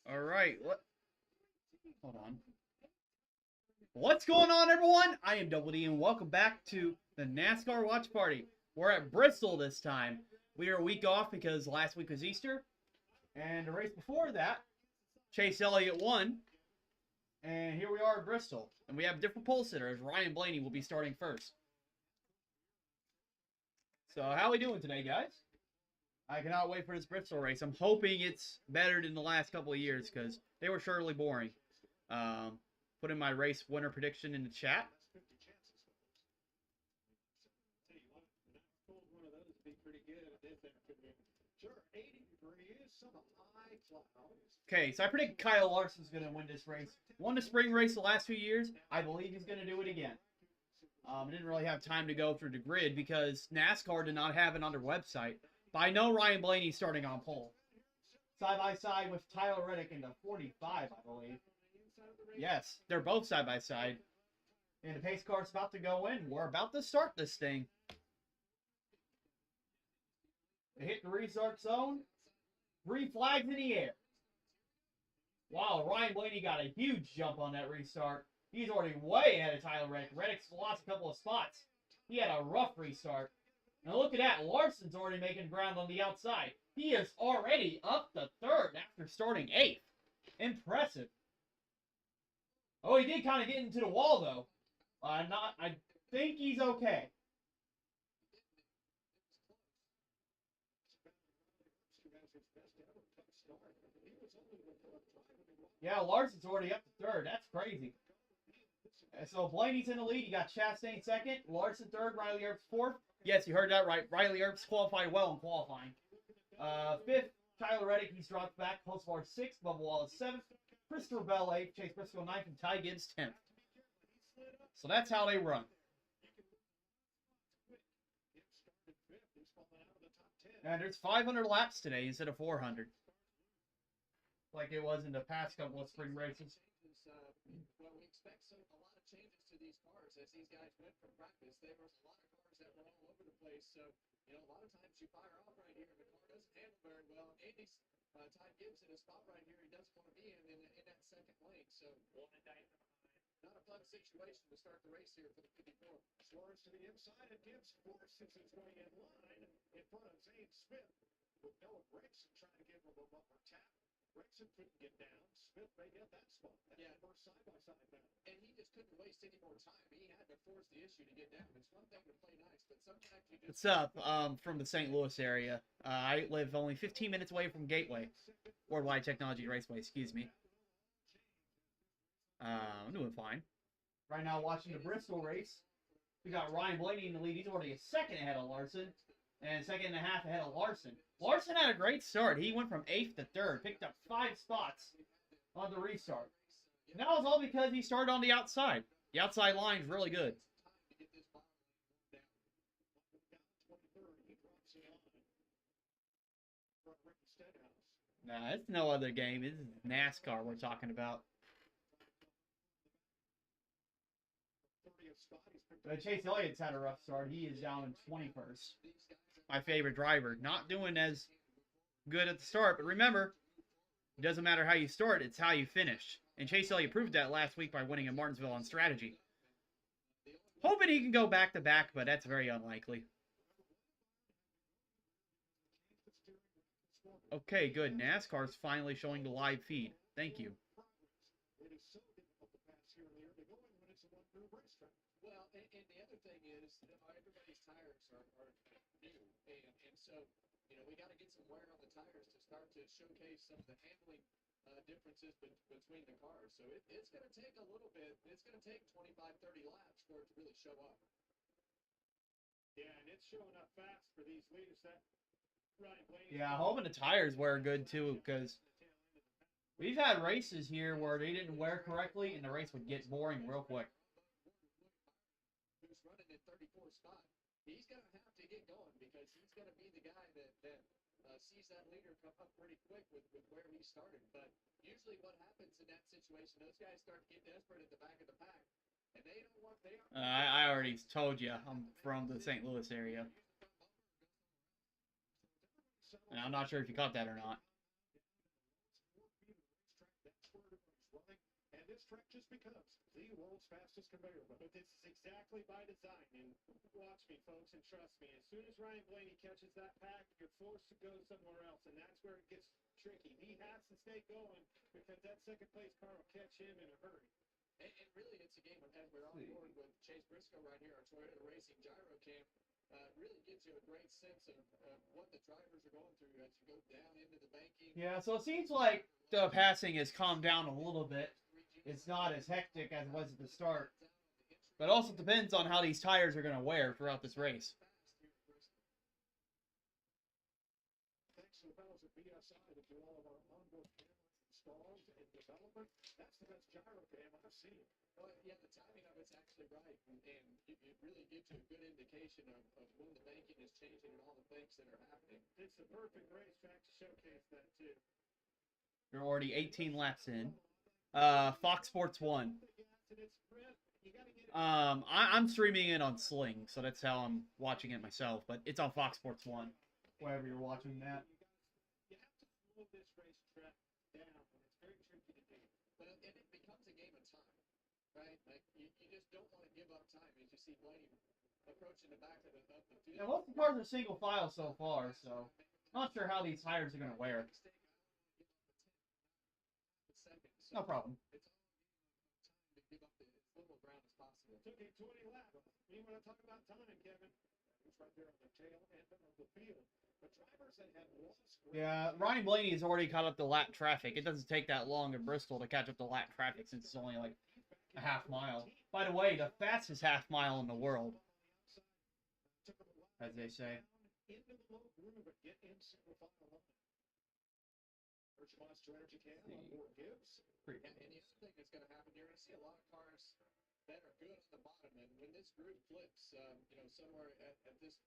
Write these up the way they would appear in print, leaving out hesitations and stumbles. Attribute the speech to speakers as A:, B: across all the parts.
A: All right. Hold on. What's going on, everyone? I am Double D, and welcome back to the NASCAR Watch Party. We're at Bristol this time. We are a week off because last week was Easter, and the race before that, Chase Elliott won. And here we are at Bristol, and we have a different pole sitter, as Ryan Blaney will be starting first. So how are we doing today, guys? I cannot wait for this Bristol race. I'm hoping it's better than the last couple of years because they were surely boring. Put in my race winner prediction in the chat. Okay, so I predict Kyle Larson's going to win this race. Won the spring race the last 2 years. I believe he's going to do it again. I didn't really have time to go through the grid because NASCAR did not have it on their website. But I know Ryan Blaney's starting on pole. Side by side with Tyler Reddick in the 45, I believe. Yes, they're both side by side. And the pace car's about to go in. We're about to start this thing. They hit the restart zone. 3 flags in the air. Wow, Ryan Blaney got a huge jump on that restart. He's already way ahead of Tyler Reddick. Reddick's lost a couple of spots. He had a rough restart. Now look at that. Larson's already making ground on the outside. He is already up to third after starting 8th. Impressive. Oh, he did kind of get into the wall, though. I think he's okay. Yeah, Larson's already up to third. That's crazy. So Blaney's in the lead. You got Chastain second, Larson third, Riley Earps fourth. Yes, you heard that right. Riley Earps qualified well in qualifying. Fifth, Tyler Reddick. He's dropped back. Holzbar sixth, Bubba Wallace seventh, Christopher Bell eighth, Chase Briscoe ninth, and Ty Gibbs 10th. So that's how they run. And there's 500 laps today instead of 400. Like it was in the past couple of spring races.
B: Well, we expect a lot of changes to these cars as these guys went from practice. There was a lot of cars that were all over the place. So, a lot of times you fire off right here, and the car doesn't handle very well. Andy's Ty Gibbs in a spot right here he doesn't want to be in that second lane. So, not a fun situation to start the race here for the 54.
C: Suarez to the inside, and Gibbs forces his way in line in front of Zane Smith with Noah Gragson trying to give him a bumper tap. Gragson couldn't get down. Smith may get that spot. That's the first side-by-side battle.
B: And he just couldn't waste any more time. He had to force the issue to get down. It's one thing to play nice, but sometimes you just...
A: What's up? From the St. Louis area. I live only 15 minutes away from Gateway. Worldwide Technology Raceway, excuse me. I'm doing fine. Right now watching the Bristol race. We got Ryan Blaney in the lead. He's already a second ahead of Larson. And second and a half ahead of Larson. Larson had a great start. He went from 8th to 3rd. Picked up 5 spots on the restart. And that was all because he started on the outside. The outside line is really good. Nah, it's no other game. This is NASCAR we're talking about. Chase Elliott's had a rough start. He is down in 21st. My favorite driver. Not doing as good at the start, but remember, it doesn't matter how you start, it's how you finish. And Chase Elliott proved that last week by winning in Martinsville on strategy. Hoping he can go back-to-back, but that's very unlikely. Okay, good. NASCAR's finally showing the live feed. Thank you.
B: Well, and the other thing is, everybody's tires are new, and so, we got to get some wear on the tires to start to showcase some of the handling differences between the cars. So it's going to take a little bit. It's going to take 25, 30 laps for it to really show up.
C: Yeah, and it's showing up fast for these leaders. That Ryan Blaney.
A: Yeah, hoping the tires wear good too, because we've had races here where they didn't wear correctly, and the race would get boring real quick.
B: Who's running in 34 spot? He's going to have to get going because he's going to be the guy that sees that leader come up pretty quick with where he started. But usually what happens in that situation, those guys start to get desperate at the back of the pack. And they don't want...
A: I already told you I'm from the St. Louis area. And I'm not sure if you caught that or not.
C: this track just becomes the world's fastest conveyor belt.
B: But this is exactly by design. And watch me, folks, and trust me. As soon as Ryan Blaney catches that pack, you're forced to go somewhere else. And that's where it gets tricky. He has to stay going because that second place car will catch him in a hurry. And really, it's a game of, as we're on board with Chase Briscoe right here, our Toyota Racing Gyro Cam. Really gives you a great sense of what the drivers are going through as you go down into the banking.
A: Yeah, so it seems like the passing has calmed down a little bit. It's not as hectic as it was at the start. But it also depends on how these tires are going to wear throughout this race.
C: Thanks to the fellows at BSI that do all of our onboard cameras installed and development. That's the best gyro cam I've seen.
B: Well, yeah, the timing of it's actually right, and it really gives you a good indication of when the banking is changing and all the things that are happening.
C: It's the perfect racetrack to showcase that too.
A: You're already 18 laps in. Fox Sports 1. I'm streaming it on Sling, so that's how I'm watching it myself. But it's on Fox Sports 1, wherever you're watching that.
C: You have to slow this racetrack down, and it's very tricky to do.
B: But and it becomes a game of time, right? Like you just don't want to give up time as you see Blaney approaching the back of the field.
A: And most of the cars are single file so far, so not sure how these tires are going to wear. No problem.
B: It's all to give up as little ground as possible.
C: Took him 20 laps. You want to talk about time, Kevin? It's right there on the tail end of the field. The drivers that had lost.
A: Yeah, Ronnie Blaney has already caught up to lap traffic. It doesn't take that long in Bristol to catch up to lap traffic since it's only like a half mile. By the way, the fastest half mile in the world, as they say.
C: Into the low groove, but get in single file line. First Monster Energy Cam on board Gibbs.
B: And the other thing that's going to happen, you're going to see a lot of cars that are good at the bottom. And when this group flips, somewhere at this.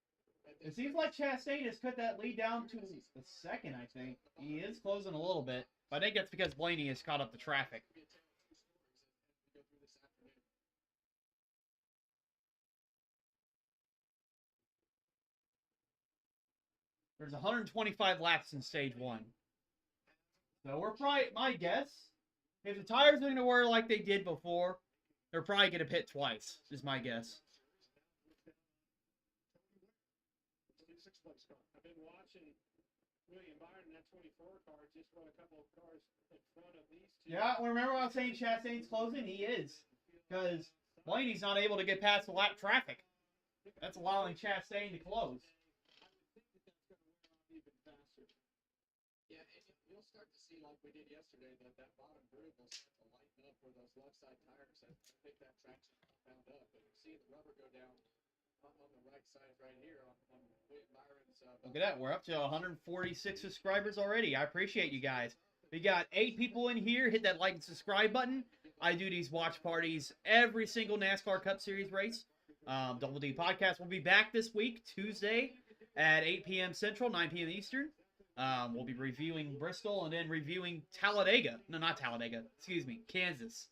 A: It seems like Chastain has cut that lead down to the second, I think. He is closing a little bit. But I think that's because Blaney has caught up to traffic. There's 125 laps in stage 1. So we're probably, my guess, if the tires are going to wear like they did before, they're probably going to pit twice, is my guess.
C: I've been watching William Byron in that 24 car, just run a couple of cars in front of these two.
A: Yeah, remember I was saying Chastain's closing? He is. Because Blaney's not able to get past the lap traffic. That's allowing Chastain to close.
B: Yeah, and you'll start to see, like we did yesterday, that bottom groove will start to lighten up where those left side tires that pick that traction found up. And you see the rubber go down on the right side right here on William Byron's.
A: Look at that. We're up to 146 subscribers already. I appreciate you guys. We got 8 people in here. Hit that like and subscribe button. I do these watch parties every single NASCAR Cup Series race. Double D Podcast will be back this week, Tuesday at 8 p.m. Central, 9 p.m. Eastern. We'll be reviewing Bristol and then reviewing Talladega. No, not Talladega. Excuse me, Kansas.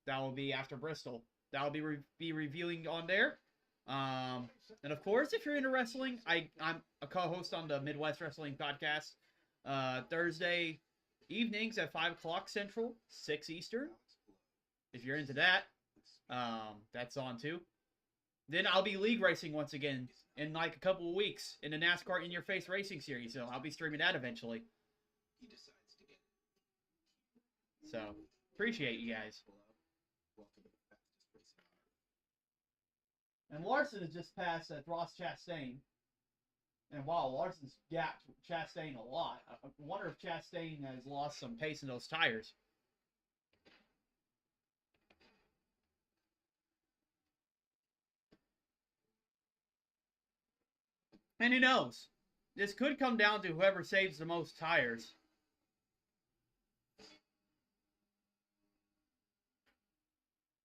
A: That will be after Bristol. That will be reviewing on there. And of course, if you're into wrestling, I'm a co-host on the Midwest Wrestling Podcast. Thursday evenings at 5 o'clock Central, 6 Eastern. If you're into that, that's on too. Then I'll be league racing once again in like a couple of weeks in the NASCAR In Your Face Racing Series. So I'll be streaming that eventually. So, appreciate you guys. And Larson has just passed Ross Chastain. And wow, Larson's gapped Chastain a lot. I wonder if Chastain has lost some pace in those tires. And who knows? This could come down to whoever saves the most tires.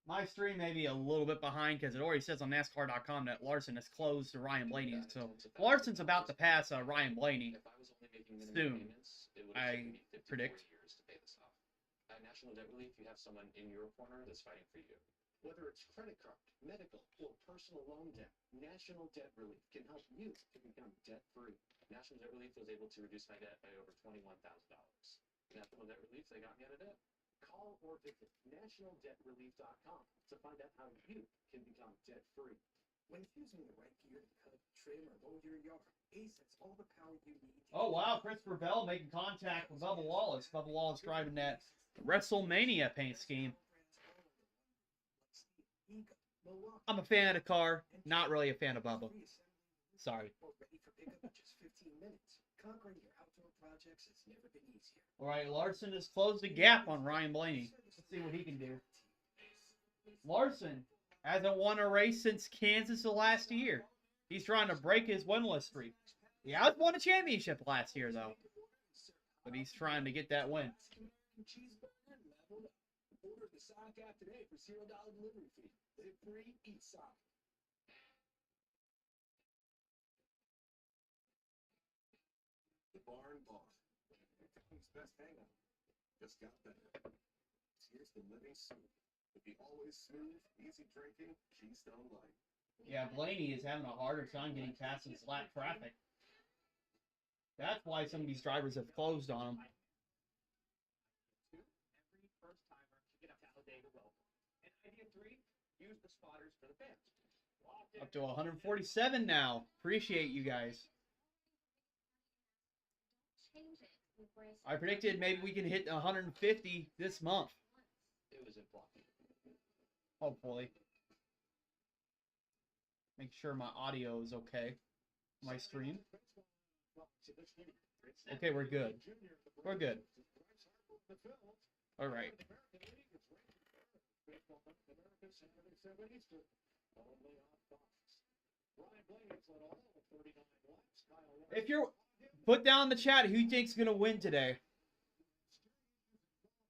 A: My stream may be a little bit behind because it already says on NASCAR.com that Larson has closed to Ryan Blaney. So Larson's about to pass Ryan Blaney soon, I predict.
D: National debt relief, you have someone in your corner that's fighting for you. Whether it's credit card, medical, or personal loan debt, National Debt Relief can help you to become debt-free. National Debt Relief was able to reduce my debt by over $21,000. National Debt Relief, they got me out of debt. Call or visit nationaldebtrelief.com to find out how you can become debt-free.
E: When using the right gear to cut, trim, or mow your yard, Ace has all the power you need.
A: Oh, wow. Christopher Bell making contact with Bubba Wallace. Bubba Wallace driving that WrestleMania paint scheme. I'm a fan of the car. Not really a fan of Bubba. Sorry.
E: Ready for pickup in just 15 minutes. Conquering your outdoor projects has never been easier.
A: All right, Larson has closed the gap on Ryan Blaney. Let's see what he can do. Larson hasn't won a race since Kansas the last year. He's trying to break his winless streak. He has won a championship last year, though. But he's trying to get that win.
D: Order the Sonic app today for $0 delivery fee. Live free, eat Sonic. The Barn Bar. Town's best hangout. Just got better. Here's the living soup. With the always smooth, easy drinking Keystone Light.
A: Yeah, Blaney is having a harder time getting past this lap traffic. That's why some of these drivers have closed on him.
D: Every first timer should get a Talladega welcome. And idea 3, use the spotters for the fans.
A: Up to 147 now. Appreciate you guys. I predicted maybe we can hit 150 this month.
D: It was impromptu.
A: Hopefully. Make sure my audio is okay. My stream. Okay, we're good. We're good. All right. If you're put down in the chat who you think's gonna win today.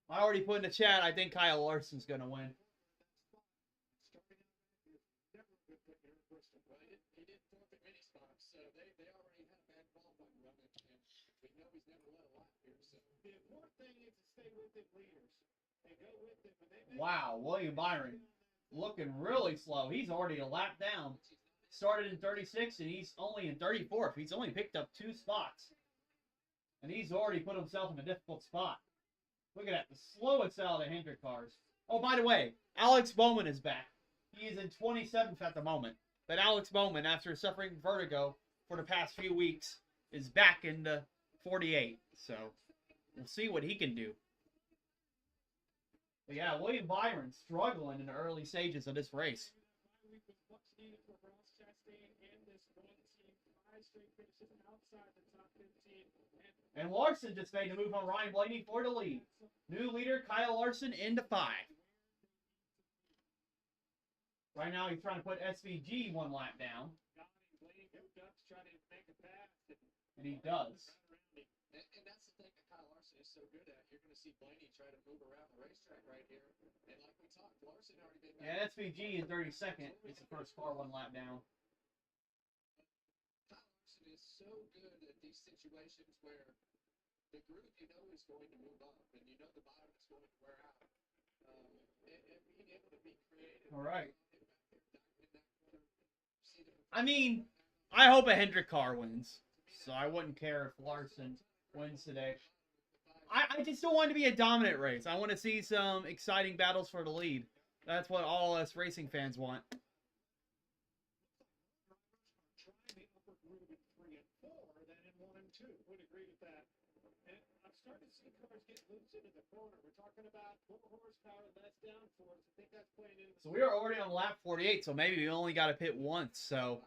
A: I already put in the chat. I think Kyle Larson's gonna win.
B: Well, he did forfeit many spots, so they already had a bad qualifying run, and we know he's never led a lap here. So
C: The important thing is to stay with the leaders and go with them. When they make
A: Wow, William Byron looking really slow. He's already a lap down. Started in 36 and he's only in 34th. He's only picked up 2 spots. And he's already put himself in a difficult spot. Look at that, the slowest out of the Hendrick cars. Oh, by the way, Alex Bowman is back. He is in 27th at the moment. But Alex Bowman, after suffering vertigo for the past few weeks, is back in the 48. So, we'll see what he can do. But yeah, William Byron struggling in the early stages of this race. And Larson just made the move on Ryan Blaney for the lead. New leader, Kyle Larson, into 5. Right now, he's trying to put SVG 1 lap down. And he does.
B: And that's the thing that Kyle Larson is so good at. You're going to see Blaney try to move around the racetrack right here. And like we talked, Larson already been back.
A: Yeah, SVG in 32nd. It's the first car 1 lap down.
B: Kyle Larson is so good at these situations where the group you know is going to move up and you know the bottom is going to wear out. And being able to be creative.
A: All right. I mean, I hope a Hendrick car wins. So I wouldn't care if Larson wins today. I just don't want it to be a dominant race. I want to see some exciting battles for the lead. That's what all us racing fans want.
C: try the upper groove in 3 and 4 than in 1 and 2. Would agree with that. And I'm starting to see cars get loose into the corner. We're talking about more horsepower, less downforce. I think that's playing into.
A: So we are already on lap 48, so maybe we only got to pit once. So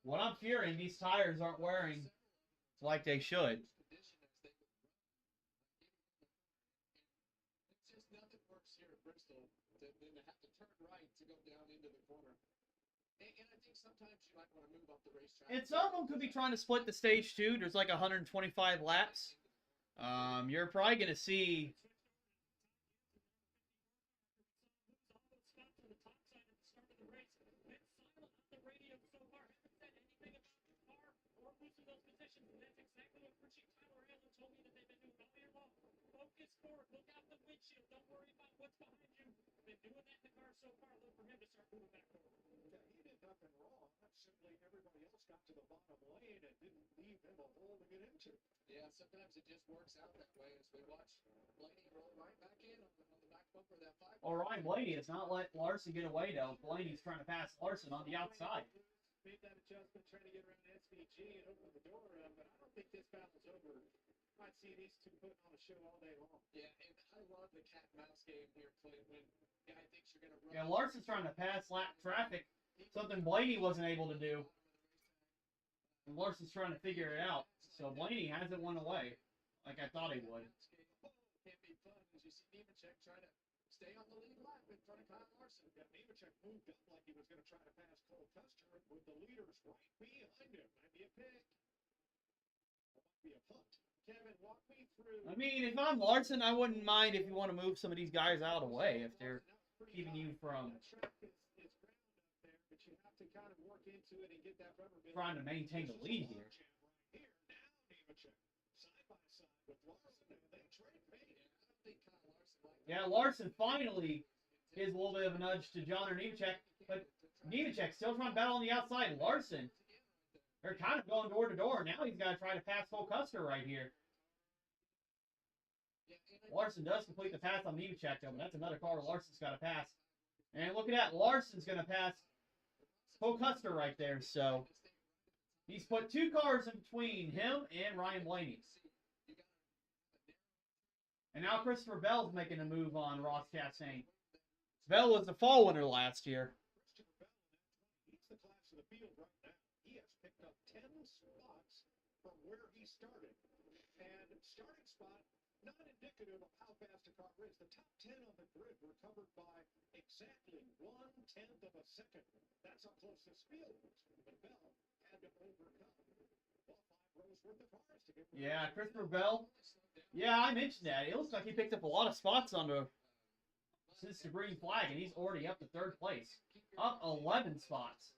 A: what I'm fearing, these tires aren't wearing like they should.
B: It's just nothing worse here at Bristol than to have to turn right to go down into the corner. And I think sometimes you might want to move up the racetrack.
A: And some of them could be trying to split the stage too. There's like 125 laps. You're probably going to see.
C: Look out the windshield. Don't worry about what's behind you. Been doing that in the car so far. Look for him to start moving back forward. Yeah, he did nothing wrong. Simply everybody else got to the bottom lane and didn't leave him a hole to get into.
B: Yeah, sometimes it just works out that way as we watch Blaney roll right back in on the back bumper of that 5.
A: Well, Ryan Blaney has not let Larson get away, though. Blaney's trying to pass Larson on the outside.
C: Made that adjustment, trying to get around SVG and open the door up, but I don't think this battle's over. Might see these two putting on a show all day long.
B: Yeah, and I love the cat and mouse game here, Clint, when guy thinks you're going to run.
A: Yeah, Larson's trying to pass lap traffic, something Blaney wasn't able to do. And Larson's trying to figure it out. So Blaney hasn't won away like I thought he would.
B: Can't be fun as you see Nemechek trying to stay on the lead lap in front of Kyle Larson.
C: Yeah, Nemechek moved up like he was going to try to pass Cole Custer with the leaders right behind him. Might be a pick. Or might be a punt. Kevin, walk me through.
A: I mean, if I'm Larson, I wouldn't mind if you want to move some of these guys out of the way if they're keeping you from trying to maintain the lead here. Yeah, Larson finally gives a little bit of a nudge to John or Nemechek, but Nemechek still trying to battle on the outside. Larson, they're kind of going door to door. Now he's got to try to pass Cole Custer right here. Larson does complete the pass on Nemechek, though, but that's another car Larson's got to pass. And look at that, Larson's going to pass Cole Custer right there, so he's put two cars in between him and Ryan Blaney. And now Christopher Bell's making a move on Ross Chastain. Bell was the fall winner last year.
C: Christopher Bell leads the class of the field right now. He has picked up 10 spots from where he started. And starting spot, not indicative of how fast a car is. The top 10 on the grid were covered by exactly 1/10 of a second. That's how close this field was. But Bell had to overcome. Well, 5 rows worth of cars to get.
A: Yeah, Christopher Bell. Yeah, I mentioned that. It looks like he picked up a lot of spots since the green flag, and he's already up to third place. Up 11 spots.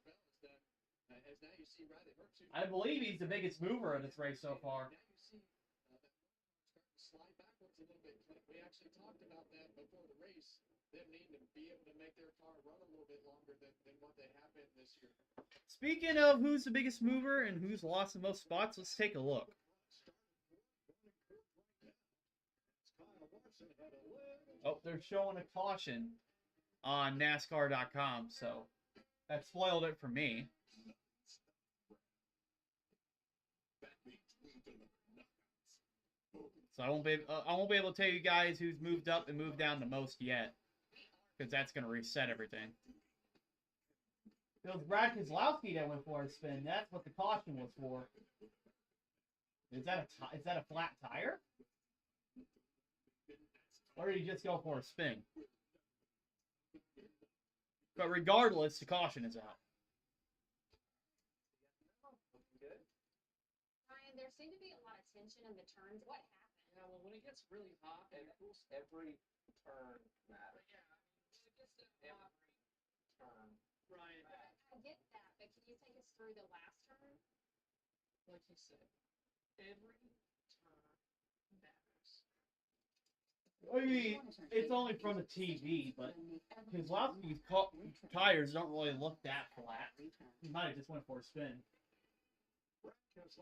A: I believe he's the biggest mover of this race so far.
B: Slide backwards a little bit. We actually talked about that before the race. Them needing to be able to make their car run a little bit longer than what they have been this year.
A: Speaking of who's the biggest mover and who's lost the most spots, let's take a look. Oh, they're showing a caution on NASCAR.com, so that spoiled it for me. So I won't be able to tell you guys who's moved up and moved down the most yet, because that's going to reset everything. It was Brad Keselowski that went for a spin. That's what the caution was for. Is that a flat tire? Or did he just go for a spin? But regardless, the caution is out.
F: Ryan, there seemed to be a lot of tension in the turns. What happened?
D: Yeah, well, when it gets really hot, and every turn matters.
F: Yeah, it gets to
D: Every turn.
F: Ryan. I get that, but can you take us through the last turn?
D: Like you said, every turn matters.
A: I mean, it's only from the TV, but Keselowski's tires don't really look that flat. He might have just went for a spin.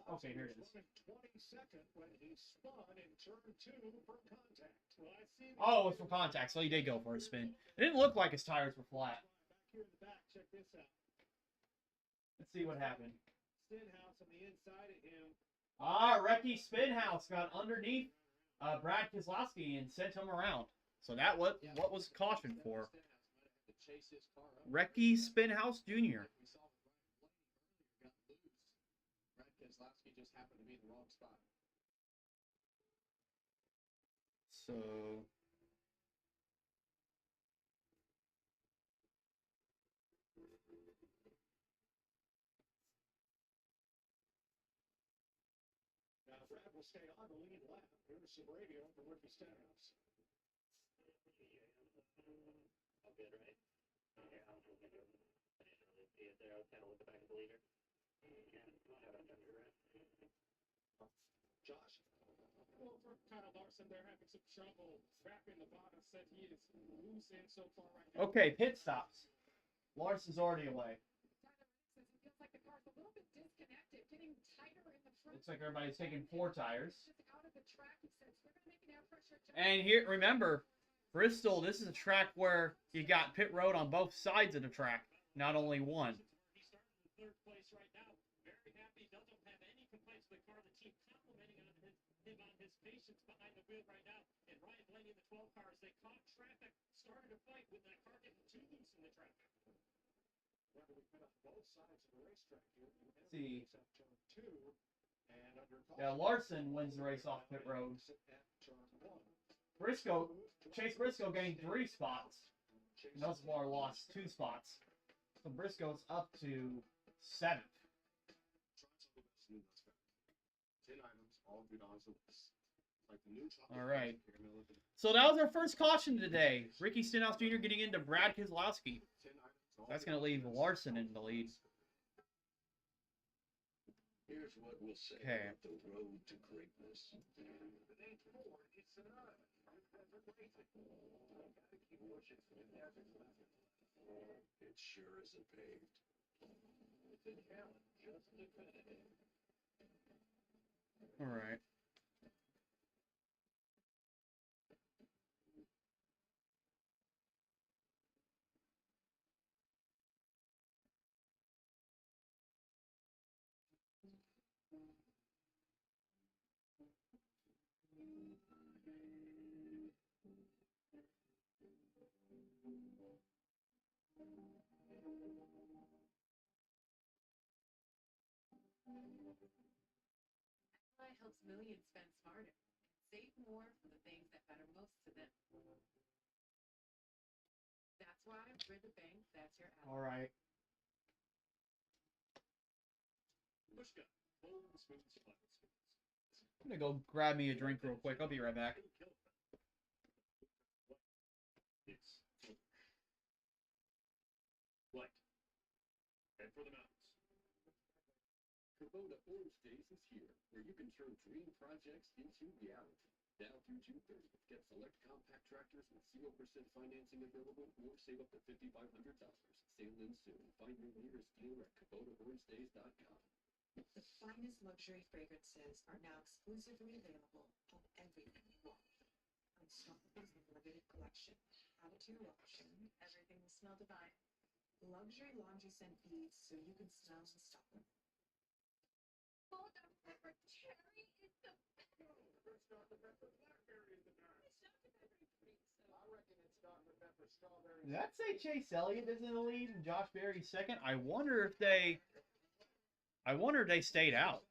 A: Okay, here it is.
C: 22nd when he spun in turn 2 for contact. Well, I see.
A: Oh, it's for contact, so he did go for a spin. It didn't look like his tires were flat.
C: Back here in the back, check this out.
A: Let's see what happened.
C: Stenhouse on the inside of him.
A: Recky Spinhouse got underneath Brad Keselowski and sent him around. So that was what was cautioned for. Recky Spinhouse Jr.
B: Brad Keselowski just happened to be in the wrong spot.
A: So
C: Now, Brad will stay on the lead lap. Here's some radio for Ricky Stenhouse.
G: All good, right? Yeah, I'm looking good. I didn't really see it there. I was kind of looking back at the leader.
C: Josh?
H: Well, for Kyle Larson, they're having some trouble wrapping the bottom. Said he is loose in so far right now.
A: okay, pit stops. Larson's already away.
B: a little bit disconnected, getting tighter in the front.
A: Looks like everybody's taking 4 tires.
B: Just out of the track, he says, we're going to make an air pressure adjustment.
A: And here, remember, Bristol, this is a track where you got pit road on both sides of the track, not only one.
H: He started in third place right now. Very happy. Doesn't have any complaints with the car. The team complimenting on him on his patience behind the wheel right now. And Ryan Blaney in the 12 car, as they caught traffic, started a fight with that car getting too loose in the traffic.
C: Remember, we've been on both sides of the racetrack here.
A: See.
C: At turn 2, and under
A: Yeah, Larson wins the race off pit road. Briscoe, Chase Briscoe getting 3 spots. Nelson lost 2 spots. So Briscoe's up to 7th.
D: 10 items, all $2 a list. Like the new chocolate
A: All right.
D: caramel.
A: So that was our first caution today. Ricky Stenhouse Jr. getting into Brad Keselowski.
D: 10 items, all
A: That's going to leave Larson in the lead.
C: Here's what we'll say
A: Okay.
C: about the road to greatness. With age 4, it's an eye. Gotta keep pushing for the hazards left. It sure isn't paved. It's a challenge, just definitive.
A: All right.
I: Why helps millions spend smarter and save more for the things that matter most to them. That's why we're the bank that's your ally.
A: All right.
H: Pushka, full smooth spot.
A: I'm going to go grab me a drink real quick. I'll be right back.
H: It's light. Head for the mountains.
D: Kubota Orange Days is here, where you can turn dream projects into reality. Now through June 30th, get select compact tractors with 0% financing available or save up to $5,500. Sale ends soon. Find your nearest dealer at KubotaOrangeDays.com.
J: The finest luxury fragrances are now exclusively available on everything you want. Unstopable's limited collection. Add it to your lotion.
I: Everything will smell divine.
J: Luxury laundry scent beads so you can smell unstoppable.
F: Salt and pepper cherry is the best.
C: Dr. Pepper Blackberry is the best.
F: It's Dr. Pepper free, so.
C: I reckon it's Dr. Pepper Strawberry.
A: Did that say Chase Elliott is in the lead and Josh Berry's second? I wonder if they stayed out.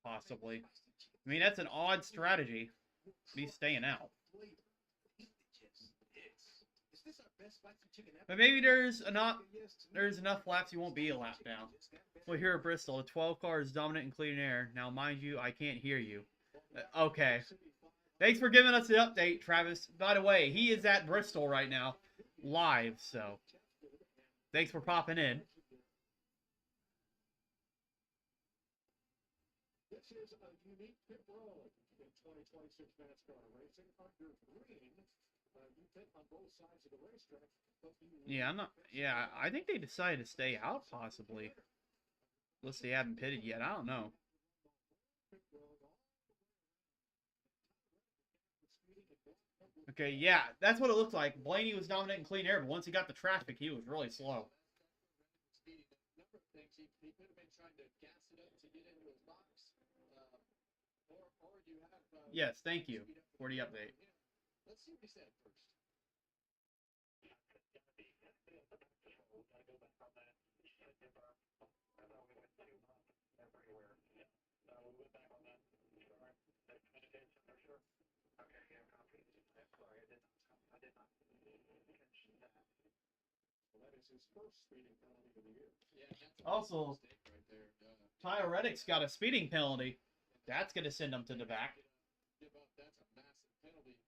A: Possibly. I mean, that's an odd strategy. Me staying out.
C: Is this our best spicy chicken ever?
A: But maybe there's enough laps you won't be a lap down. Well, here at Bristol, the 12 car is dominant in clean air. Now, mind you, I can't hear you. Okay. Thanks for giving us the update, Travis. By the way, he is at Bristol right now, live, so thanks for popping in.
C: This is a unique pit road in 2026 NASCAR racing. Under green, you pit on both sides of the racetrack.
A: Yeah, I think they decided to stay out, possibly. Unless they haven't pitted yet, I don't know. Okay, yeah, that's what it looked like. Blaney was dominant in clean air, but once he got the traffic, he was really slow.
B: Number of things. He could have been trying to gas it up to get into his box. Or you have...
A: Yes, thank you for the update.
B: Let's see what he said first.
C: That is his first speeding penalty of the year.
B: Yeah, that's a
A: Also,
B: mistake right there.
A: Tyler Reddick's got a speeding penalty. That's going to send him to the back.
B: Give up. That's a massive penalty.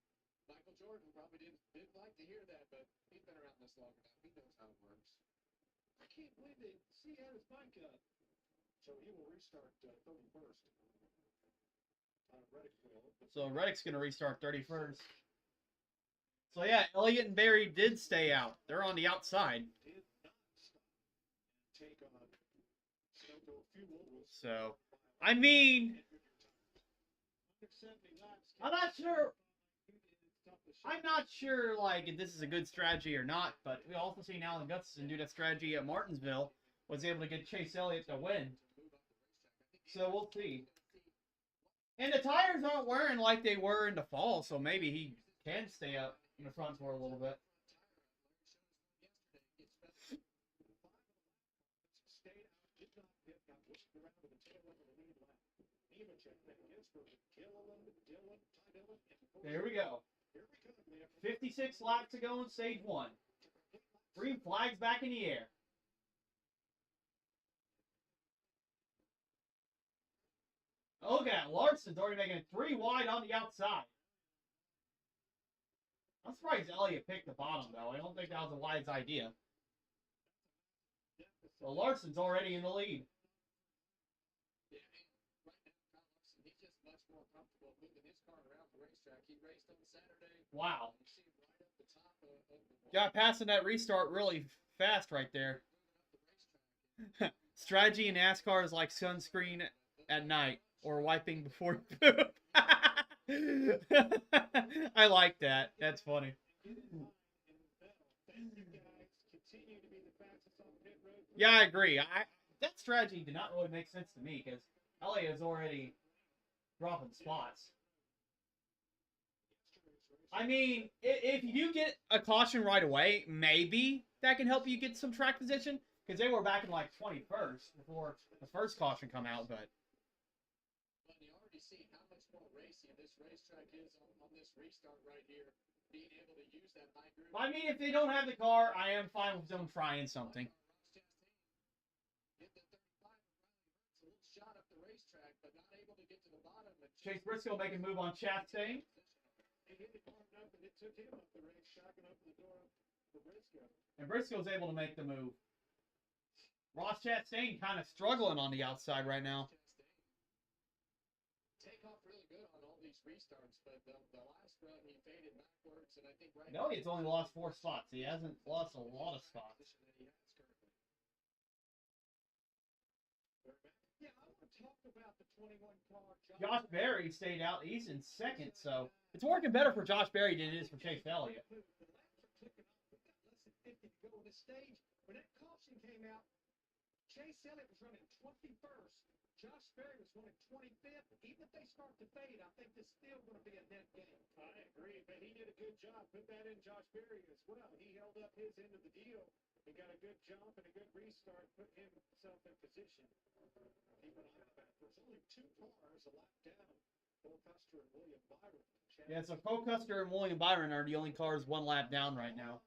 B: Michael Jordan probably didn't like to hear that, but he's been around this long enough. He knows how it works.
C: I can't believe they had his bike up. So he will restart 31st. Reddick will.
A: So Reddick's going to restart 31st. So yeah, Elliott and Berry did stay out. They're on the outside.
C: Did not stop and take on snow
A: So, I mean, I'm not sure. I'm not sure, like, if this is a good strategy or not, but we also seen Alan Gustafson do that strategy at Martinsville, was able to get Chase Elliott to win. So we'll see. And the tires aren't wearing like they were in the fall, so maybe he can stay up in the front for a little bit. There we go. 56 laps to go in stage 1. Green flags back in the air. Look at Larson's already making it 3 wide on the outside. I'm surprised Elliott picked the bottom, though. I don't think that was a wise idea. So Larson's already in the lead. Wow. Got passing that restart really fast right there. Strategy in NASCAR is like sunscreen at night or wiping before you poop. I like that. That's funny. Yeah, I agree. That strategy did not really make sense to me because Elliott is already dropping spots. I mean, if you get a caution right away, maybe that can help you get some track position. Because they were back in like 21st before the first caution come out, but.
B: But you already see how much more racy this racetrack is on this restart right here. Being able to use that high groove.
A: I mean, if they don't have the car, I am fine with them trying something. Chase Briscoe making a move on Chastain. And Briscoe's able to make the move. Ross Chastain kind of struggling on the outside right now.
B: Take off really good on all these restarts, but the last run he faded backwards, and I think right
A: now he's only lost 4 spots. He hasn't lost a lot of spots.
C: Yeah, I want to talk about the 21 car.
A: Josh Berry stayed out. He's in second, so it's working better for Josh Berry than it is for Chase Elliott.
C: The laps are clicking off. We've got less than 50 to go on this stage. When that caution came out, Chase Elliott was running 21st. Josh Berry was running 25th. Even if they start to fade, I think it's still going to be a net gain.
H: I agree, but he did a good job. Put that in Josh Berry as well. He held up his end of the deal. He got a good jump and a good restart, put himself in position.
C: Keep an eye on that. There's only 2 cars a lap down. Cole Custer and William Byron.
A: Yeah, so Cole Custer and William Byron are the only cars 1 lap down right now.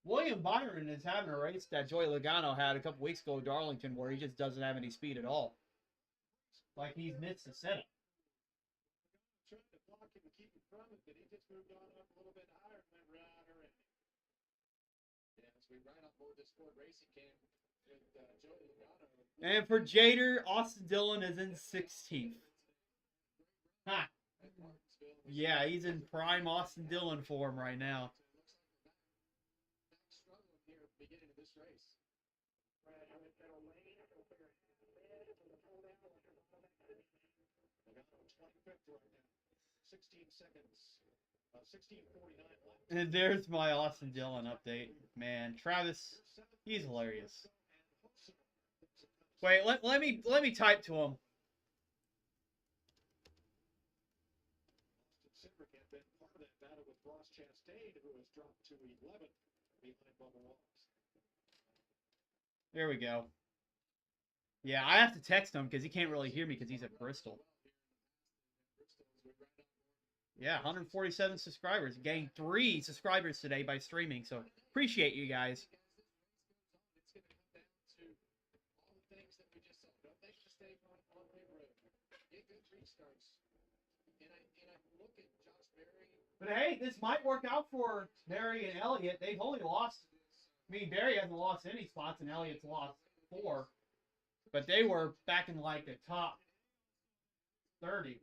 A: William Byron is having a race that Joey Logano had a couple weeks ago at Darlington where he just doesn't have any speed at all. Like he's missed the setup.
C: Trying to block him and keep him from it, but he just moved on up a little bit higher and went right around.
B: Yeah, as we ride on board this Ford Racing Cam with Joey Logano.
A: And for Jader, Austin Dillon is in 16th. Ha! Yeah, he's in prime Austin Dillon form right now.
B: Struggling here at the beginning of this race.
C: Logano 25th right now. 16 seconds. 16:49 laps.
A: And there's my Austin Dillon update. Man, Travis, he's hilarious. Wait, let me type to him.
C: Austin Cindric had been part of that battle with Ross Chastain, who has dropped to 11th behind Bubba Wallace.
A: There we go. Yeah, I have to text him because he can't really hear me because he's at Bristol. Yeah, 147 subscribers. Gained 3 subscribers today by streaming, so appreciate you guys. But hey, this might work out for Berry and Elliott. They've only lost, I mean, Berry hasn't lost any spots and Elliott's lost 4. But they were back in like the top 30.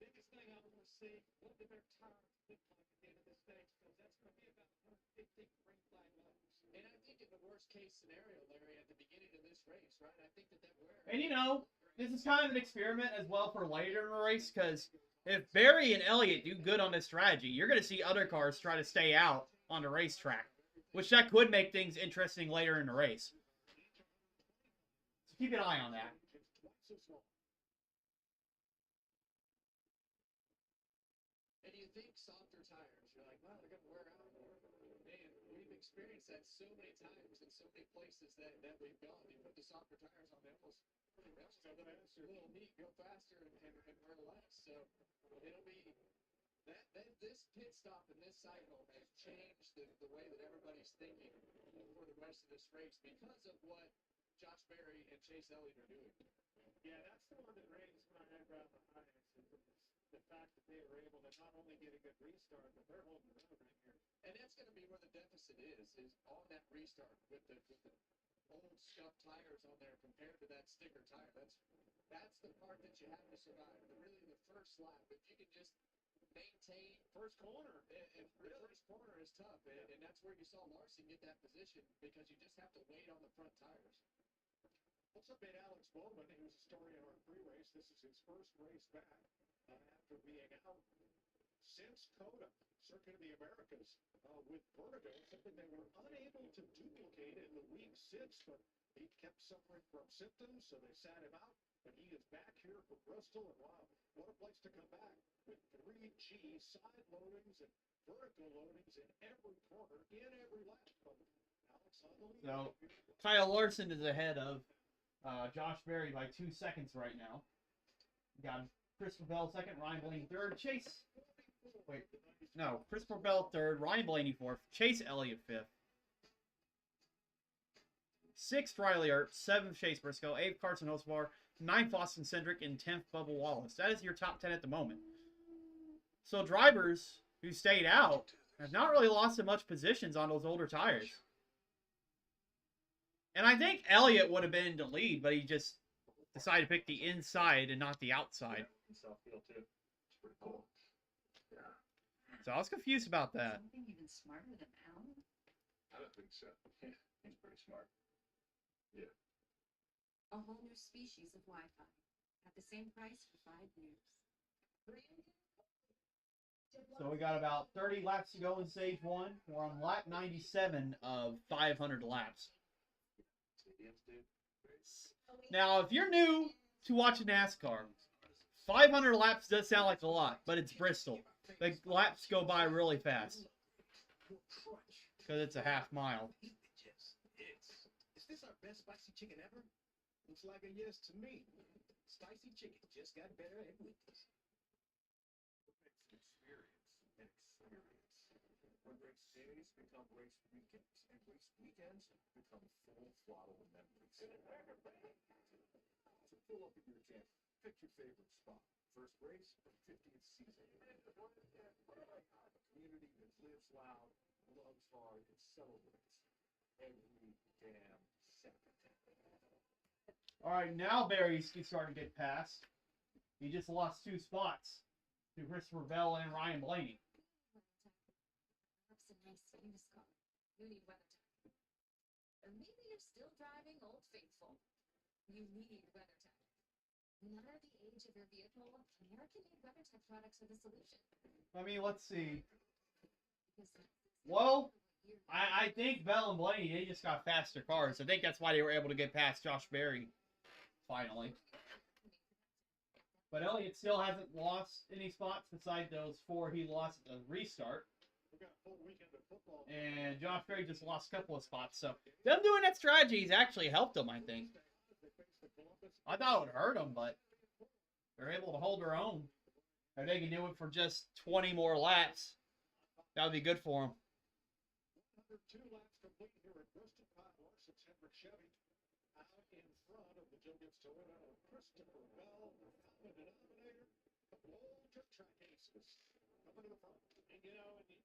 C: Biggest thing I want to see what do their tires look like at the end of this stage, because that's going to be about 150 green flag laps.
B: And I think in the worst case scenario, Larry, at the beginning of this race, right, I think that wear.
A: And you know, this is kind of an experiment as well for later in the race, because if Barry and Elliott do good on this strategy, you're going to see other cars try to stay out on the racetrack, which that could make things interesting later in the race. So keep an eye on that.
B: And you think softer tires, you're like, well, they're going to wear out more. Man, we've experienced that so many times in so many places that we've gone. You put the softer tires on, they almost go faster, a little neat, go faster, and wear less. So it'll be this pit stop in this cycle has changed the way that everybody's thinking for the rest of this race because of what Josh Berry and Chase Elliott are doing.
C: Yeah, that's the one that raised my eyebrow the highest. The fact that they were able to not only get a good restart, but they're holding their own right here.
B: And that's going to be where the deficit is on that restart with the old scuffed tires on there compared to that sticker tire. That's the part that you have to survive. Really, the first lap, if you can just maintain
C: first corner,
B: and really, first corner is tough, and that's where you saw Larson get that position because you just have to wait on the front tires.
C: What's up, mate? Alex Bowman, he was a story in our pre-race. This is his first race back after being out since COTA, Circuit of the Americas, with vertigo, something they were unable to duplicate in the week 6, but he kept suffering from symptoms, so they sat him out. But he is back here for Bristol, and wow, what a place to come back with 3G side loadings and vertical loadings in every corner, in every lap. But Alex on the lead.
A: So Kyle Larson is ahead of Josh Berry by 2 seconds right now. Got Christopher Bell second, Ryan Blaney third, Christopher Bell third, Ryan Blaney fourth, Chase Elliott fifth. 6th, Riley Earp, 7th, Chase Briscoe, 8th, Carson Hosbar, 9th, Austin Cindric, and 10th, Bubba Wallace. That is your top 10 at the moment. So drivers who stayed out have not really lost as much positions on those older tires. And I think Elliott would have been in the lead, but he just decided to pick the inside and not the outside.
D: Southfield too. It's pretty cool. Yeah.
A: So I was confused about that.
I: Something even smarter than Alan?
D: I don't think so. Yeah, he's pretty smart. Yeah.
J: A whole new species of Wi-Fi at the same price for 5 years.
A: So we got about 30 laps to go in stage 1. We're on lap 97 of 500 laps. Now, if you're new to watching NASCAR, 500 laps does sound like a lot, but it's Bristol. The laps go by really fast because it's a half mile.
C: Is this our best spicy chicken ever? Looks like a yes to me. Spicy chicken just got better at Wendy's.
D: When race days become race weekends, and race weekends become full throttle memories. So pull up in your tank, pick your favorite spot. First race or 50th season. A community that lives loud, loves hard, and celebrates every damn second.
A: All right, now Barry's starting to get past. He just lost 2 spots to Christopher Bell and Ryan Blaney.
F: That's a nice used car. You need weather time. Or maybe you're still driving Old Faithful. You need weather time. No matter the age of your vehicle, American-made WeatherTech products are the solution.
A: I mean, let's see.
F: Because
A: Well, I think Bell and Blaney, they just got faster cars. I think that's why they were able to get past Josh Berry, finally. But Elliott still hasn't lost any spots besides those 4 he lost at the restart.
C: We've got a full weekend of football.
A: And Josh Berry just lost a couple of spots. So them doing that strategy has actually helped them, I think. I thought it would hurt them, but they're able to hold their own. If they can do it for just 20 more laps, that would be good for them.
C: 102 laps complete here at Bristol. Kyle Larson, Hendrick Chevy, out in front of the Joe Gibbs Toyota. Christopher Bell, common denominator, old dirt track aces, coming to the front.
H: And you know, and you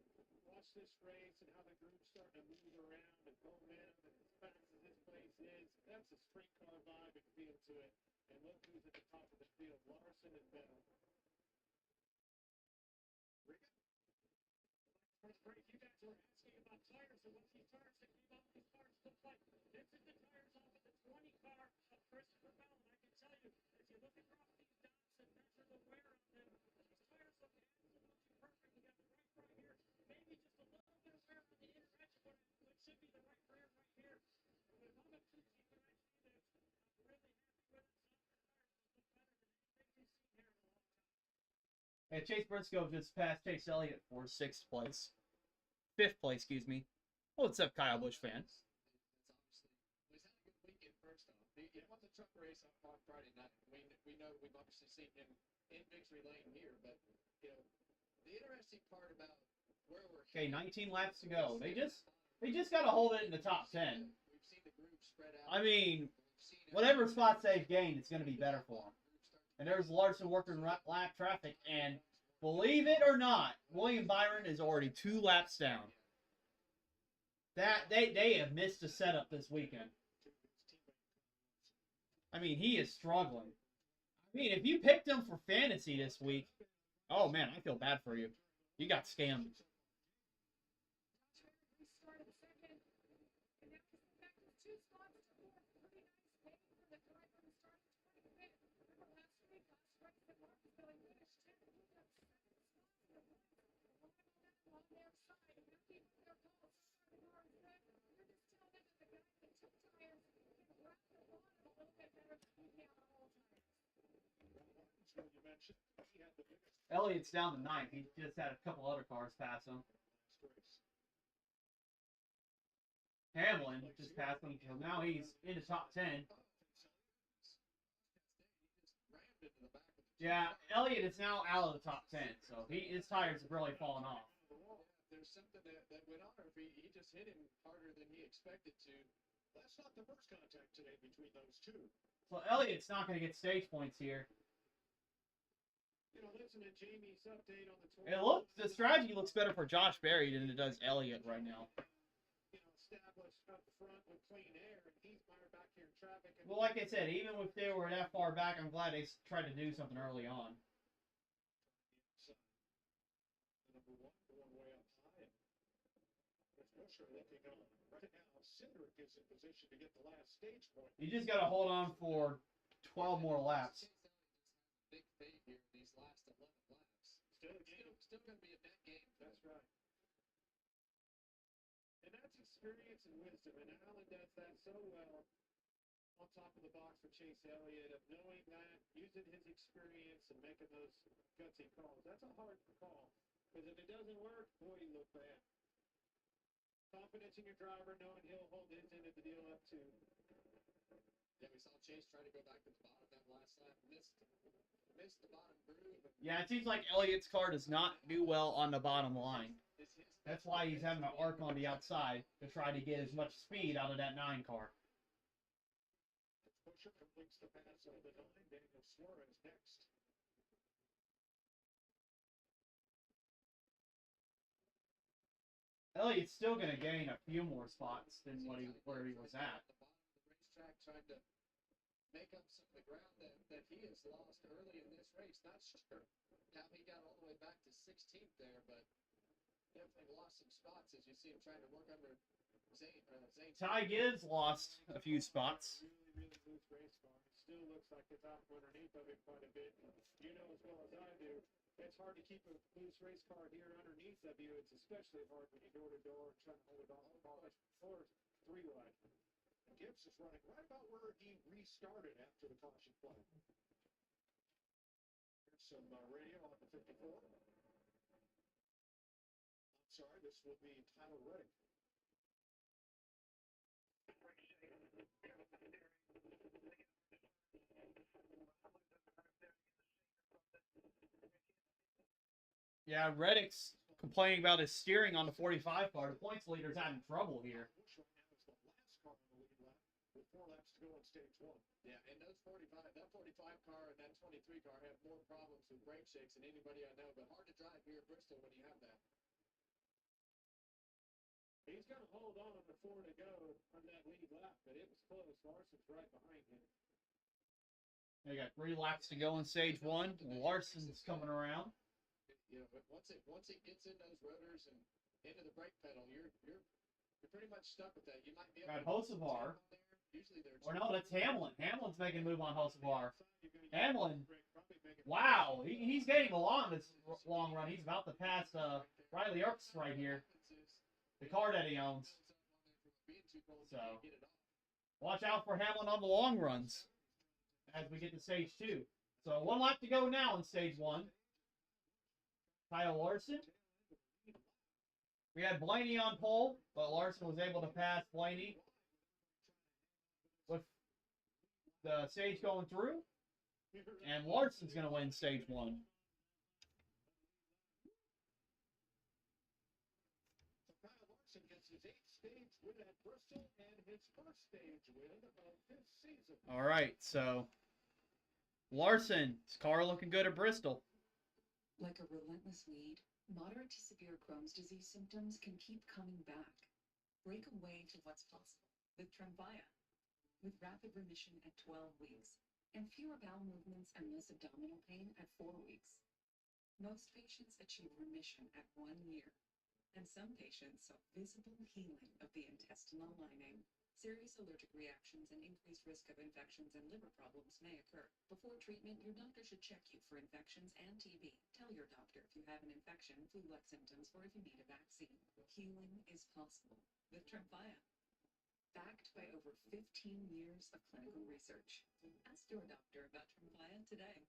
H: watch this race and how the group's starting to move around and momentum, and as fast as this place is, that's a sprint car vibe and feel to it. And look who's at the top of the field, Larson and Bell. break, you guys were asking about tires, and what these tires that came off these cars look like. This is the tires off of the 20 car of Christopher Bell, and I can tell you, as you look across these dots and measure the wear on them, these tires look absolutely perfect. You got the right here, maybe just a little bit of wear on the inner edge, but it should be the right rear right here. But if I'm a two-seat guy, I'm really happy with it.
A: And Chase Briscoe just passed Chase Elliott for 6th place. 5th place, excuse me. What's up, Kyle Busch fans?
B: He's had a good weekend first off. He won the truck race on Friday night. We know we've obviously seen him in victory lane here, but you know the interesting part about where we're
A: Okay, 19 laps to go. They just got to hold it in the top 10.
B: We've seen the group spread out.
A: I mean, whatever spots they've gained, it's going to be better for them. And there's Larson working lap traffic, and believe it or not, William Byron is already 2 laps down. That they have missed a setup this weekend. I mean, he is struggling. I mean, if you picked him for fantasy this week, oh man, I feel bad for you. You got scammed. Elliott's down to 9th. He just had a couple other cars pass him. Hamlin just passed him, so now he's in the top 10. Yeah, Elliott is now out of the top 10, so his tires have really fallen off.
B: There's something that went on, or if he just hit him harder than he expected to.
C: That's not the first contact today between those two.
A: So Elliott's not going to get stage points here.
C: You know, listen to Jamie's update on
A: The strategy looks better for Josh Berry than it does Elliott right now.
C: You know, established up front with clean air, and he's fired back here in traffic.
A: Well, like I said, even if they were that far back, I'm glad they tried to do something early on.
C: Number one, going way up high. There's Busher looking on. Right now, Cindric is in position to get the last stage point.
A: You just got to hold on for 12 more laps.
B: Big fade here these last 11 laps. Still going to be a net game.
C: That's right. And that's experience and wisdom. And Allen does that so well on top of the box for Chase Elliott, of knowing that, using his experience and making those gutsy calls. That's a hard call. Because if it doesn't work, boy, you look bad. Confidence in your driver, knowing he'll hold his end of the deal up too.
B: Yeah, we saw Chase try to go back to the bottom that last lap. Missed the bottom groove.
A: Yeah, it seems like Elliott's car does not do well on the bottom line. That's why he's having to arc on the outside to try to get as much speed out of that 9 car.
C: Busher completes the pass on the 9. Daniel Suarez next.
A: Elliott's still going to gain a few more spots than where he was at.
B: The bottom of the racetrack trying to make up some of the ground that he has lost early in this race. Not sure how he got all the way back to 16th there, but definitely lost some spots as you see him trying to work under Zane.
A: Ty Gibbs lost a few spots.
C: Really loose race car. It still looks like it's out from underneath of it quite a bit. You know as well as I do, it's hard to keep a loose race car here underneath of you. It's especially hard when you're door to door trying to hold it off the car or 3 wide. And Gibbs is running right about where he restarted after the caution flag. Here's some radio on the 54. I'm sorry, this will be Tyler Reddick.
A: Yeah, Reddick's complaining about his steering on the 45 car. The points leader's having trouble here.
C: Bush right now is the last car on the lead lap with 4 laps to go on stage 1.
B: Yeah, and that 45 car and that 23 car have more problems with brake shakes than anybody I know, but hard to drive here at Bristol when you have that.
C: He's going to hold on to 4 to go on that lead lap, but it was close. Larson's right behind him.
A: They got 3 laps to go in stage 1. Larson's coming around.
B: You know, but once it gets in those rotors and into the brake pedal, you're pretty much stuck with that. You might be
A: Got
B: able to
A: Hocevar.
B: usually they're
A: Or no, that's Hamlin. Hamlin's making a move on Hocevar. Hamlin, wow, he's getting along this long run. He's about to pass Riley Erps right here, the car that he owns. So, watch out for Hamlin on the long runs as we get to stage 2. So, 1 lap to go now in stage 1. Kyle Larson. We had Blaney on pole, but Larson was able to pass Blaney with the stage going through. And Larson's going to win stage 1.
C: Kyle Larson gets his 8th stage win at Bristol and his first stage win of his season.
A: All right, so Larson's car looking good at Bristol.
J: Like a relentless weed, moderate to severe Crohn's disease symptoms can keep coming back. Break away to what's possible with Tremfya. With rapid remission at 12 weeks and fewer bowel movements and less abdominal pain at 4 weeks. Most patients achieve remission at 1 year, and some patients saw visible healing of the intestinal lining. Serious allergic reactions and increased risk of infections and liver problems may occur. Before treatment, your doctor should check you for infections and TB. Tell your doctor if you have an infection, flu-like symptoms, or if you need a vaccine. Healing is possible with Tremfya. Backed by over 15 years of clinical research. Ask your doctor about Tremfya today.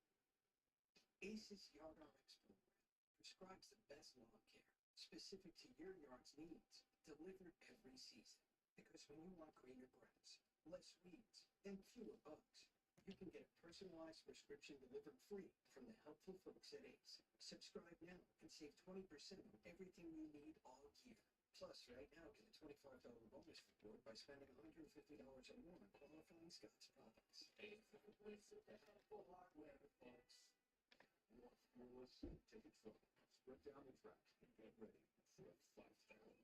E: ACE's YardRx program prescribes the best lawn care specific to your yard's needs, delivered every season. Because when you want greener grass, less weeds, and fewer bugs, you can get a personalized prescription delivered free from the helpful folks at ACE. Subscribe now and save 20% on everything you need all year. Plus, right now, get a $25 bonus reward by spending $150 or more on qualifying Scott's products.
C: ACE is the place to get helpful hardware, folks. North Morrison, take it from sprint down the track and get ready for a 5-star.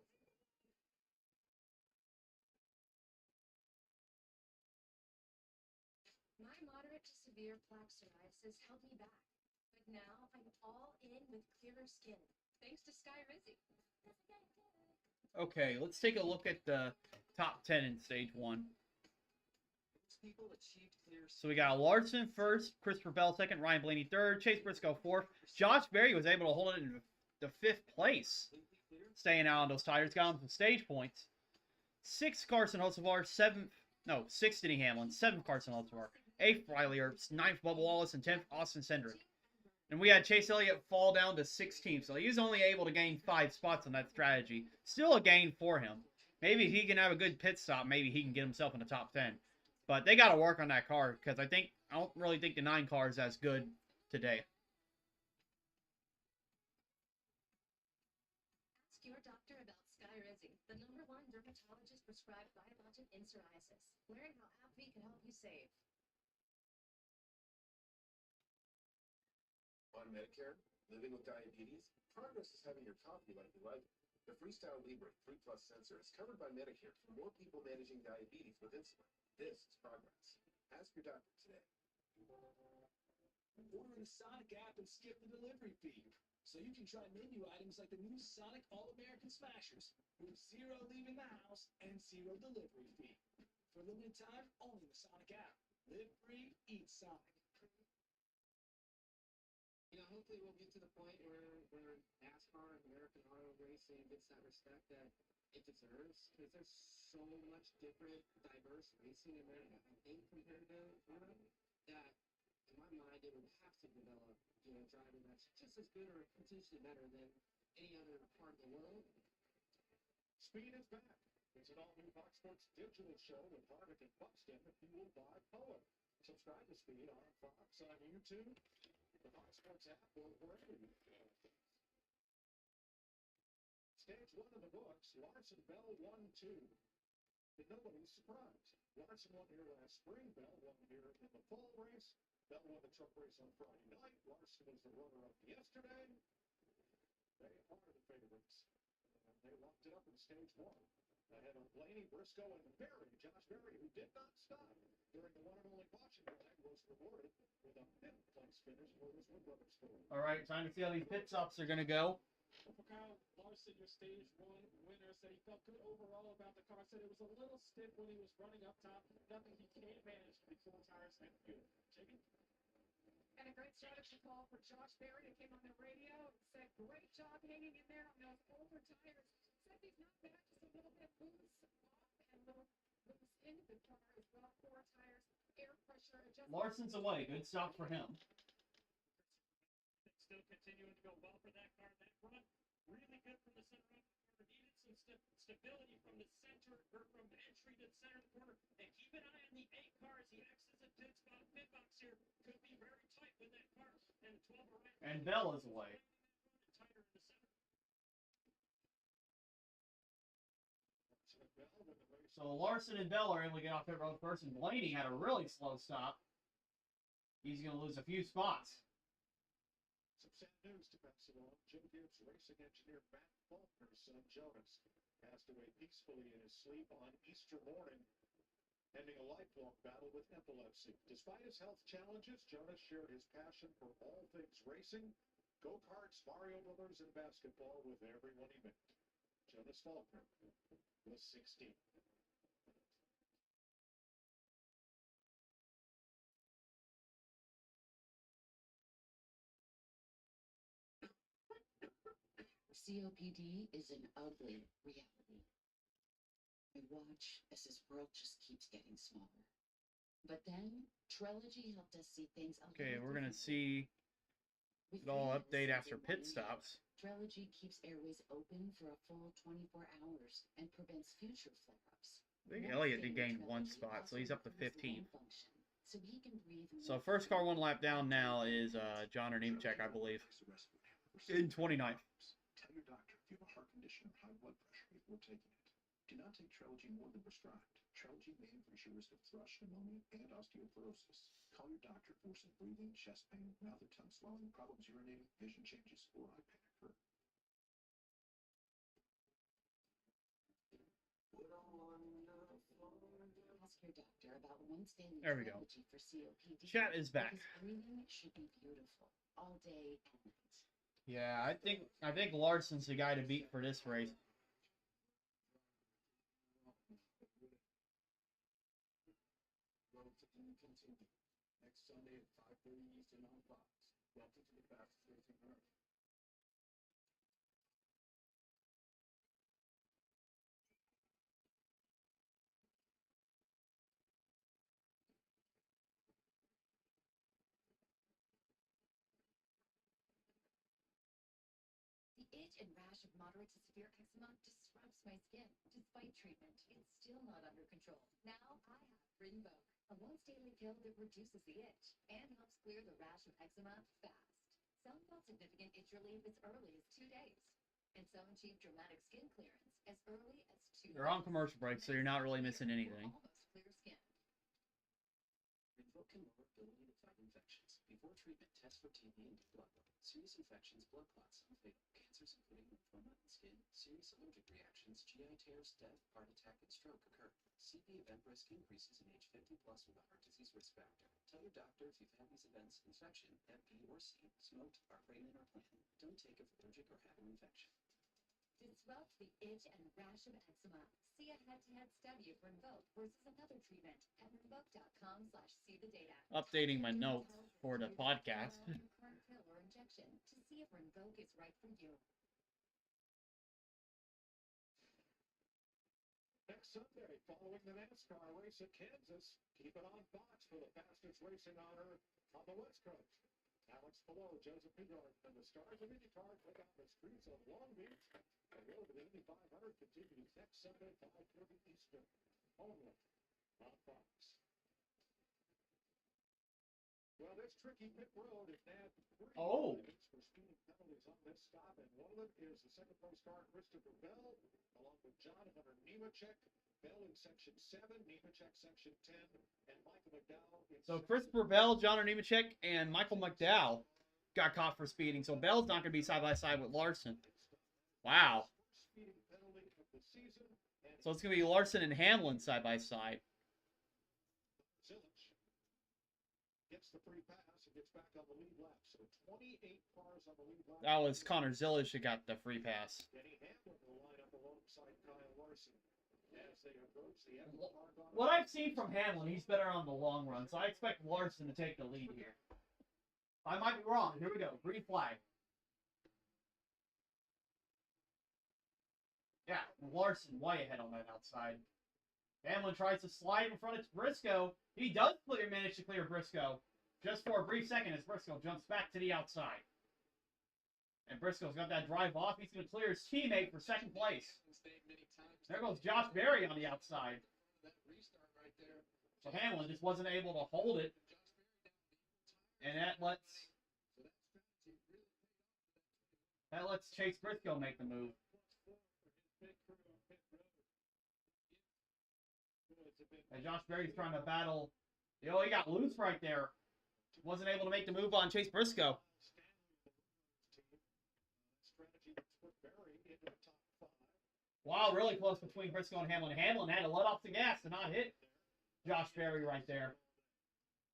F: My moderate to severe plaque psoriasis held me back, but now I'm all in with clearer skin, thanks to Sky Rizzy.
A: Okay, let's take a look at the top 10 in stage 1. So we got Larson first, Christopher Bell second, Ryan Blaney third, Chase Briscoe fourth. Josh Berry was able to hold it in the 5th place, staying out on those tires, got him some stage points. 6th, Carson Hocevar, 6th, Denny Hamlin, 7th, Carson Hocevar, 8th, Riley Earps, 9th, Bubba Wallace, and 10th, Austin Cindric. And we had Chase Elliott fall down to 16th, so he was only able to gain 5 spots on that strategy. Still a gain for him. Maybe if he can have a good pit stop, maybe he can get himself in the top 10. But they got to work on that car, because I don't really think the 9 car is as good today.
F: Ask your doctor about Sky Rizzy, the #1 dermatologist prescribed biologic in psoriasis. Learn how AbbVie can help you save.
D: On Medicare, living with diabetes, Progress is having your coffee like you like it. The Freestyle Libre 3 Plus sensor is covered by Medicare for more people managing diabetes with insulin. This is Progress. Ask your doctor today.
K: Order in the Sonic app and skip the delivery fee. So you can try menu items like the new Sonic All-American Smashers with 0 leaving the house and 0 delivery fee. For limited time, only the Sonic app. Live free, eat Sonic.
B: You know, hopefully we'll get to the point where NASCAR and American auto racing gets that respect that it deserves, because there's so much different, diverse racing in there, in compared to Europe, that in my mind it would have to develop, driving that's just as good or potentially better than any other part of the world.
C: Speed is back. It's an all-new Fox Sports digital show with Harvick and Buxton, fueled by Polar. Subscribe to Speed on Fox, on YouTube, the Fox Sports app, or wherever you go. Stage 1 of the books, Larson Bell 1-2. To nobody's surprise, Larson won here last spring, Bell won here in the fall race. Bell won the truck race on Friday night. Larson was the runner-up yesterday. They are the favorites. And they locked it up in stage 1. Ahead of Blaney, Briscoe, and Berry. Josh Berry, who did not stop during the one and only caution flag, was rewarded with a 5th place finish for his Wood Brothers score.
A: All right, time to see how these pit stops are going to go.
H: For Kyle Larson, your stage 1 winner, said he felt good overall about the car. Said it was a little stiff when he was running up top. Nothing he can't manage before tires and fuel. Jacob?
I: And a great strategy call for Josh Berry, who came on the radio and said, great job hanging in there on those older tires. Said he's not bad, just a little bit loose off and a little loose into the car as well. 4 tires, air pressure adjustment.
A: Larson's away. Good stop for him.
H: Still continuing to go well for that car. That run really good from the center of the corner. Needed some stability from the center or from entry to the center of the corner. And keep an eye on the 8 cars. He exits the pit box here. Could be very tight with that car. And the 12 around.
A: And Bell is away.
H: Tighter in the center.
A: So Larson and Bell are able to get off pit road first, and Blaney had a really slow stop. He's going to lose a few spots.
C: Some sad news to pass along. Jim Gibbs racing engineer Matt Faulkner's son Jonas passed away peacefully in his sleep on Easter morning, ending a lifelong battle with epilepsy. Despite his health challenges, Jonas shared his passion for all things racing, go-karts, Mario Brothers, and basketball with everyone he met. Jonas Faulkner was 16.
L: COPD is an ugly reality. I watch as this world just keeps getting smaller. But then, Trilogy helped us see things a
A: Okay,
L: little
A: we're going to
L: differently.
A: see
L: With
A: it all
L: 3
A: update
L: episodes
A: after
L: in
A: pit
L: 1
A: stops.
L: year, Trilogy keeps airways open for a full 24 hours and prevents future flare-ups.
A: I think
L: Once
A: Elliott did
L: daily,
A: gain 1
L: Trilogy
A: spot, so
L: also
A: he's up to
L: improves
A: 15.
L: lung function, so he can breathe
A: So
L: more
A: first car
L: freely.
A: 1 lap down now is John or Nemechek, I believe, in 29th.
D: Tell your doctor if you have a heart condition or high blood pressure before taking it. Do not take Trilogy more than prescribed. Trilogy may increase your risk of thrush, pneumonia, and osteoporosis. Call your doctor for some breathing, chest pain, mouth or tongue swelling, problems urinating, vision changes, or eye pain occur.
L: Ask your doctor about once daily
A: There we go.
L: Trilogy for COPD.
A: Chat is back.
L: Because breathing should be beautiful all day and night.
A: Yeah, I think Larson's the guy to beat for this race.
D: Next Sunday at 5:30 Eastern on Fox. Welcome to the fastest racing on earth.
F: The itch and rash of moderate to severe eczema disrupts my skin. Despite treatment, it's still not under control. Now I have Rinvoq, a once-daily pill that reduces the itch and helps clear the rash of eczema fast. Some felt significant itch relief as early as 2 days, and some achieved dramatic skin clearance as early as 2
A: They're on
F: days.
A: commercial break, so you're not really missing anything.
F: Almost clear skin.
D: Rinvoq can lower ability to fight infections. Before treatment, test for TB and blood level. Serious infections, blood clots, some fatal cancers, including lymphoma and skin, serious allergic reactions, GI tears, death, heart attack, and stroke occur. CB event risk increases in age 50 plus with a heart disease risk factor. Tell your doctor if you've had these events: infection, Hep B or C, smoked, are pregnant or planned. Don't take if allergic or have an infection.
F: Disrupt the itch and rash of eczema. See a head-to-head study of Rinvoq versus another treatment at Rinvoq.com/see-the-data.
A: Updating my notes for the podcast.
F: Your current pill or injection to see if Rinvoq is right for you.
C: Next Sunday, following the NASCAR race at Kansas, keep it on Fox for the fastest racing on earth on the West Coast. Alex Palou, Joseph Pigard, and the stars of IndyCar take out the streets of Long Beach. The road to the Indy 500 continues next Sunday, 5:30 Eastern, only on Fox. Well, this tricky pit road is nabbed 3 points for speeding penalties on this stop, and one of them is the second-place car, Christopher Bell, along with John Hunter Nemechek. Bell in section 7, Nemechek section 10, and Michael McDowell in
A: So Christopher Bell, John Nemechek, and Michael McDowell got caught for speeding. So Bell's not going to be side by side with Larson. Wow.
C: speeding penalty of the season. And
A: So it's going to be Larson and Hamlin side by side.
C: Zilich gets the free pass and gets back on the lead lap. So 28 cars on the lead lap.
A: That was Connor Zilish who got the free pass.
C: Denny Hamlin will line up alongside Kyle Larson as they approach the end of the park on
A: What I've seen from Hamlin, he's better on the long run, so I expect Larson to take the lead here. I might be wrong. Here we go. Green flag. Yeah, Larson way ahead on that outside. Hamlin tries to slide in front of Briscoe. He does manage to clear Briscoe. Just for a brief second as Briscoe jumps back to the outside. And Briscoe's got that drive off. He's going to clear his teammate for second place. There goes Josh Berry on the outside. So Hamlin just wasn't able to hold it. And that lets Chase Briscoe make the move. And Josh Berry's trying to battle. He got loose right there. Wasn't able to make the move on Chase Briscoe. Wow, really close between Briscoe and Hamlin. Hamlin had to let off the gas to not hit Josh Berry right there.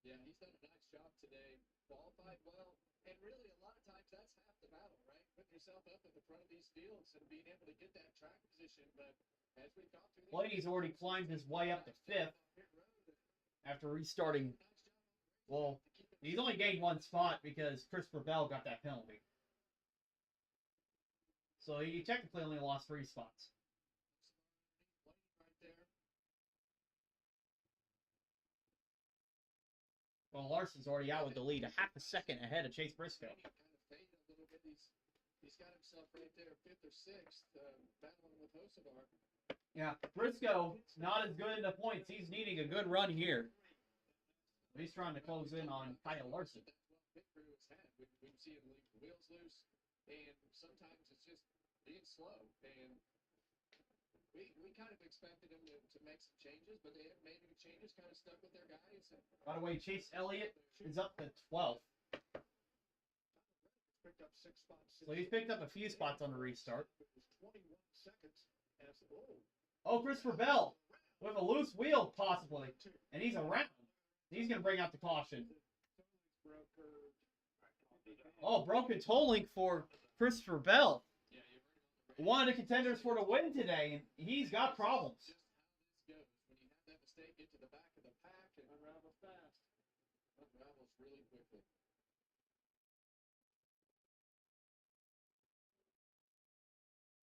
B: Yeah, he's done a nice job today. Qualified well. And really, a lot of times, that's half the battle, right? Putting yourself up at the front of these fields and being able to get that track position. But as we've gone through
A: Blaney's already climbed his way up to 5th after restarting. Well, he's only gained 1 spot because Christopher Bell got that penalty. So he technically only lost 3 spots. Well, Larson's already out with the lead, a half a second ahead of Chase Briscoe.
B: He's got himself right there, 5th or 6th, battling with Hocevar.
A: Yeah, Briscoe not as good in the points. He's needing a good run here. He's trying to close in on Kyle Larson.
B: We've seen him leave the wheels loose, and sometimes it's just being slow. And we kind of expected him to make some changes, but they haven't made any changes, kind of stuck with their guys.
A: By the way, Chase Elliott is up to 12th. So he's picked up a few spots on the restart. Oh, Christopher Bell with a loose wheel, possibly. And he's around. He's going to bring out the caution. Oh, broken toe link for Christopher Bell. One of the contenders for the win today, and he's got problems.
B: When you have that mistake, get to the back of the pack and unravel fast. Unravels really quickly.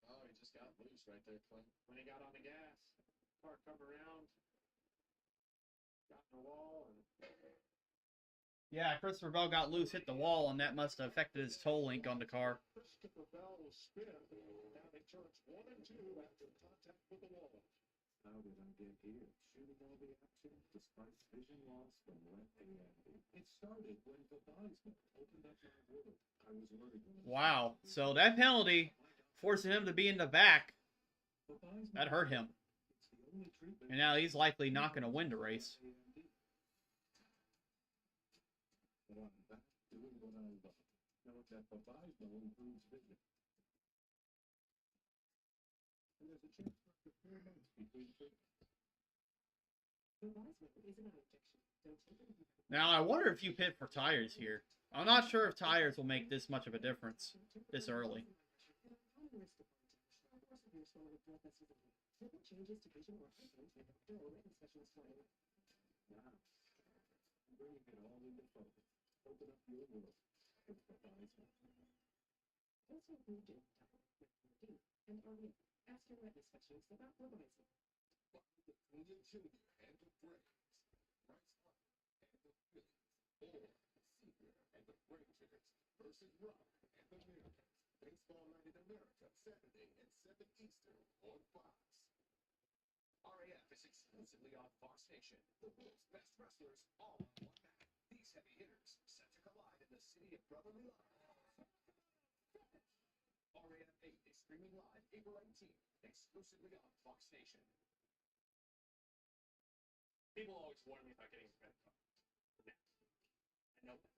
B: Oh, he just got loose right there, Clint.
C: When he got on the gas, car come around, got in the wall, and
A: yeah, Christopher Bell got loose, hit the wall, and that must have affected his toe link on the car.
C: Christopher Bell will spin down in turns 1 and 2 after contact with the wall.
D: How did I get here? Shooting all the action despite vision loss from left hand. It started when the Weisman opened up my world. I was worried.
A: Wow. So that penalty forcing him to be in the back, that hurt him. And now he's likely not going to win the race.
D: But I'm back doing what I love. Know that the Weisman improves vision. And there's a chance for interference between treatments.
E: The Weisman is an injection. Don't take it.
A: Now, I wonder if you pit for tires here. I'm not sure if tires will make this much of a difference this early.
E: Changes to vision or eyesight with a written specialist for you.
D: Now, bringing it all into focus. Open up your world. It's the Weisman.
E: Also, we do and early. Ask your witness specialist about the Weisman.
D: The Clean Junior and the Brains. Right Spot and the Phillies. Or Seeger and the Brain Chickers versus Rock and the Americans. Baseball Night in America, Saturday at 7 Eastern on Fox. RAF is exclusively on Fox Nation. The world's best wrestlers all on one mat. These heavy hitters set to collide in the city of brotherly love. RAF 8 is streaming live April 18th, exclusively on Fox Nation.
H: People always warn me about getting a credit card. Now, I know that.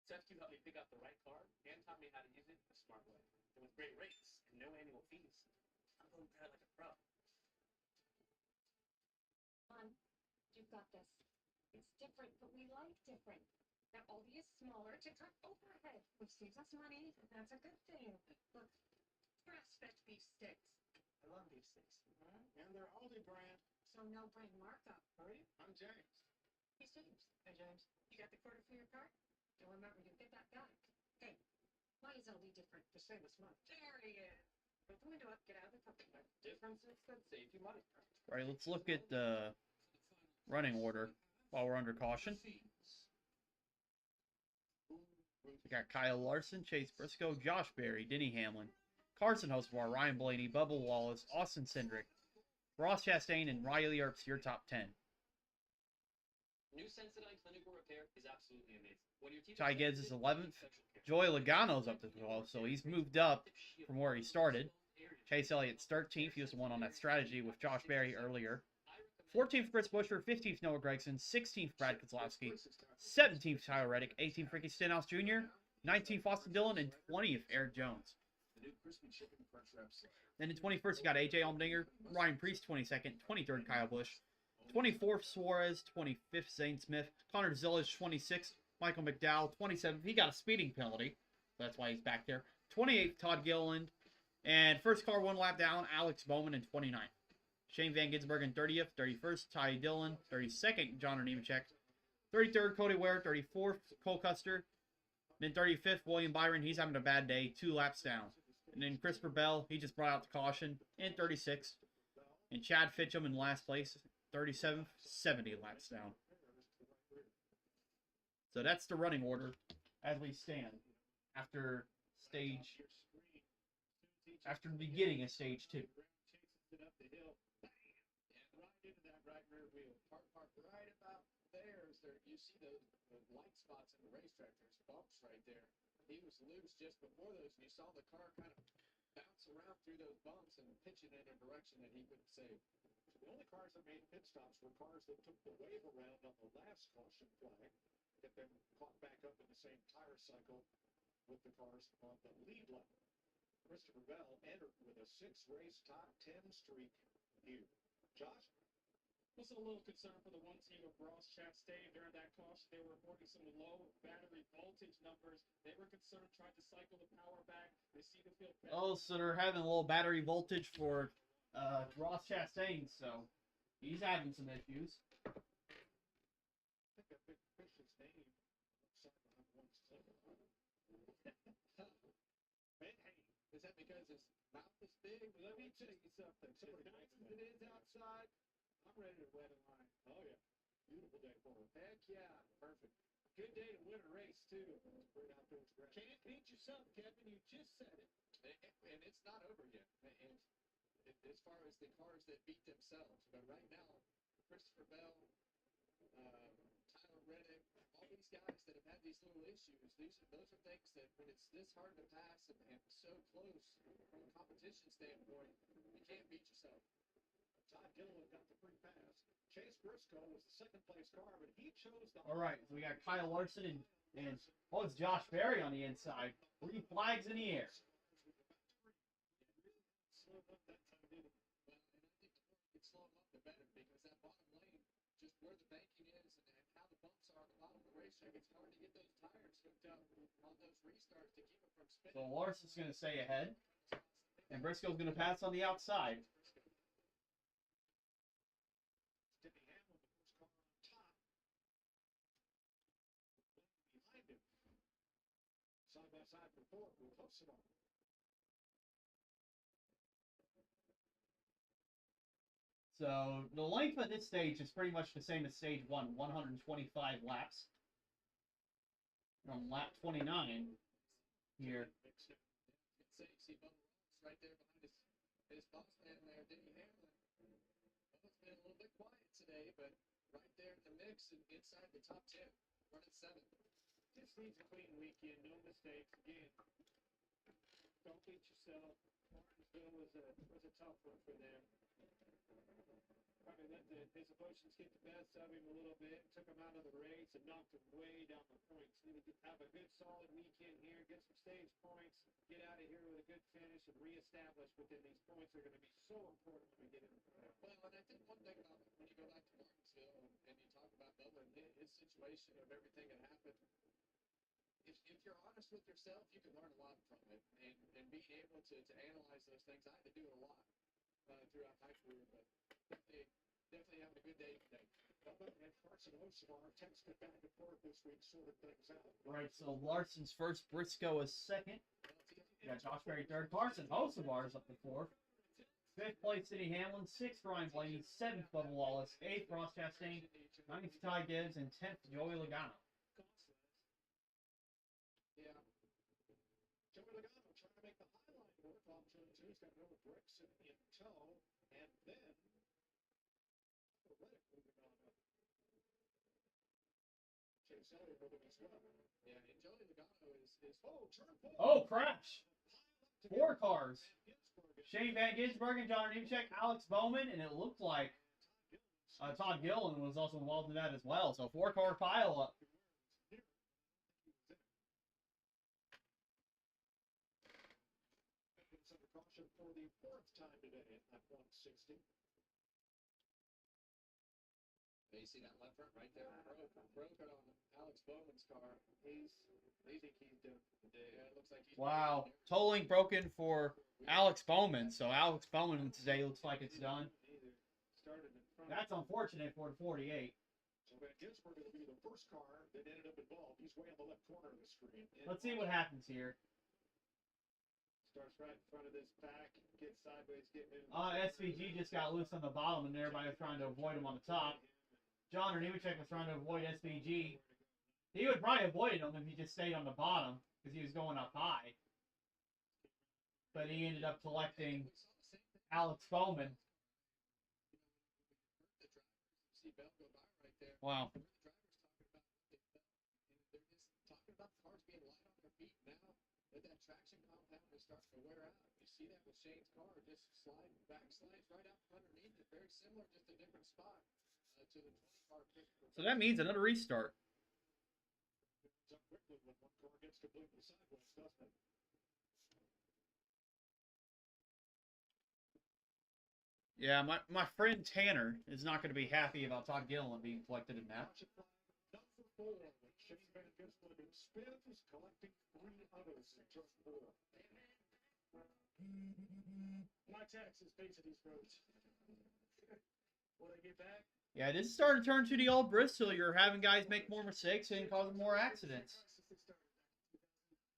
H: Seth, you helped me pick out the right card and taught me how to use it the smart way. And with great rates and no annual fees, I'm going to pay like a pro.
F: You've got this. It's different, but we like different. Now Aldi is smaller to cut open
I: saves us money. That's a good thing. Look, grass-fed beef sticks.
C: I love beef sticks. And they're Aldi brand.
I: So no brand markup.
C: Hurry, I'm James.
I: He's James. Hey, James. You got the quarter for your card? And remember, you get that back. Hey, why is Aldi different?
C: To save us money.
I: There he is. Put the window up. Get out of the puppy.
G: Differences that save you money.
A: All right, let's look at the running order while we're under caution. We got Kyle Larson, Chase Briscoe, Josh Berry, Denny Hamlin, Carson Hocevar, Ryan Blaney, Bubba Wallace, Austin Cindric, Ross Chastain, and Riley Earps, your top 10.
G: New Sensodyne Clinical Repair is absolutely amazing. When your teeth
A: Ty Gibbs is 11th. Joey Logano's up as well, so he's moved up from where he started. Chase Elliott's 13th. He was the one on that strategy with Josh Berry earlier. 14th, Chris Buescher. 15th, Noah Gragson. 16th, Brad Keselowski. 17th, Tyler Reddick. 18th, Ricky Stenhouse Jr. 19th, Austin Dillon. And 20th, Eric Jones. Then in 21st, you got AJ Allmendinger. Ryan Preece, 22nd. 23rd, Kyle Busch. 24th, Suarez. 25th, Zane Smith. Connor Zillage, 26th. Michael McDowell, 27th. He got a speeding penalty. So that's why he's back there. 28th, Todd Gilliland. And first car one lap down, Alex Bowman in 29th. Shane Van Gisbergen in 30th. 31st, Ty Dillon. 32nd, John Nemechek. 33rd, Cody Ware. 34th, Cole Custer. Then 35th, William Byron. He's having a bad day. 2 laps down. And then Christopher Bell, he just brought out the caution in 36th. And Chad Fitchum in last place, 37th, 70 laps down. So that's the running order as we stand after the beginning of stage 2.
C: Chases it up the hill. Bam! And right into that right rear wheel. Park right about there. You see those light spots in the racetrack. There's bumps right there. He was loose just before those, and you saw the car kind of bounce around through those bumps and pitching in a direction that he couldn't save. So the only cars that made pit stops were cars that took the wave around on the last caution flag, get them caught back up in the same tire cycle with the cars on the lead lap. Christopher Bell entered with a 6-race top 10 streak here. Josh?
H: Was a little concerned for the one team of Ross Chastain during that caution. They were reporting some low battery voltage numbers. They were concerned, tried to cycle the power back. They seem to feel better.
A: Oh, so they're having a little battery voltage for Ross Chastain, so he's having some issues.
C: I think that big fish's name looks like one's
B: Hey, is that because his mouth is big? Let me tell you something. So as nice as it is outside, I'm ready to wet a line.
C: Oh, yeah. Beautiful day for him.
B: Heck yeah. Perfect. Good day to win a race, too.
C: Great outdoors grass.
B: Can't beat yourself, Kevin. You just said it. And it's not over yet. And as far as the cars that beat themselves. But right now, Christopher Bell, Tyler Reddick, all these guys that have had these little issues, those are things that when it's this hard to pass and so close from a competition standpoint, you can't beat yourself.
C: Todd Gilliland got the free pass. Chase Briscoe was the second-place car, but he chose the...
A: All right, so we got Kyle Larson and oh, it's Josh Berry on the inside. 3 flags in the air.
C: Slowed up that time, didn't he?
B: Well, and I think the more you can slow them up, the better, because that bottom lane, just where the banking is and how the bumps are at the bottom of the racetrack, it's hard to get those tires hooked up on those restarts to keep them from spinning.
A: So Larson's going to stay ahead, and Briscoe's going to pass on the outside.
C: Denny Hamlin, the first car on top. Behind him. Side by side for 4th with Hocevar.
A: So the length of this stage is pretty much the same as stage 1, 125 laps. On lap 29 here.
B: See Bubba Wallace right there behind his boss man there, Denny Hamlin. Bubba's been a little bit quiet today, but right there in the mix and inside the top 10, running 7th.
H: Just needs a clean weekend, no mistakes. Again, don't beat yourself. Martinsville was a tough one for them. Probably let his emotions get the best of him a little bit, took him out of the race and knocked him way down the points. Need to have a good solid weekend here, get some stage points, get out of here with a good finish and reestablish within these points are going to be so important when we get into the playoffs.
B: Well, and I think one thing about when you go back to Martinsville and you talk about Bubba and his situation of everything that happened, if you're honest with yourself, you can learn a lot from it, and being able to analyze those things. I had to do it a lot throughout my career, but definitely having a good day today.
C: And Carson Osmar texted back and forth this week, sorted things out.
A: Right, so Larson's first, Briscoe is second. We got Josh Berry third, Carson Hocevar is up to fourth. Fifth place, Denny Hamlin. Sixth, Ryan Blaney. Seventh, Bubba Wallace. Eighth, Ross Chastain. Ninth, Ty Gibbs. And 10th, Joey Logano.
C: Yeah. Joey Logano trying to make the highline work off turn two. He's got Noah Brixton in tow. And then Reddick moving on up. Chase Elliott with him as well.
B: Yeah, and Joey Logano is
C: turn four.
A: Oh, crash! 4 cars. Shane Van Gisbergen, John Nemechek, Alex Bowman, and it looked like Todd Gillen was also involved in that as well. So 4-car pile up.
C: It's under caution for the fourth time today at lap 160.
B: You see that left front right there, broken on Alex Bowman's car. They think he's done. It looks like he's
A: Wow, tolling broken for Alex Bowman. So Alex Bowman today looks like it's done. That's unfortunate for the 48.
C: So Van Gisbergen will be the first car that ended up involved. He's way on the left corner of the screen.
A: Let's see what happens here.
B: Starts right in front of this back, gets sideways, getting in.
A: SVG just got loose on the bottom, and everybody was trying to avoid him on the top. John Nemechek was trying to avoid SVG. He would probably avoid him if he just stayed on the bottom, because he was going up high. But he ended up collecting Alex Bowman.
B: See Bell go by right there.
A: Wow.
B: The drivers talking about the cars being light on their feet now. That traction compound is starting to wear out. You see that with Shane's car, just backslides right out from underneath it. Very similar, just a different spot to the 20-car pick.
A: So that means another restart.
C: It's up quickly when one car gets completely sideways, doesn't it?
A: Yeah, my friend Tanner is not going to be happy about Todd Gillen being collected in that.
C: Number 4, with Shane Van Gisbergen spins, collecting 3 others in turn 4.
K: My taxes paid to these roads. Will I get back?
A: Yeah, this is starting to turn to the old Bristol. You're having guys make more mistakes and causing more accidents.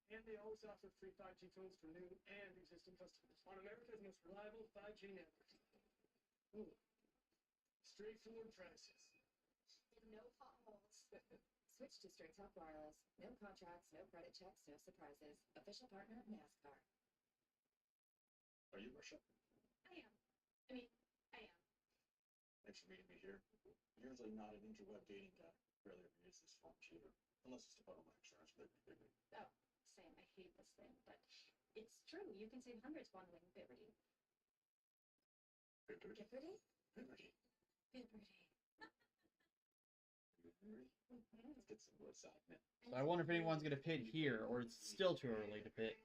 K: And they always offer free 5G phones for new and existing customers on America's most reliable 5G network. Ooh. Straightforward prices.
F: And no potholes. Switch to Straight Talk Wireless. No contracts, no credit checks, no surprises. Official partner of NASCAR.
C: Are you Russia?
F: I am.
C: Thanks for meeting me here. Usually not an interweb dating guy. Rarely ever use this phone cheater. Unless it's to bundle my insurance with Liberty.
F: Oh, Sam, I hate this thing, but it's true. You can save hundreds bundling Liberty.
C: Liberty?
F: Liberty?
C: Liberty.
F: Liberty.
D: Let's get some bliss out, man.
A: So I wonder if anyone's going to pit here, or it's still too early to pit.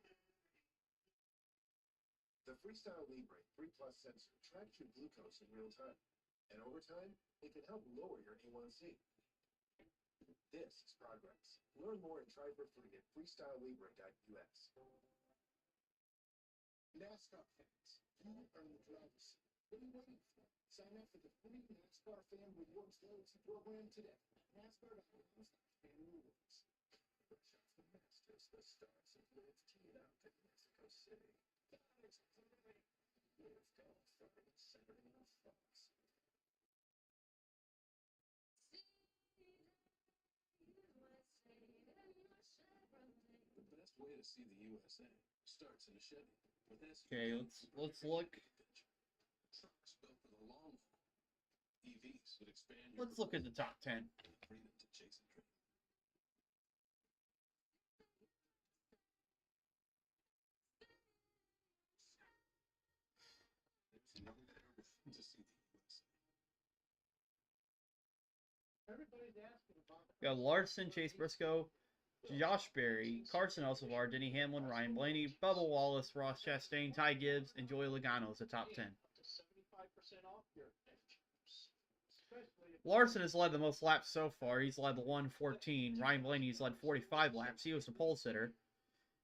M: The Freestyle Libre 3 Plus sensor tracks your glucose in real time. And over time, it can help lower your A1C. This is progress. Learn more and try for free at freestylelibre.us.
C: NASCAR fans, you earn the driver's seat. What are you waiting for? Sign up for the free NASCAR Fan Rewards Loyalty Program today. NASCAR.com/fan rewards.
M: The Masters, the stars of Live teed out in Mexico City.
C: Guys, tonight,
M: Live Golf starting Saturday on Fox.
D: The best way to see the USA starts in a Chevy. With
A: Okay, let's look.
D: Trucks built for the long haul. EVs would expand your
A: Let's look at the top 10.
D: freedom to chase a dream. There's no better way to see the USA.
C: everybody's asking about
A: We got Larson, Chase Briscoe, Josh Berry, Carson Elsevar, Denny Hamlin, Ryan Blaney, Bubba Wallace, Ross Chastain, Ty Gibbs, and Joey Logano as the top 10.
C: up to 75% off your
A: Larson has led the most laps so far. He's led the 114. Ryan Blaney's led 45 laps. He was the pole sitter.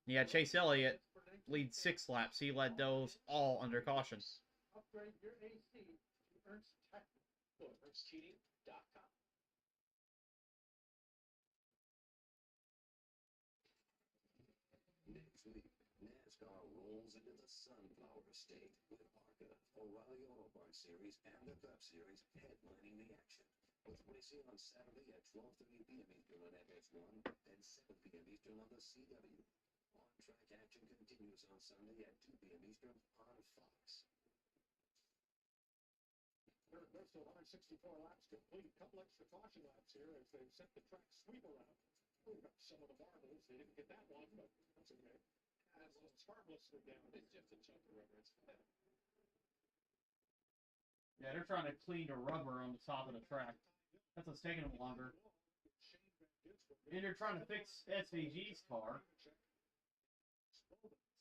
A: Yeah, Chase Elliott leads 6 laps. He led those all under caution.
C: Upgrade your AC to Ernst Tech. Go to ErnstHeating.com.
N: Next week, NASCAR rolls into the Sunflower State with ARCA, O'Reilly Auto Parts Series, and the Cup Series headlining the action. With racing on Saturday at 12:30 p.m. Eastern on FS1 and 7 p.m. Eastern on the CW. On-track action continues on Sunday at 2 p.m. Eastern on Fox.
C: They're close to 164 laps complete. A couple extra caution laps here as they've sent the track sweep around. We've got some of the marbles. They didn't get that one, but that's okay. That's just harmlessly down. It's just a chunk of rubber. It's fine.
A: Yeah, they're trying to clean the rubber on the top of the track. That's what's taking them longer. And they're trying to fix SVG's car.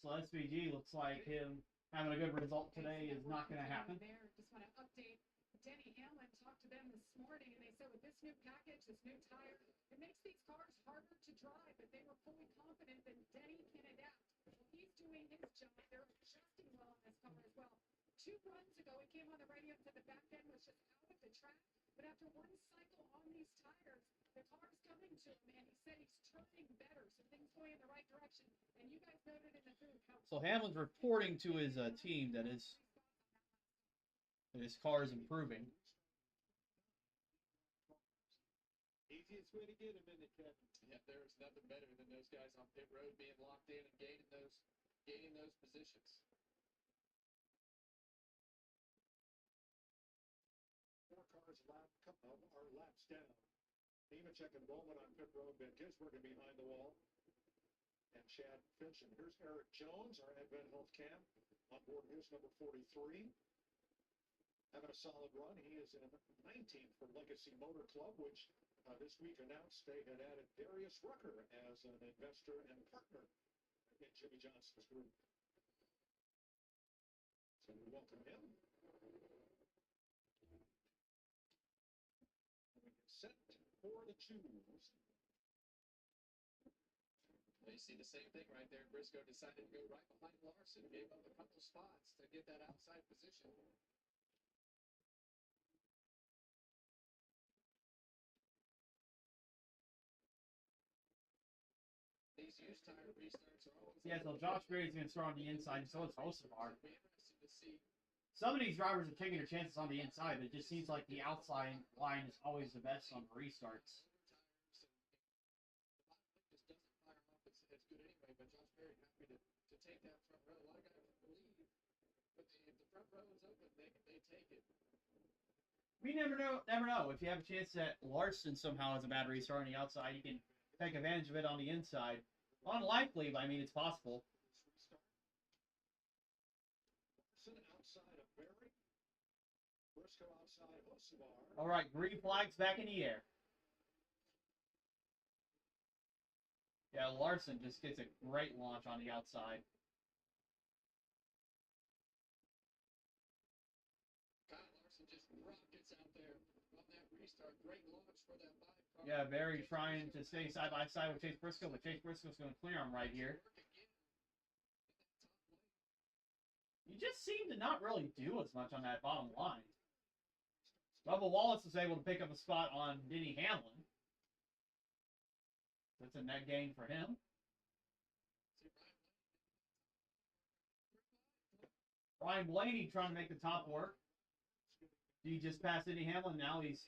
A: So SVG looks like him having a good result today is not going to happen.
I: Just want to update. Denny Hamlin talked to them this morning, and they said with this new package, this new tire, it makes these cars harder to drive, but they were fully confident that Denny can adapt. Well, he's doing his job. They're adjusting well on this car as well. 2 runs ago, he came on the radio and said the back end was just out of the track, but after 1 cycle on these tires, the car's coming to him, and he said he's turning better, so things going in the right direction. And you guys noted in the booth how...
A: So Hamlin's reporting to his team that his car is improving.
C: Easiest way to get him in it, Kevin.
B: Yeah, there's nothing better than those guys on pit road being locked in and gaining those positions.
C: 4 cars are laps down. Nemechek and Bowman on pit road. Ben Gisbergen behind the wall. And Chad Finch. And here's Eric Jones, our Advent Health Cam, on board his number 43. Having a solid run. He is in 19th for Legacy Motor Club, which this week announced they had added Darius Rucker as an investor and partner in Jimmy Johnson's group. So we welcome him. And we get set for the choose.
B: Well, you see the same thing right there. Briscoe decided to go right behind Larson, gave up a couple spots to get that outside position. These used tire restarts are always...
A: Yeah, so Josh Berry's going to start on the inside, so is Hosevar.
B: It'll be interesting to see.
A: Some of these drivers are taking their chances on the inside, but it just seems like the outside line is always the best on the restarts.
B: Just doesn't fire off as good anyway, but Josh Berry happy to take that front row. A lot of guys believe, but if the front row is open, they take it.
A: We never know. If you have a chance that Larson somehow has a bad restart on the outside, you can take advantage of it on the inside. Unlikely, but I mean, it's possible.
C: Larson outside of Berry. Briscoe outside Hosevar.
A: All right, green flags back in the air. Yeah, Larson just gets a great launch on the outside.
B: Kyle Larson just rockets out there on that restart. Great launch for that 5 car.
A: Yeah, Berry trying to stay side by side with Chase Briscoe, but Chase Briscoe's going to clear him right here. You just seem to not really do as much on that bottom line. Bubba Wallace was able to pick up a spot on Denny Hamlin. That's a net gain for him. Ryan Blaney trying to make the top work. He just passed Denny Hamlin. Now he's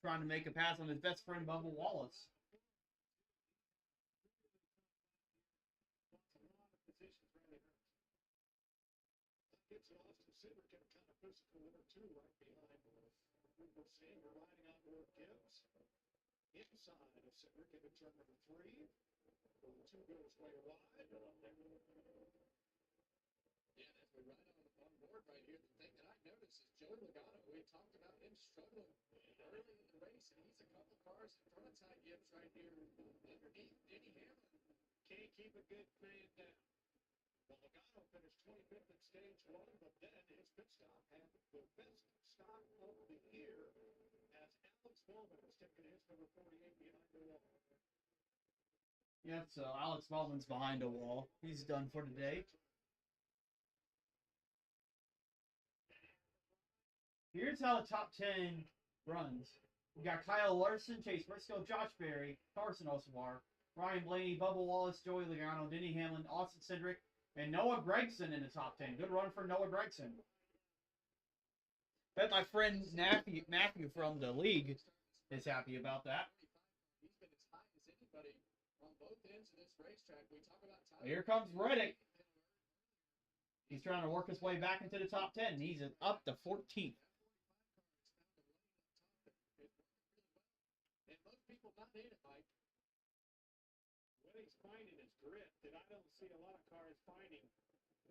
A: trying to make a pass on his best friend, Bubba Wallace.
C: Gibson, Austin Sidrick in a kind of physical there too, right behind Cooper Singh. We're riding on board Gibbs. Inside of Sidrick into turn number 3. The 2 goes way wide.
B: Yeah, as we ride on board right here, the thing that I noticed is Joe Logano. We talked about him struggling early in the race, and he's a couple cars in front of Ty Gibbs right here underneath Denny Hamlin.
C: Can't keep a good man down. Well, Logano finished 25th in stage 1, but then his pit stop had the best stop of the year as Alex Bowman is taking his number 48 behind the wall.
A: Yep, so Alex Baldwin's behind a wall. He's done for today. Here's how the top 10 runs. We got Kyle Larson, Chase Briscoe, Josh Berry, Carson Oswar, Ryan Blaney, Bubba Wallace, Joey Logano, Denny Hamlin, Austin Cindric, and Noah Gragson in the top 10. Good run for Noah Gragson. Bet my friend Matthew from the league is happy about that.
B: He's been as high as anybody on both ends of this racetrack. We talk about time.
A: Here comes Reddick. He's trying to work his way back into the top 10. He's up to 14th.
B: And most people not in it, Mike.
C: What he's finding is grit that I don't see a lot of cars finding.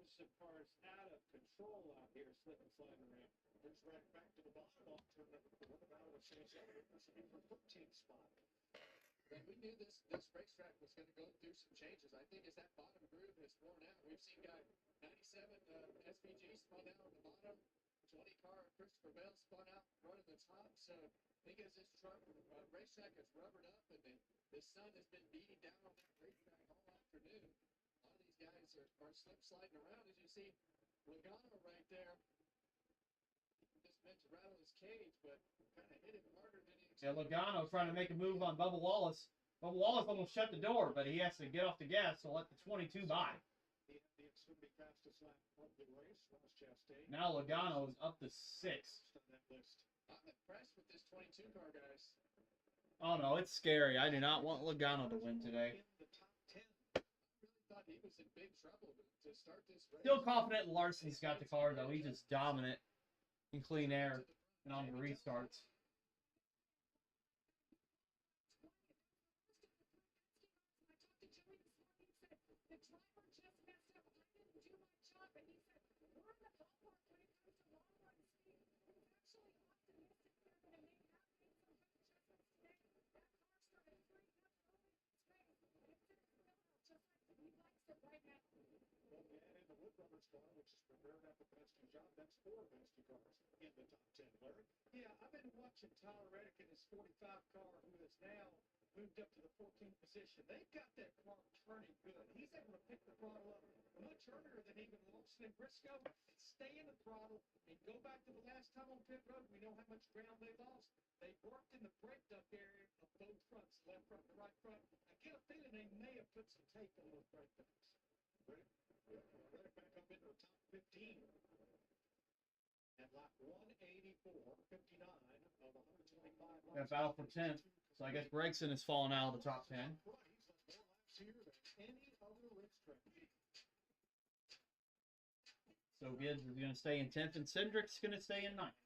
C: There's some cars out of control out here, slipping, sliding around. There's right back to the bottom off turn number 4. Now the chance should be for 13th spot.
B: And we knew this racetrack was going to go through some changes. I think as that bottom groove has worn out, we've seen guy 97 SVG spun out on the bottom, 20 car Christopher Bell spun out running the top. So I think as this racetrack has rubbered up and the sun has been beating down on that racetrack all afternoon, a lot of these guys are slip sliding around. As you see, Logano right there. Just meant to rattle his cage, but kind of hit him harder than he expected.
A: Yeah, Logano trying to make a move on Bubba Wallace. Bubba Wallace almost shut the door, but he has to get off the gas, so let the 22 by.
C: The Xfinity fastest lap of the race, Ross Chastain.
A: Now Logano is up to 6.
C: On that list.
B: I'm impressed with this 22 car, guys.
A: Oh no, it's scary. I do not want Logano to win today.
C: In the top 10.
B: I really thought he was in big trouble to start this race.
A: Still confident Larson's got the car, though. He's just dominant in clean air and on the restarts.
C: Well, we add in the Woodrunners car, which is prepared at the Penske job. That's 4 Penske cars in the top 10, Larry. Yeah, I've been watching Tyler Reddick in his 45 car, who has now moved up to the 14th position. They've got that car turning good. He's able to pick the throttle up much earlier than even Lawson and Briscoe, and stay in the throttle and go back to the last time on pit road. We know how much ground they lost. They worked in the brake duct area of both fronts, left front and right front. I get a feeling they may have put some tape on those brake ducts. Reddick back up into the top 15. At lap 184, 59 of 125 laps.
A: Got battle for 10th. So I guess Gregson has fallen out of the top 10.
C: He's led more laps here than any other racetrack.
A: So Gibbs is going to stay in 10th, and Cindric's going to stay in 9th.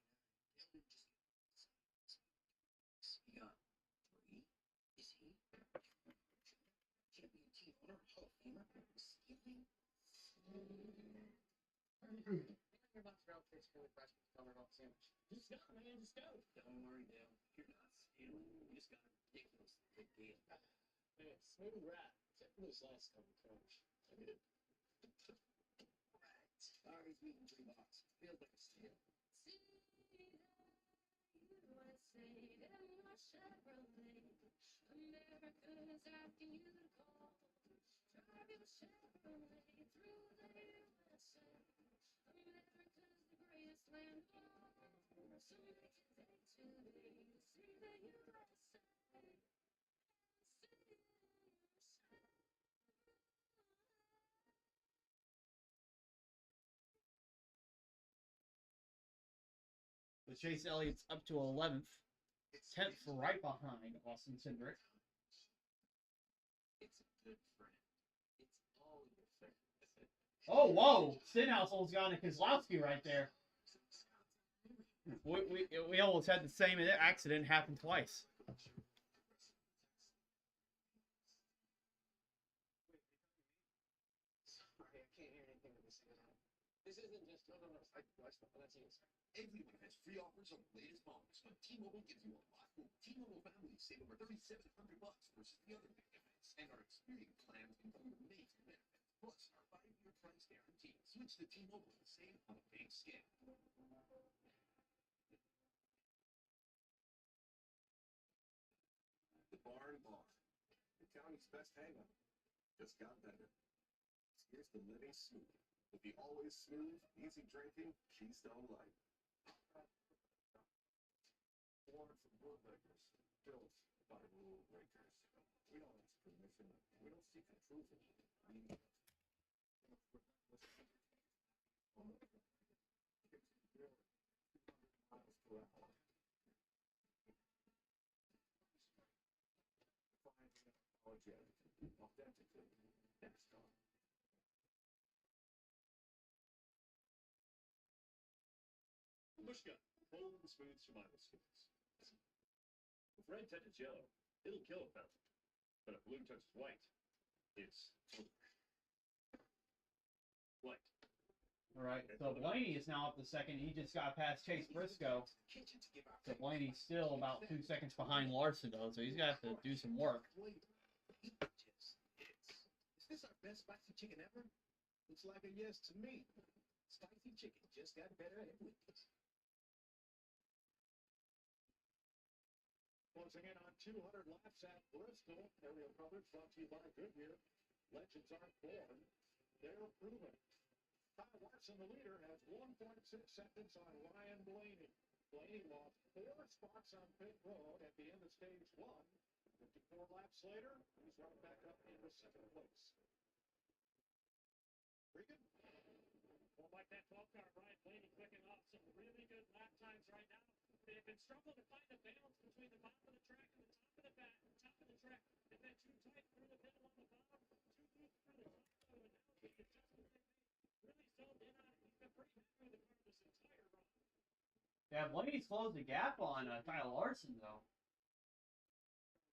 D: You're about to route this really fresh color off sandwich. Just go, man, just go. Don't worry, Dale. You're not stealing. You just got a ridiculous big deal. Man, smooth ride. Except for those last couple cars. I did. Right. Sorry, meeting 3 bucks. Feels like a steal.
F: See the USA in my Chevrolet. America's asking you to call. Drive your Chevrolet through the USA. America's the greatest land of all. So make it day today. See the USA.
A: But Chase Elliott's up to 11th. 10th right behind Austin Cindric.
D: It's a good friend. It's all your friend.
A: Oh, whoa! Stenhouse almost got a Kozlowski right there. We almost had the same accident happen twice.
D: Sorry, I can't hear anything that they're saying. This isn't just no. That's you.
N: Everyone has free offers on the latest models, but T-Mobile gives you a lot more. T-Mobile families save over $3,700 versus the other big events, and our experience plans include amazing benefits, plus our 5-year price guarantee. Switch to T-Mobile and save on a big scale.
M: best hang-up. Just got better. Here's the Living Smoothie with the always smooth, easy drinking Keystone Light. Born from rule breakers, built by rule breakers. We don't ask permission. We don't seek approval. We miles per hour. Apologetic, authentically NASCAR.
C: Mushka, cold and smooth survival skills. If red touches yellow, it'll kill a fountain. But if blue touches white, it's white.
A: All right, so Blaney is now up to second. He just got past Chase Briscoe. So Blaney's still about 2 seconds behind Larson, though, so he's got to do some work.
C: Is this our best spicy chicken ever? Looks like a yes to me. Spicy chicken just got better every week. Closing in on 200 laps at Bristol. Aerial coverage brought to you by Goodyear. Legends aren't born, they're proven. Kyle Larson, the leader, has 1.6 seconds on Ryan Blaney. Blaney lost 4 spots on pit road at the end of stage 1. 54 laps later, he's right back up into second place. Regan?
H: Well, like that 12 car, Ryan Blaney clicking off some really good lap times right now. They've been struggling to find a balance between the bottom of the track and the top of the track. They've been too tight through the middle on the bottom, too deep through the top, and now the adjustment they made really zoned in on it. He's been pretty happy with the car this entire run.
A: Yeah, Blaney's closed the gap on Kyle Larson, though.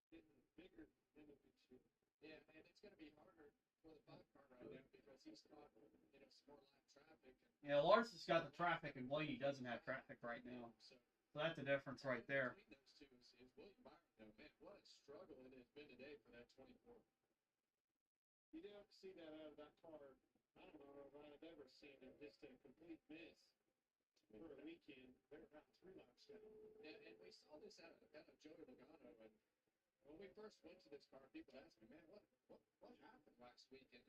B: Getting bigger than it should. Yeah, and it's going to be harder for the 5 car right now because he's caught, some more lap traffic.
A: Yeah, Larson's got the traffic, and Blaney doesn't have traffic right now. So that's the difference right there.
B: Between those two is William Byron, though. Man, what a struggle it has been today for that 24.
C: You don't see that out of that car. I don't know if I've ever seen it. Just a complete miss for a weekend. They're about 3 laps down.
B: Yeah, and we saw this out of Joey Logano. And when we first went to this car, people asked me, man, what happened last weekend?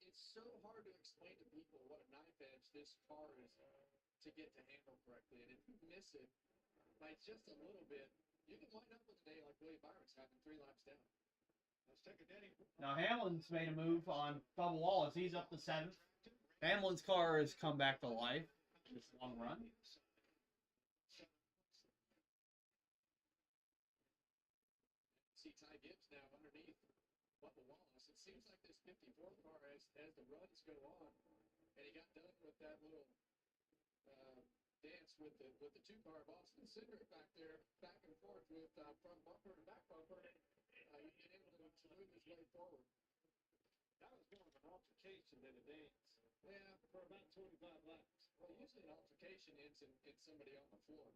B: It's so hard to explain to people what a knife edge this car is to get to handle correctly. And if you miss it by just a little bit, you can wind up with a day like William Byron's having 3 laps down.
C: Let's take a Denny.
A: Now Hamlin's made a move on Bubba Wallace. He's up to 7th. Hamlin's car has come back to life this long run.
B: See Ty Gibbs now underneath Bubba Wallace. It seems like this 54 car, as the runs go on, and he got done with that little dance with the 2 car of Austin Cindric back there, back and forth with front bumper to back bumper. He's been able to move his way forward.
C: That was more of an altercation than a dance.
B: Yeah,
C: for about 25 laps.
B: Well, usually an altercation ends in somebody on the floor.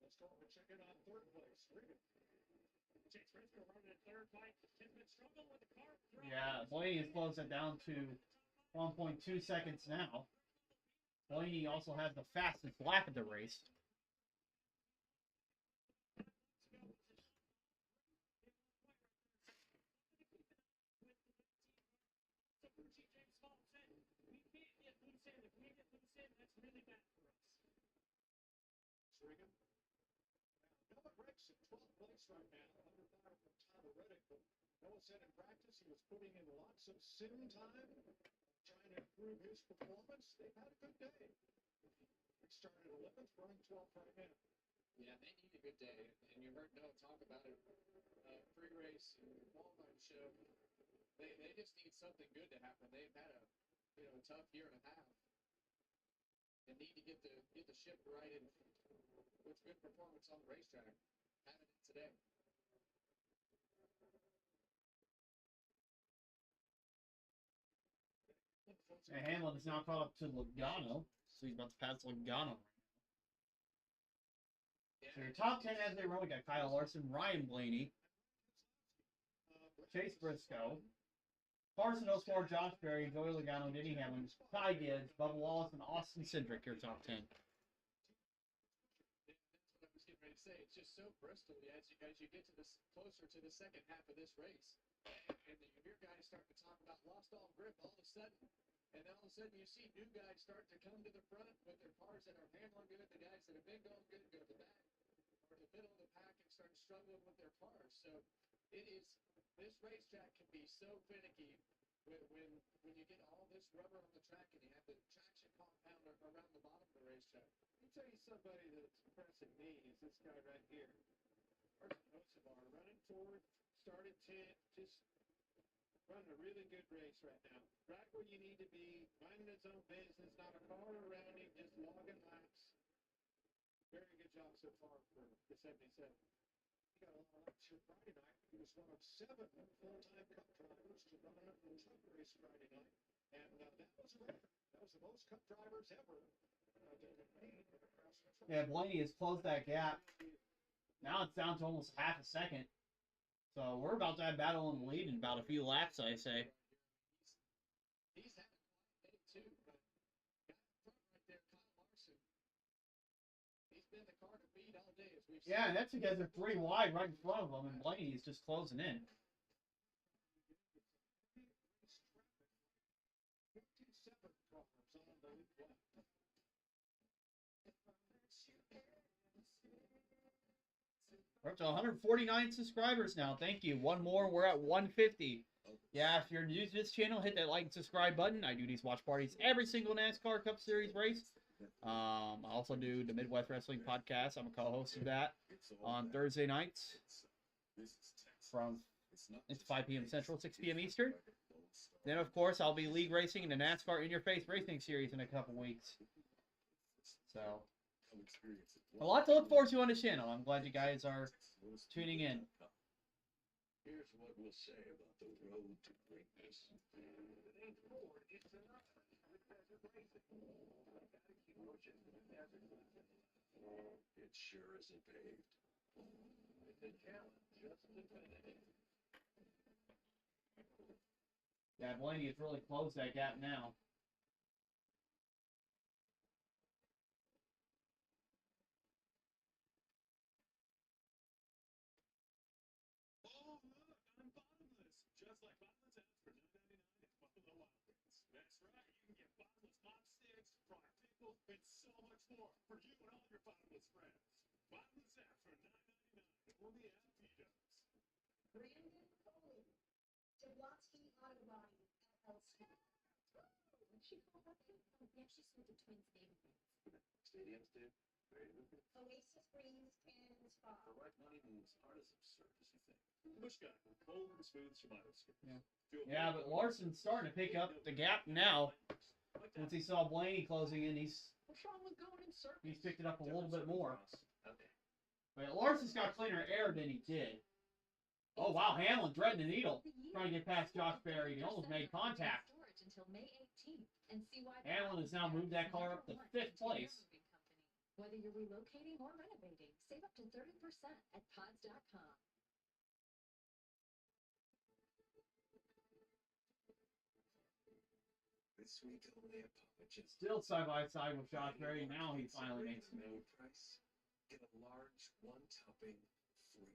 C: Let's go over and check in on 3rd place. Regan.
H: Chase Briscoe running in 3rd place. He's been struggling with the car.
A: Yeah, Blaney has closed it down to 1.2 seconds now. Blaney also has the fastest lap of the race.
C: Regan. Noah Gregson, 12th place right now, under fire from Tyler Reddick. But Noah said in practice he was putting in lots of sim time, trying to improve his performance. They've had a good day. He started 11th, running 12th right now.
B: Yeah, they need a good day. And you heard Noah talk about it pre-race and Walmart show. They just need something good to happen. They've had a tough year and a half, and need to get the ship right in with good performance on the racetrack. Having it today.
A: And Hamlin is now caught up to Logano, so he's about to pass Logano. So your top 10 as they run, we got Kyle Larson, Ryan Blaney, Chase Briscoe, Carson Oswald, Josh Berry, Joey Logano, Denny Hamlin, Ty Gibbs, Bubba Wallace, and Austin Cindric, your top 10.
B: That's what I was getting ready to say, it's just so bristly as you get to this closer to the second half of this race. And you hear guys start to talk about lost all grip all of a sudden. And all of a sudden you see new guys start to come to the front with their cars that are handling good. The guys that have been going good go to the back or the middle of the pack and start struggling with their cars. So this racetrack can be so finicky when you get all this rubber on the track and you have the traction compound around the bottom of the racetrack.
C: Let me tell you somebody that's impressing me is this guy right here. Carson Hocevar running forward, started 10th, just running a really good race right now. Right where you need to be, minding his own business, not a car around him, just logging laps. Very good job so far for the 77. He got a lot of laps here Friday night. He was one of 7 full-time Cup drivers to run an truck race Friday night. And that was a record. That was the most Cup drivers ever
A: Yeah, Blaney has closed that gap. Now it's down to almost half a second. So we're about to have battle in the lead in about a few laps, I say.
B: He's had a quiet day too, but got in front right there, Kyle Larson. He's been the car to beat all day as we've seen.
A: Yeah, and that's because they're 3 wide right in front of them, and Blaney is just closing in.
C: 57 cars on the lead lap.
A: We're up to 149 subscribers now. Thank you. One more. We're at 150. Yeah, if you're new to this channel, hit that like and subscribe button. I do these watch parties every single NASCAR Cup Series race. I also do the Midwest Wrestling Podcast. I'm a co-host of that on Thursday nights from it's 5 p.m. Central, 6 p.m. Eastern. Then, of course, I'll be league racing in the NASCAR In Your Face Racing Series in a couple weeks. So, a lot to look forward to on the channel. I'm glad you guys are tuning in.
N: Here's what we'll say about the road to greatness. It ain't forward, it's enough. With desert racing. Gotta keep pushing the desert. It sure isn't paved. It's a challenge just to finish.
A: Yeah, Blaney has really closed that gap now.
C: Oh, look, I'm bottomless. Just like bottomless ads for $9.99 at Buffalo Wild Wings. That's right, you can get bottomless mop sticks, fried pickles, and so much more for you and all your bottomless friends. Bottomless ads for $9.99 only at Vito's.
I: Brandon Coley, Jablonski Auto Body, LLC. What'd she call that thing? Oh, yeah, she sold the Twins name.
N: Stadiums, dude.
I: Oasis Greens and Spa.
N: The right money moves aren't as absurd as you think.
C: Push guy, cold and smooth Shimano skins.
A: Yeah, but Larson's starting to pick up the gap now. Once he saw Blaney closing in, he's picked it up a little bit more. But Larson's got cleaner air than he did. Oh, wow, Hamlin threading the needle. Trying to get past Josh Berry. He almost made contact. Hamlin has now moved that car up to 5th place.
F: Whether you're relocating or renovating, save up to 30% at pods.com.
N: This week only apologies.
A: Still side by side with Josh Berry. Now he finally makes the move.
N: Price. Get a large one topping free.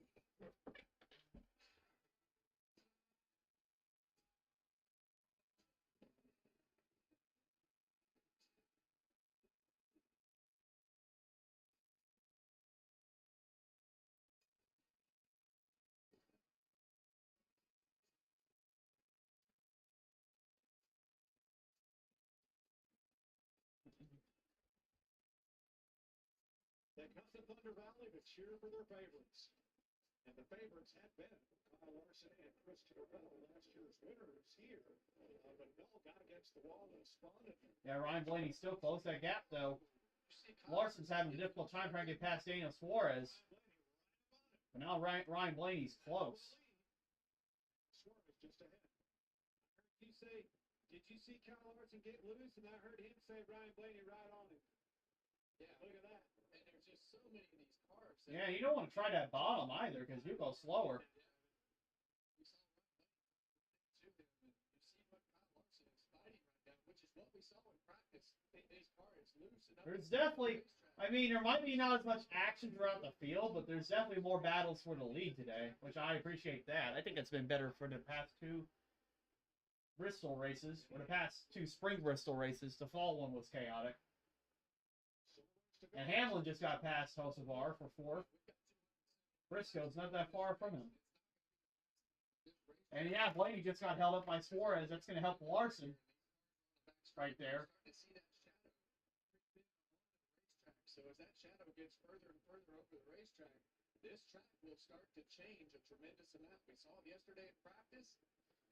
C: They come to Thunder Valley to cheer for their favorites. And the favorites have been Kyle Larson and Christopher Bell, last year's winners here. But Bell got against the wall and spun it.
A: Yeah, Ryan Blaney still close that gap, though. Larson's having a difficult time trying to get past Daniel Suarez. But now Ryan Blaney's close.
C: Suarez just ahead. I heard you say, did you see Kyle Larson get loose? And I heard him say Ryan Blaney right on him.
B: Yeah,
C: look at that.
B: And there's just so many of these cars.
A: Yeah, you don't want to try that bottom either because you go slower.
B: You saw Ryan Blaney to him, and you see what Kyle Larson is fighting right now, which is what we saw in practice. His car is loose enough.
A: There's definitely I mean, there might be not as much action throughout the field, but there's definitely more battles for the lead today, which I appreciate that. I think it's been better for the past two Bristol races, or the past two spring Bristol races. The fall one was chaotic. And Hamlin just got past Hocevar for fourth. Briscoe's not that far from him. And yeah, Blaney just got held up by Suarez. That's going to help Larson right there.
B: So as that shadow gets further and further over the racetrack, this track will start to change a tremendous amount. We saw it yesterday in practice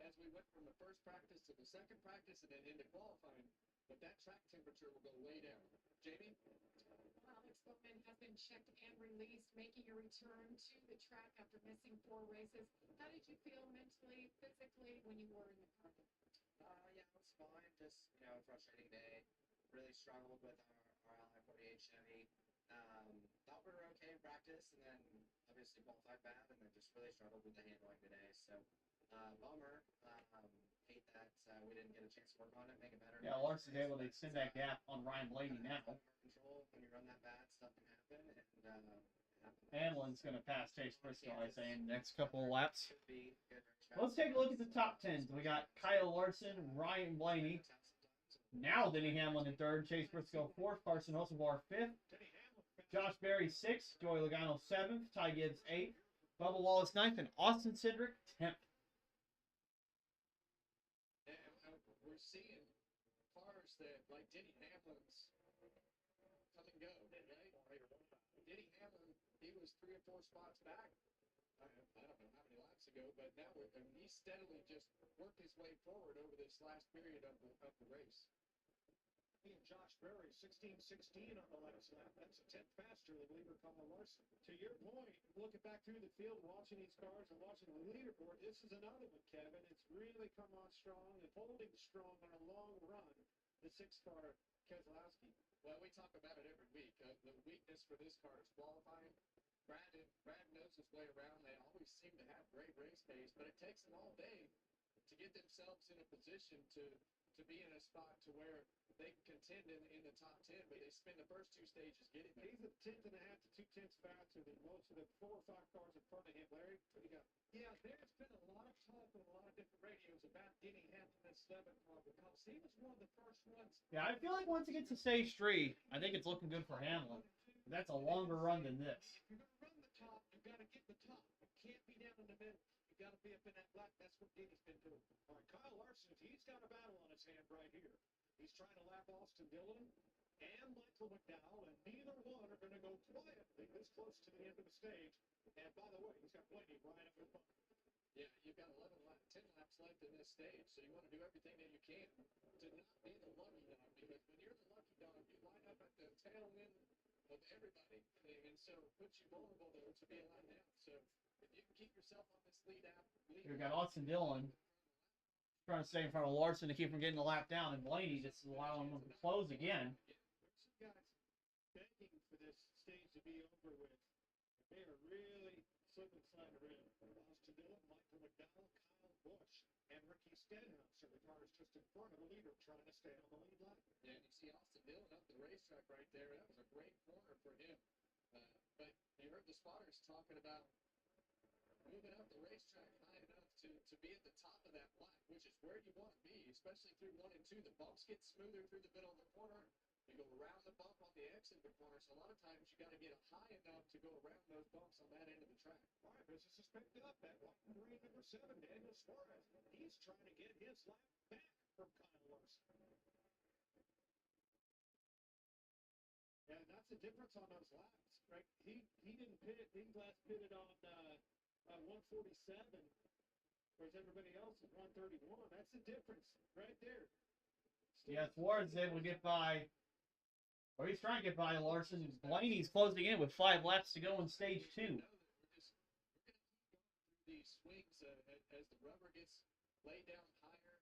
B: as we went from the first practice to the second practice and then into qualifying. But that track temperature will go way down. Jamie?
I: Alex Bowman has been checked and released, making a return to the track after missing 4 races. How did you feel mentally, physically when you were in the car?
O: Yeah, it was fine. Just, frustrating day. Really struggled with our LI-48 Chevy. Thought we were okay in practice, and then obviously qualified bad, and then just really struggled with the handling today. So, bummer. Hate that we didn't get a chance to work on it, make it better.
A: Yeah, Larson's able to extend that gap on Ryan Blaney now.
O: Control when you run that bad, stuff can happen, and
A: Hamlin's going to pass Chase Briscoe, I say, in the next couple of laps. Let's take a look at the top 10s. We got Kyle Larson, Ryan Blaney. Now Denny Hamlin in third, Chase Briscoe fourth, Carson Hocevar fifth, Josh Berry sixth, Joey Logano seventh, Ty Gibbs eighth, Bubba Wallace ninth, and Austin Cindric 10th.
B: We're seeing cars that, like Denny Hamlin's, come and go, right? Denny Hamlin, he was 3 or 4 spots back. I don't know how many laps ago, but now he steadily just worked his way forward over this last period of the race.
C: He and Josh Berry, 16-16 on the last lap. That's a 10th faster than leader Kyle Larson. To your point, looking back through the field, watching these cars and watching the leaderboard, this is another one, Kevin. It's really come on strong and holding strong on a long run. The 6-car Keselowski.
B: Well, we talk about it every week. The weakness for this car is qualifying. Brad knows his way around. They always seem to have great race pace, but it takes them all day to get themselves in a position to be in a spot to where they can contend in the top 10, but they spend the first 2 stages getting there.
C: He's a 10.5 to 2 tenths faster than most of the 4 or 5 cars in front of him. Larry, what do you got? Yeah, there's been a lot of talk on a lot of different radios about Denny Hamlin and 7 car because he was one of the first ones.
A: Yeah, I feel like once it gets to stage 3, I think it's looking good for Hamlin. That's a longer run than this.
C: If you're going to run the top, you've got to get the top. You can't be down in the middle. You've got to be up in that black. That's what Denny's been doing. All right, Kyle Larson, he's got a battle on his hand right here. He's trying to lap Austin Dillon and Michael McDowell, and neither one are going to go quietly this close to the end of the stage. And by the way, he's got Blaney right up in front.
B: Yeah, you've got 10 laps left in this stage, so you want to do everything that you can to not be the lucky dog, because when you're the lucky dog, you line up at the tail end of everybody, and so it puts you vulnerable to being let down. So if you can keep yourself on this lead out.
A: We've got Austin Dillon trying to stay in front of Larson to keep from getting the lap down, and Blaney just allowing him to close again.
C: There's some guys begging for this stage to be over with. They are really slipping slide around. Austin Dillon, Michael McDowell, Kyle Busch, and Ricky Stenhouse. The car is just in front of the leader trying to stay on the lead line.
B: Yeah, and you see Austin Dillon up the racetrack right there. That was a great corner for him. But you heard the spotters talking about moving up the racetrack high enough to be at the top of that block, which is where you want to be, especially through 1 and 2. The bumps get smoother through the middle of the corner. You go around the bump on the exit of the corner, so a lot of times you got to get high enough to go around those bumps on that end of the track.
C: All right, business is picked up. That white and green number 7, Daniel Suarez. He's trying to get his lap back from Kyle Larson. Yeah, that's the difference on those laps, right? He didn't pit. Inglass pitted on 147, whereas everybody else is 131. That's the difference right there.
A: Yeah, Suarez is able to get by, or he's trying to get by Larson. Blaney's closing in with 5 laps to go in stage 2.
B: We're going to keep going through these swings as the rubber gets laid down higher.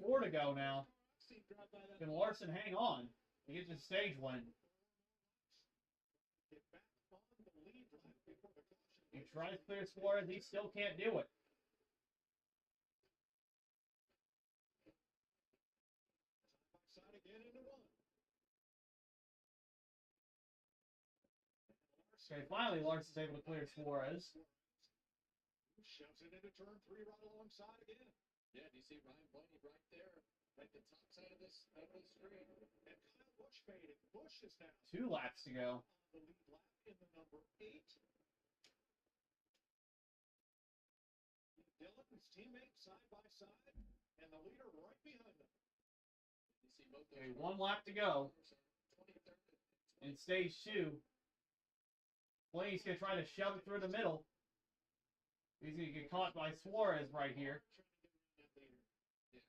A: 4 to go now. Can Larson hang on to get to stage win? He tries to clear Suarez. He still can't do it.
C: Side again into 1.
A: Okay, finally Larson's able to clear Suarez.
C: Shoves it into turn 3 right alongside again.
B: Yeah, do you see Ryan Blaney right there, like the top side of this screen?
C: And Kyle Busch made it. Busch is now
A: 2 laps to go.
C: on the lead lap in the number 8. Dillon, his teammate, side by side, and the leader right behind them.
B: You see both those
A: Okay, 1 lap to go.
B: 23rd.
A: In stage 2. Blaney's going to try to shove it through the middle. He's going to get caught by Suarez right here.
B: Yeah.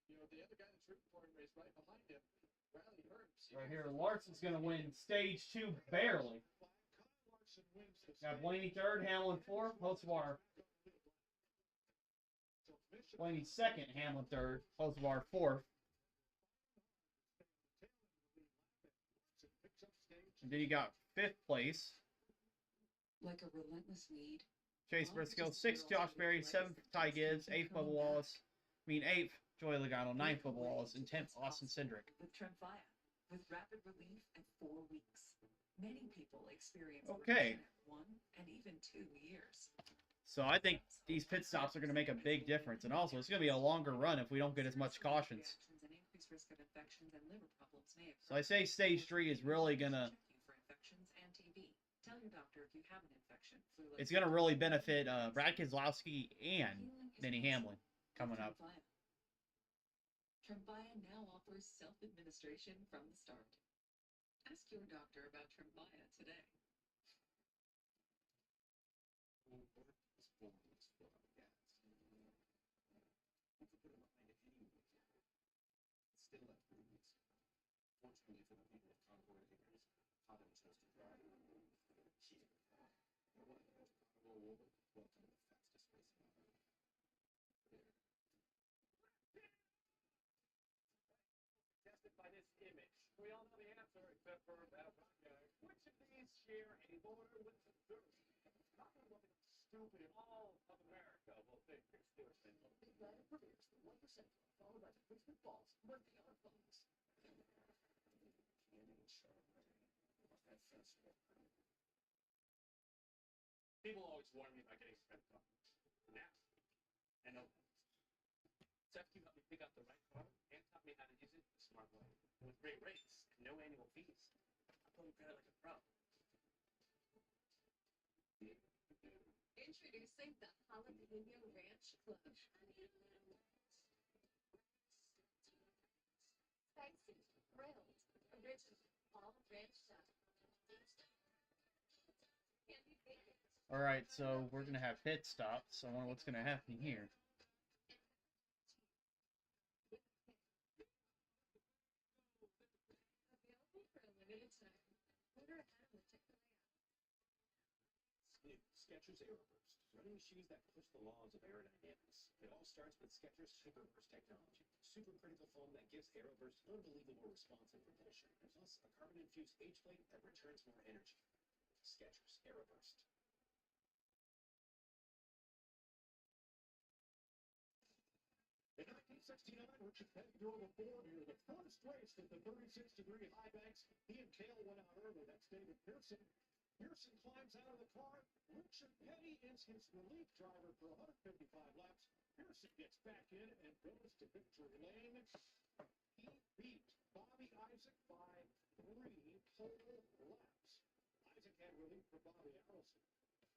B: You know, the other guy that's rooting for him is right behind him, Riley Herbst.
A: Right here, Larson's going to win stage 2 barely. Got Blaney 3rd, Hamlin 4th, Hocevar. Blaney 2nd, Hamlin 3rd, Hocevar 4th. And then you got 5th place.
J: Like a relentless weed.
A: Chase Briscoe, 6th, Josh Berry, 7th, Ty Gibbs, 8th, Bubba Wallace. 8th, Joey Logano, 9th, Bubba Wallace, and 10th, Austin Cindric.
J: With Tremfya, with rapid relief in 4 weeks. Many people experience
A: Okay.
J: remission at 1 and even 2 years.
A: So I think these pit stops are going to make a big difference. And also, it's going to be a longer run if we don't get as much cautions.
J: And increased risk of infections and liver problems may occur.
A: So I say stage 3 is really going to...
J: For infections and TB. Tell your doctor if you have an infection.
A: It's going to really benefit Brad Keselowski and Denny Hamlin coming up.
J: Tremfya now offers self-administration from the start. Ask your doctor about Tremfya today.
D: Still at 3 weeks. Fortunately for the people of Concord Acres, Holland chose to drive here. Welcome to the fastest race in the world.
H: Suggested by this image. We all know the answer except for that one guy. Which of these share a border with the dirt? Not going to look stupid in all of America. Well, they fixed their thing.
D: Big Red premieres the 1% Club, followed by the Brisbane Balls, where they are balls. Canyon Chardonnay. Must have festival.
H: People always warn me about getting spent up. Now, I know that. Sefke helped me pick out the right car and taught me how to use it the smart way. With great rates and no annual fees. I put him credit like a pro.
F: Introducing the Jalapeno Ranch Club. Spicy, grilled, original, all ranch style. Candy bacon.
A: All right, so we're going to have pit stops. I wonder what's going to happen here.
F: Available for a limited time. Order ahead with Chick-fil-A.
D: New Skechers Aeroburst, running shoes that push the laws of aerodynamics. It all starts with Skechers Superburst technology, supercritical foam that gives Aeroburst unbelievable response and propulsion, plus a carbon-infused H-plate that returns more energy. Skechers Aeroburst.
C: In 1969, Richard Petty drove a Ford here, the first race at the 36-degree high banks. He and Cale went out early. That's David Pearson. Pearson climbs out of the car. Richard Petty is his relief driver for 155 laps. Pearson gets back in and goes to victory lane. He beat Bobby Isaac by 3 whole laps. Isaac had relief for Bobby Allison.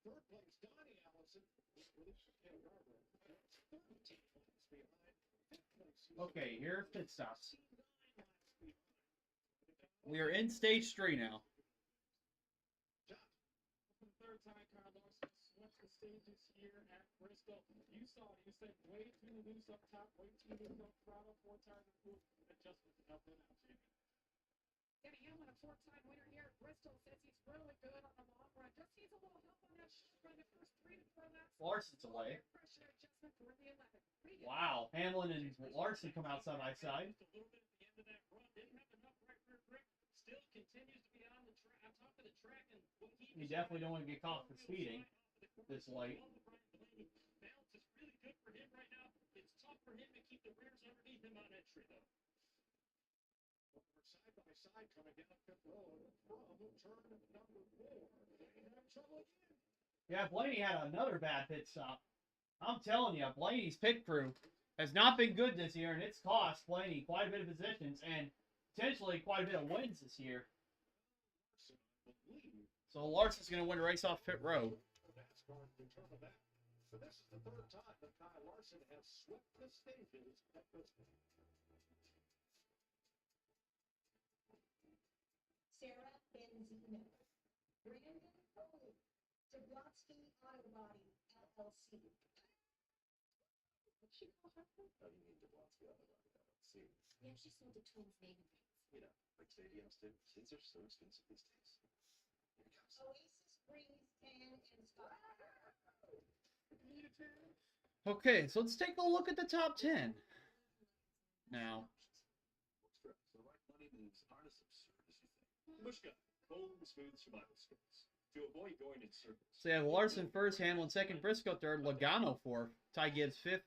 C: Third place, Donnie Allison with relief for Cale Yarborough. That's 13 laps behind.
A: Okay, here are pit stops. We are in stage 3 now.
H: For the third time, Kyle Larson swept the stages here at Bristol. You saw it. You said way too loose up top, way too loose up throttle, 4 tires improved. Adjustments helped it out, Jamie.
I: Denny Hamlin, a 4-time winner here at Bristol, says he's really good on the long run. Just needs a little help on that run the first 3 to 4 laps.
A: Larson's away.
I: Pressure adjustment for the 11th.
A: Wow, Hamlin and Larson come out side by side.
H: Just a little bit at the end of that run. Didn't have enough right rear grip. Still continues to be on the track, on top of the track, and what
A: You definitely don't want to get caught for speeding this late.
H: Balance is really good for him right now. It's tough for him to keep the rears underneath him on entry, though.
C: Side by side coming down pit road from turn number 4. They have trouble again.
A: Yeah, Blaney had another bad pit stop. I'm telling you, Blaney's pit crew has not been good this year, and it's cost Blaney quite a bit of positions and potentially quite a bit of wins this year. So Larson's going to win a race off pit road.
C: NASCAR determined that. But this is the third time that Kyle Larson has swept the stages at Bristol.
I: Sarah Benzino, Brandon Foley, Jablonski Auto Body, LLC. What's she call her?
D: How do you mean Jablonski Auto Body LLC?
F: Yeah, she sold the twins' naming rights.
D: You know, like stadiums do. Kids are so expensive these days. Here it comes.
I: Oasis Springs, Tan, and Scott.
A: Okay, so let's take a look at the top 10. Now,
D: So the right money moves aren't as absurd as you think. Bushka, cold and smooth survival skills. To avoid going in circles.
A: so you have Larson first, Hamlin second, Briscoe third, Logano fourth, Ty Gibbs fifth,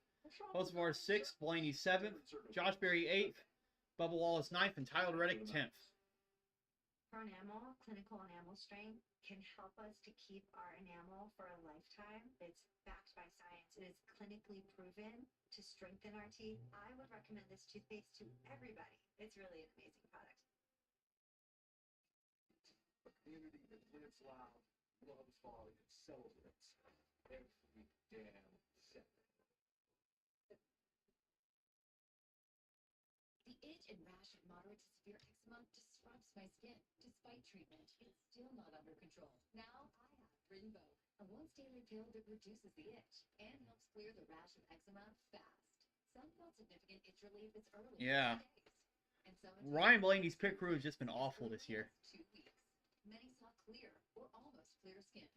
A: Hocevar sixth, Blaney seventh, Josh Berry eighth, Bubba Wallace ninth, and Tyler Reddick 10th.
F: For enamel, clinical enamel strength can help us to keep our enamel for a lifetime. It's backed by science. It is clinically proven to strengthen our teeth. I would recommend this toothpaste to everybody. It's really an amazing product.
D: A community that lives loud, loves volume, celebrates every damn second.
J: The itch and rash of moderate to severe eczema disrupts my skin. Despite treatment, it's still not under control. Now I have Rinvoq, a once-daily pill that reduces the itch and helps clear the rash of eczema fast. Some felt significant itch relief as early
A: Yeah.
J: as 2 days. And some
A: Ryan Blaney's pit crew has just been awful this year.
J: 2 weeks. Many saw clear or almost clear skin.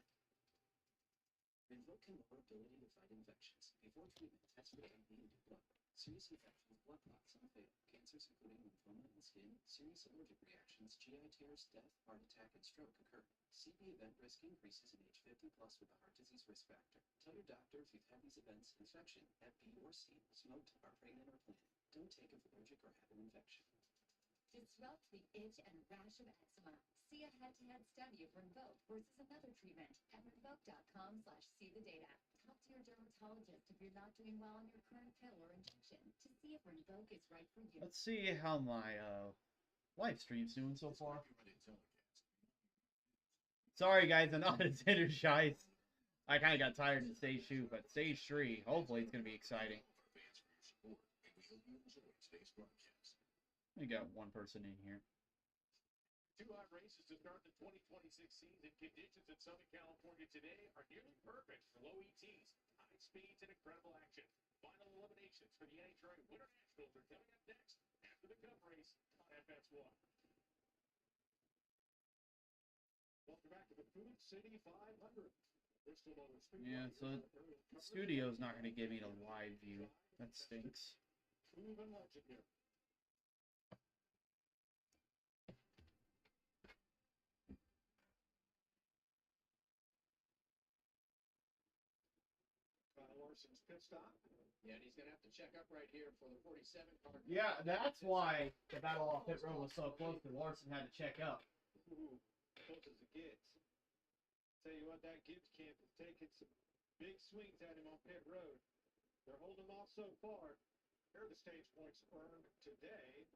D: Rinvoq can lower ability to fight infections. Before treatment, test for HIV and blood. Serious infections, blood clots, and fatal cancers including lymphoma and skin, serious allergic reactions, GI tears, death, heart attack, and stroke occur. CV event risk increases in age 50 plus with a heart disease risk factor. Tell your doctor if you've had these events: infection, Hep B or C, smoked, are pregnant or planning. Don't take if allergic or have an infection.
J: Disrupt the itch and rash of eczema. See a head-to-head study of Rinvoq versus another treatment at rinvoq.com/see the data. Talk to your dermatologist if you're not doing well on your current pill or injection to see if Rinvoq is right for you.
A: Let's see how my live stream's doing so far. Sorry guys, I'm not as energized. I kind of got tired in stage 2, but stage 3, hopefully it's going to be exciting. We got one person in here.
C: 2 hot races to start the 2026 season. Conditions in Southern California today are nearly perfect for low ETs, high speeds, and incredible action. Final eliminations for the NHRA Winter Nationals are coming up next after the Cup race on FS1. Welcome back to the Food City 500. Bristol Motor Speedway.
A: Yeah, so the studio's not going to give me the live view. That stinks.
C: Proven legend here. Larson's pit stop.
B: Yeah, and he's going to have to check up right here for the 47 car.
A: Yeah, that's why the battle off pit road was so close, because Larson had to check up.
C: Ooh, close as it gets. Tell you what, that Gibbs camp is taking some big swings at him on pit road. They're holding him off so far. Here are the stage points earned today.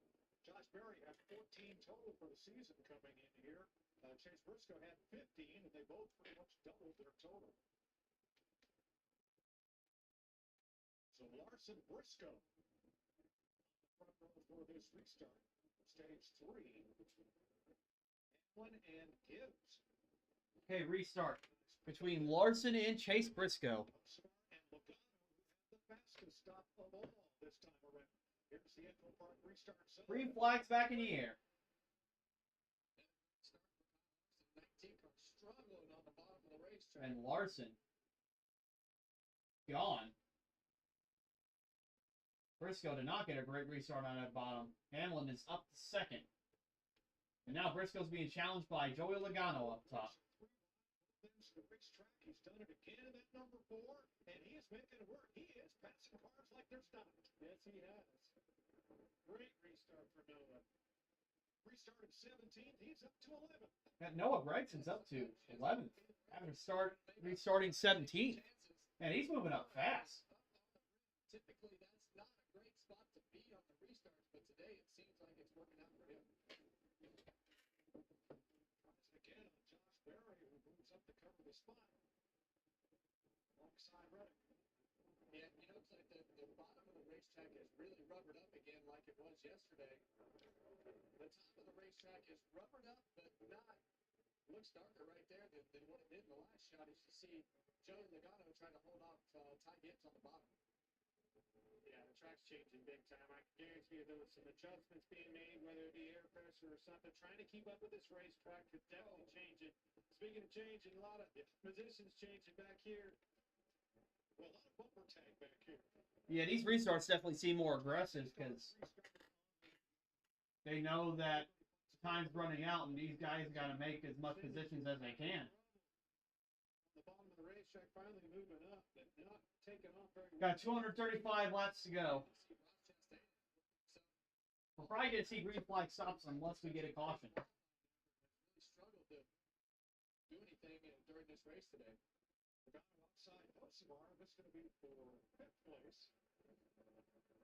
C: Josh Berry had 14 total for the season coming in here. Chase Briscoe had 15, and they both pretty much doubled their total. So Larson Briscoe front row for this restart. Stage 3. Hamlin and Gibbs.
A: Okay, restart. Between Larson and Chase Briscoe.
C: And Logano had the fastest stop of all this time around. Here's the Echo Park restart zone.
A: Green flags back in the air.
B: 19 car struggling on the bottom of the racetrack.
A: And Larson gone. Briscoe did not get a great restart on that bottom. Hamlin is up to second. And now Briscoe's being challenged by Joey Logano up top.
C: The racetrack, he's done it again in that number 4, and he is making it work. He is passing cars like there's not. Yes, he has. Great restart for Noah. Restarted 17th. He's up to 11th.
A: Got Noah Gregson's up to 11th. Having restarting 17th. And he's moving up fast.
B: Typically, that's not a great spot to be on the restarts, but today it seems like it's working out for him.
C: Again, Josh Berry, who moves up to cover the spot. Alongside Reddick.
B: Yeah, you know, it's like the bottom of the racetrack is really rubbered up again like it was yesterday. The top of the racetrack is rubbered up, but not. Looks darker right there than what it did in the last shot. As you see Joey Logano trying to hold off Ty Gibbs on the bottom.
H: Yeah, the track's changing big time. I can guarantee you there was some adjustments being made, whether it be air pressure or something. Trying to keep up with this racetrack could definitely change it. Speaking of changing, a lot of positions changing back here.
C: Well, a lot of bumper tag back here.
A: Yeah, these restarts definitely seem more aggressive because they know that time's running out and these guys got to make as much positions as they can.
H: The bottom of the racetrack finally moving up, but not taking off very
A: Got 235 laps to go. We're probably going to see green flag stops unless we get a caution.
B: Really struggled to do anything during this race today.
C: Logano outside Osimar. This is going to be for 5th place.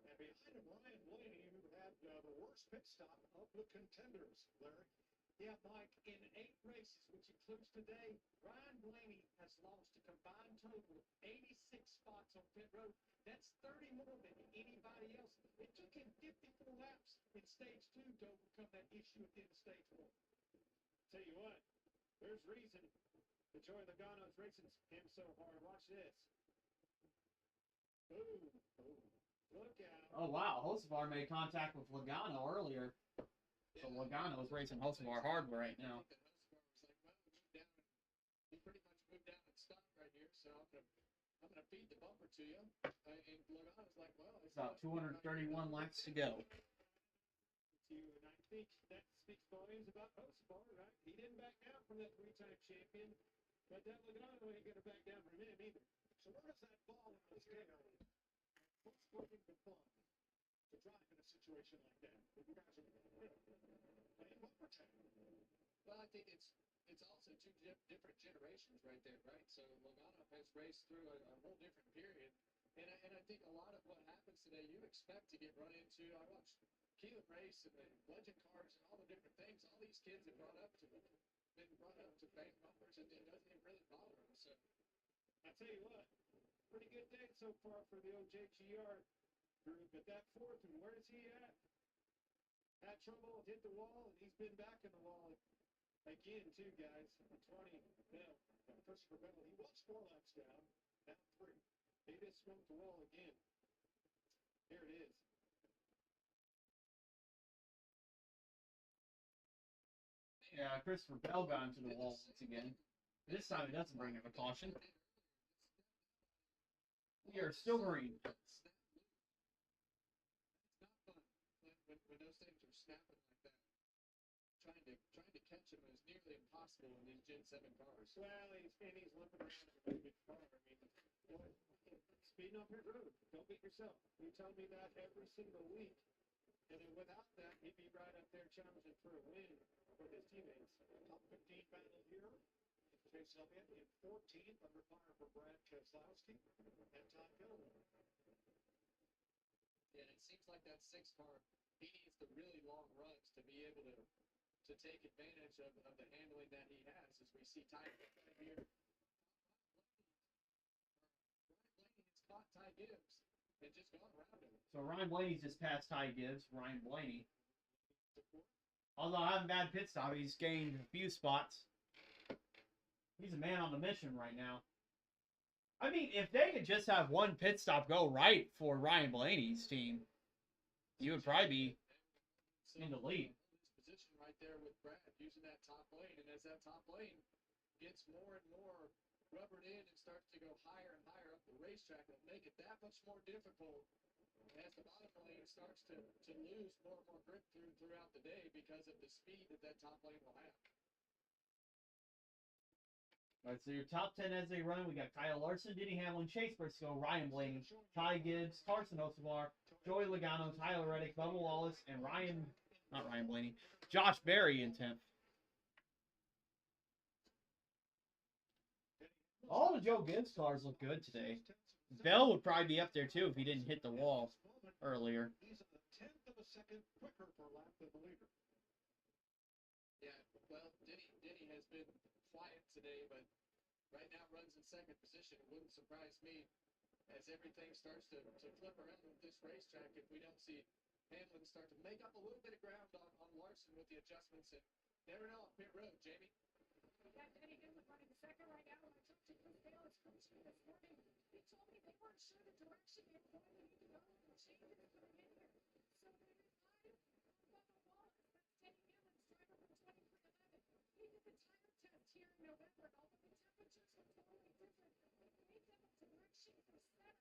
C: And behind him, Ryan Blaney, who had the worst pit stop of the contenders, Larry.
H: Yeah, Mike, in 8 races, which includes today, Ryan Blaney has lost a combined total of 86 spots on pit road. That's 30 more than anybody else. It took him 54 laps in stage 2 to overcome that issue at the end of stage 1. Tell you what, there's reason that Joey Logano's racing him so hard. Watch this. Boom, boom. Look out.
A: Oh, wow. Hocevar made contact with Logano earlier. So Logano is racing Hocevar hard right now.
B: He pretty much moved down and stopped right here, so I'm gonna feed the bumper to you. And Logano's like, well,
A: It's about 231 laps to go.
H: And I think that speaks volumes about Hocevar, right? He didn't back down from that 3-time champion, but that Logano ain't gonna back down from him either.
C: So where does that fall in this game? What's working the fun to drive in a situation like that? You guys are playing bumper tag.
B: Well, I think it's also two different generations right there, right? So Logano has raced through a whole different period, and I think a lot of what happens today, you expect to get run into. I watched Keelan race and the legend cars and all the different things. All these kids have been brought up to bank bumpers, and it doesn't even really bother them. So
H: I tell you what, pretty good day so far for the OJGR group. But that 4th, and where is he at? Had trouble, hit the wall, and he's been back in the wall again, too, guys. 20 Bell.
C: Christopher Bell, he was 4 laps down, now 3.
H: He just smoked the wall again. Here it is.
A: Yeah, Christopher Bell got into the wall once again. This time it doesn't bring him a caution. We are still green.
B: it's not fun when those things are snapping like that. Trying to catch him is nearly impossible in these Gen 7 cars.
H: Well, he's limping around in a really big car. I mean, speeding on pit road. Don't beat yourself. You tell me that every single week. And then without that, he'd be right up there challenging for a win with his teammates.
C: Top 15 battle here. Chase Elliott in 14th, under fire for Brad Keselowski and Todd Gilliland.
B: Yeah, and it seems like that 6 car, he needs the really long runs to be able to take advantage of the handling that he has, as we see Ty here. Ryan Blaney has caught Ty Gibbs and just gone around him.
A: So Ryan Blaney's just passed Ty Gibbs. Ryan Blaney. Although having bad pit stop, he's gained a few spots. He's a man on the mission right now. I mean, if they could just have one pit stop go right for Ryan Blaney's team, you would probably be in the lead.
B: This position right there with Brad using that top lane, and as that top lane gets more and more rubbered in and starts to go higher and higher up the racetrack, it'll make it that much more difficult as the bottom lane starts to lose more and more grip throughout the day because of the speed that top lane will have.
A: All right, so your top 10 as they run, we got Kyle Larson, Denny Hamlin, Chase Briscoe, Ryan Blaney, Ty Gibbs, Carson Hocevar, Joey Logano, Tyler Reddick, Bubba Wallace, and Ryan Not Ryan Blaney. Josh Berry in 10th. All the Joe Gibbs cars look good today. Bell would probably be up there too if he didn't hit the wall earlier.
C: He's a tenth of a second quicker per lap than the leader.
B: Yeah, well, Denny has been quiet today, but right now runs in second position. It wouldn't surprise me as everything starts to flip around with this racetrack if we don't see Hamlin start to make up a little bit of ground on Larson with the adjustments. And never know on pit road, Jamie.
I: Yeah, Denny Hamlin running second right now. When I talked to Chris Bayless coach this morning, he told me they weren't sure the direction they were going to need to go with the changes coming in here. So they decided on the wall. Denny Hamlin's driver from 2311. He did the tire test here in November, and although the temperatures were totally different, it made them a direction for center. Now,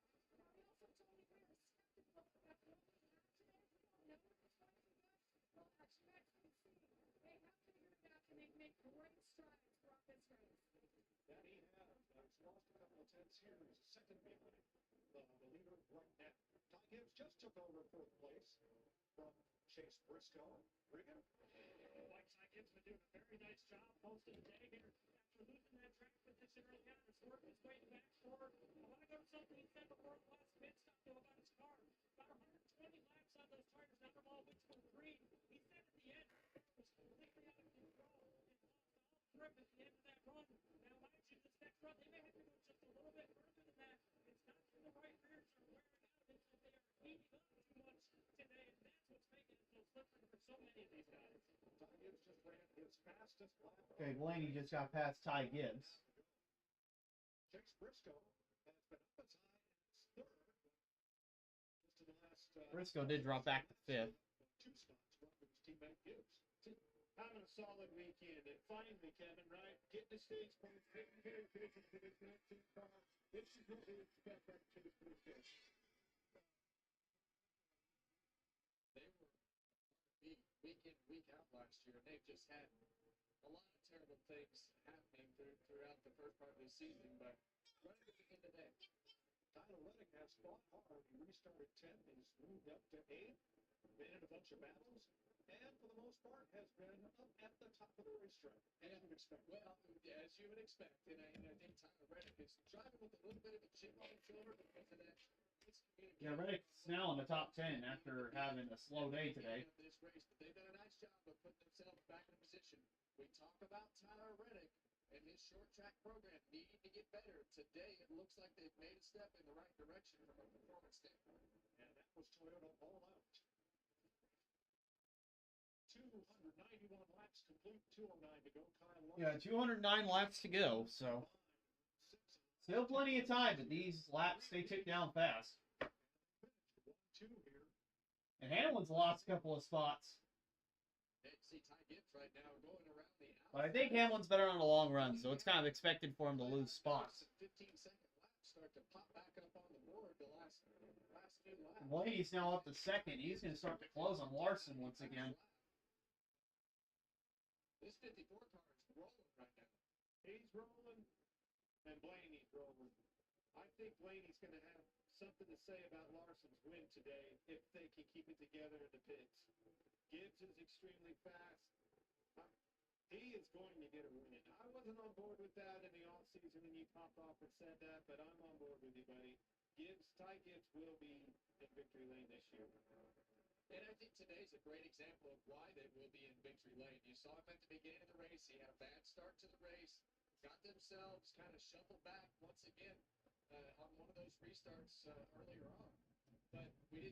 I: he also told me we are skeptical after all this action. We don't know what it's going to be. We'll have to actually see. They have figured it out, and they've made great strides throughout this race.
C: Danny Hamlin has lost a couple of tenths here. He's second behind the leader right now. Ty Gibbs just took over fourth place from Chase Briscoe. Regan?
H: Like Ty Gibbs been doing a very nice job most of the day here. After losing that track position early on, it's working his way back forward. I want to go to something he said before the last pit stop, though, about his car. About 120 laps on those tires, not them all went from green. He said at the end, the car was completely out of control and lost all grip at the end of that run. Now, mind you, this next run, they may have to go just a little bit further than that. It's not that the right rears are wearing out. It's that they are heating up too much today, and that's what's making it so slippery for so many of these guys.
C: Ty Gibbs just ran his fastest lap.
A: Okay, Blaney just got past Ty Gibbs.
C: Chase Briscoe has been up as high as third. Just in the last,
A: Briscoe did drop back to 5th.
C: 2 spots from his teammate Gibbs.
H: Having a solid weekend, and finally, Kevin, right? Getting the stage points, getting very busy for this next two cars. This is what we expect out of Chase Briscoe.
B: They were beat week in, week out last year, and they've just had a lot of terrible things happening throughout the first part of the season, but right at the end of the day,
C: Tyler Reddick has fought hard. He restarted 10th. He's moved up to 8th. Been in a bunch of battles. And for the most part, has been up at the top of the racetrack. As you would expect.
B: well, as you would expect, and I think Tyler Reddick is driving with a little bit of a chip on his shoulder because of that miscommunication.
A: Yeah, Reddick's now in the top 10 after having a slow day today.
B: This race, but they've done a nice job of putting themselves back in position. We talk about Tyler Reddick and his short track program needing to get better. Today, it looks like they've made a step in the right direction from a performance standpoint.
C: And that was Toyota all out. 291 laps complete, 209 to go. Kyle Larson.
A: Yeah, 209 laps to go, so still plenty of time, but these laps they took down fast.
C: 1-2 here.
A: And Hamlin's lost a couple of spots.
B: See Ty Gibbs right now going around the outside.
A: But I think Hamlin's better on the long run, so it's kind of expected for him to lose spots.
B: 15-second laps start to pop back up on the board the last few laps.
A: Blaney's now up to second. He's going to start to close on Larson once again.
B: This 54 car is rolling right now.
C: He's rolling, and Blaney's rolling. I think Blaney's going to have something to say about Larson's win today if they can keep it together in the pits. Gibbs is extremely fast. He is going to get a win. I wasn't on board with that in the offseason when you popped off and said that, but I'm on board with you, buddy. Ty Gibbs will be in victory lane this year.
B: And I think today's a great example of why they will be in victory lane. You saw him at the beginning of the race. He had a bad start to the race, got themselves kind of shuffled back once again on one of those restarts earlier on. But we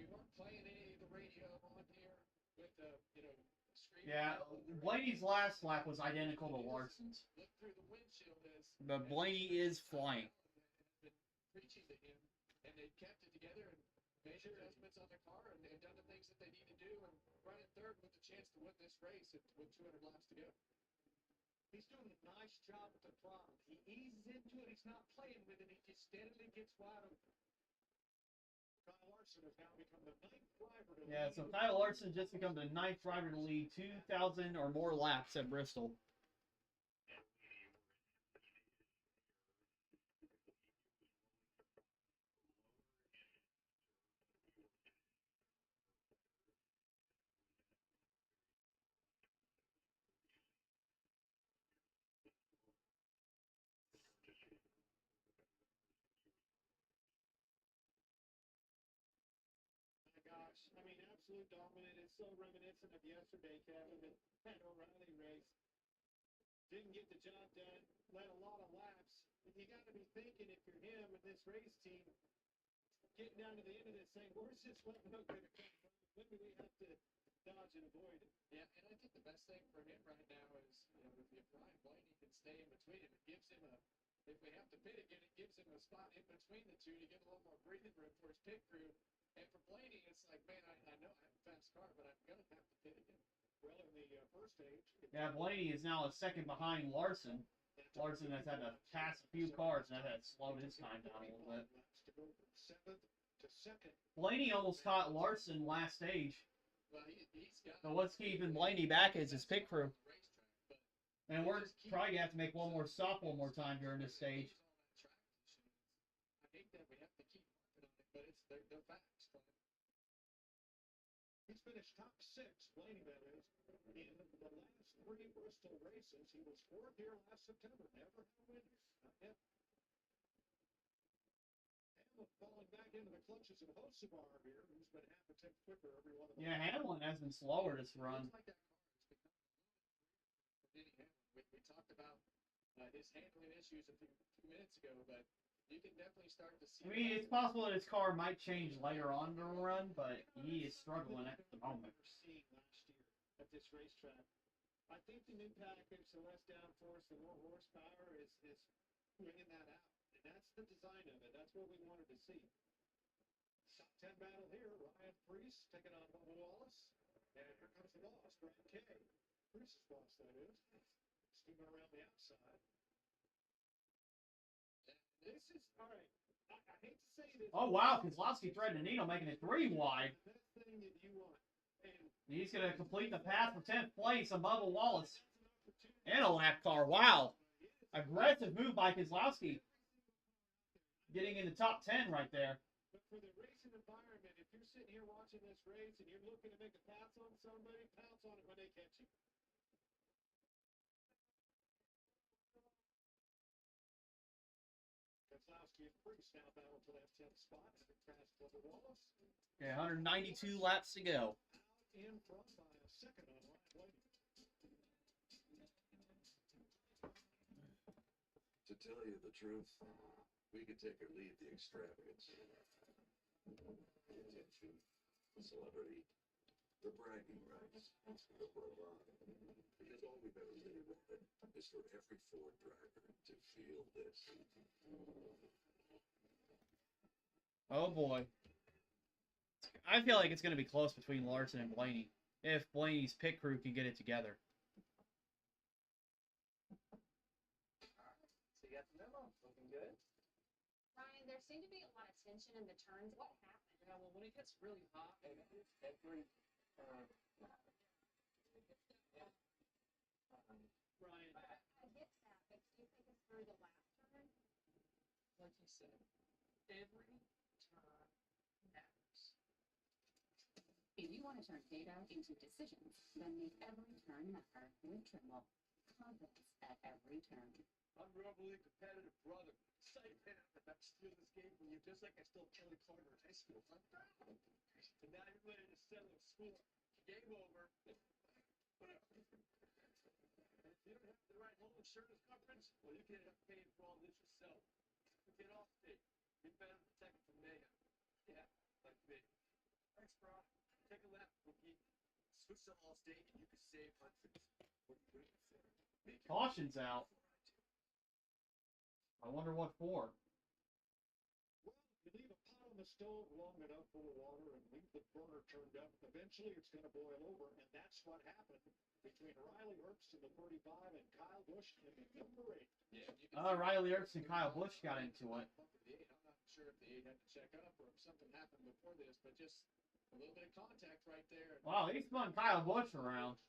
B: weren't playing any of the radio on here with screaming.
A: Yeah, Blaney's last lap was identical to Larson's.
B: Look through the windshield
A: But Blaney is flying.
B: been preaching to him, and they've kept it together and made adjustments on the car and done the things that they need to do and run in third with a chance to win this race with 200 laps to go.
C: He's doing a nice job at the throttle. He eases into it. He's not playing with it. He just steadily gets wide open. Kyle Larson has now become the 9th driver to
A: Yeah, so Kyle Larson just become the 9th driver to lead 2,000 or more laps at Bristol.
C: absolute dominant. It's so reminiscent of yesterday, Kevin, that O'Reilly race. Didn't get the job done, led a lot of laps. And you got to be thinking, if you're him and this race team, getting down to the end of this saying, where's this one going to come from? When do we have to dodge and avoid it?
B: Yeah, and I think the best thing for him right now is, if Ryan Blaney can stay in between him, it gives him if we have to pit again, it gives him a spot in between the two to get a little more breathing room for his pit crew. And for Blaney, it's like, man, I know I have a fast car, but I'm going to have to pit again.
C: Well, in the first stage.
A: Yeah, Blaney is now a second behind Larson. Larson has had to pass a few cars, and that has slowed his time down a little bit. Blaney almost caught Larson last stage.
B: Well, he's got.
A: So what's keeping Blaney back is his pit crew. And we're probably going to have to make one more stop one more time during this stage.
B: I hate that we have to keep working on it, but they're facts.
C: He's finished top 6, Blaney, that is, in the last 3 Bristol races. He was 4th here last September. Never had a win here. Not yet. Hamlin falling back into the clutches of Hocevar here, who's been half a tenth quicker every one of them.
A: Yeah, Hamlin has been slower this run.
B: Like that car has become we talked about his handling issues a few minutes ago, but you can definitely start to see.
A: I mean, it's possible that his car might change later on during the run, but he is struggling at the moment.
C: Seeing last year at this racetrack, I think the new package, the less downforce, the more horsepower is bringing that out, and that's the design of it. That's what we wanted to see. Top 10 battle here. Ryan Preece taking on Bubba Wallace, and here comes the boss, Brad Kay. Preece's boss, that is, steaming around the outside. This is, all right, I hate to say this.
A: Oh, wow, Kozlowski threading the needle, making it 3 wide.
C: The best thing that you want. And
A: He's going to complete the path for 10th place on Bubba Wallace. And a lap car, wow. Aggressive move by Kozlowski. Getting in the top 10 right there.
C: But for the racing environment, if you're sitting here watching this race and you're looking to make a pass on somebody, pounce on it when they catch you. Kozlowski and Preece now battle for that 10th spot. Past Bubba Wallace.
A: Okay, 192 laps to go.
C: Out in front by a second on Ryan Blaney.
N: To tell you the truth, we could take or leave the extravagance, the attention, the celebrity, the bragging rights, the bravado. Because all we've ever really wanted is for every Ford driver to feel this.
A: Oh, boy. I feel like it's going to be close between Larson and Blaney, if Blaney's pit crew can get it together.
O: So you got the memo. Looking good.
I: Ryan, there seemed to be a lot of tension in the turns. What happened?
O: Yeah, well, when it gets really hot, and every
C: Ryan.
I: I get that, but do you think it's through the last turn?
O: like you said, every turn matters.
J: If you want to turn data into decisions, then make every turn matter with Trimble. Confidence at every turn.
K: Unrubbly competitive brother. Excited that I'm still this game from you, just like I stole Kelly Carter in high school. And now you're ready to settle a score. Game over. Whatever. And if you don't have the right home insurance coverage, well, you can end up paying for all this yourself. Get off state. Get better protected from mayhem. Yeah, like me. Thanks, bro. Take a lap, rookie. Switch to Allstate and you can save hundreds. What are you waiting for?
A: Caution's out. I wonder what for.
C: Well, you leave a pot on the stove long enough full of water and leave the burner turned up, eventually it's going to boil over, and that's what happened between Riley Herbst in the 35 and Kyle Busch in the number 8.
B: Yeah,
A: Riley Herbst and Kyle Busch got into it.
B: I'm not sure if the 8 had to check up or if something happened before this, but just a little bit of contact right there.
A: Wow, he spun Kyle Busch around.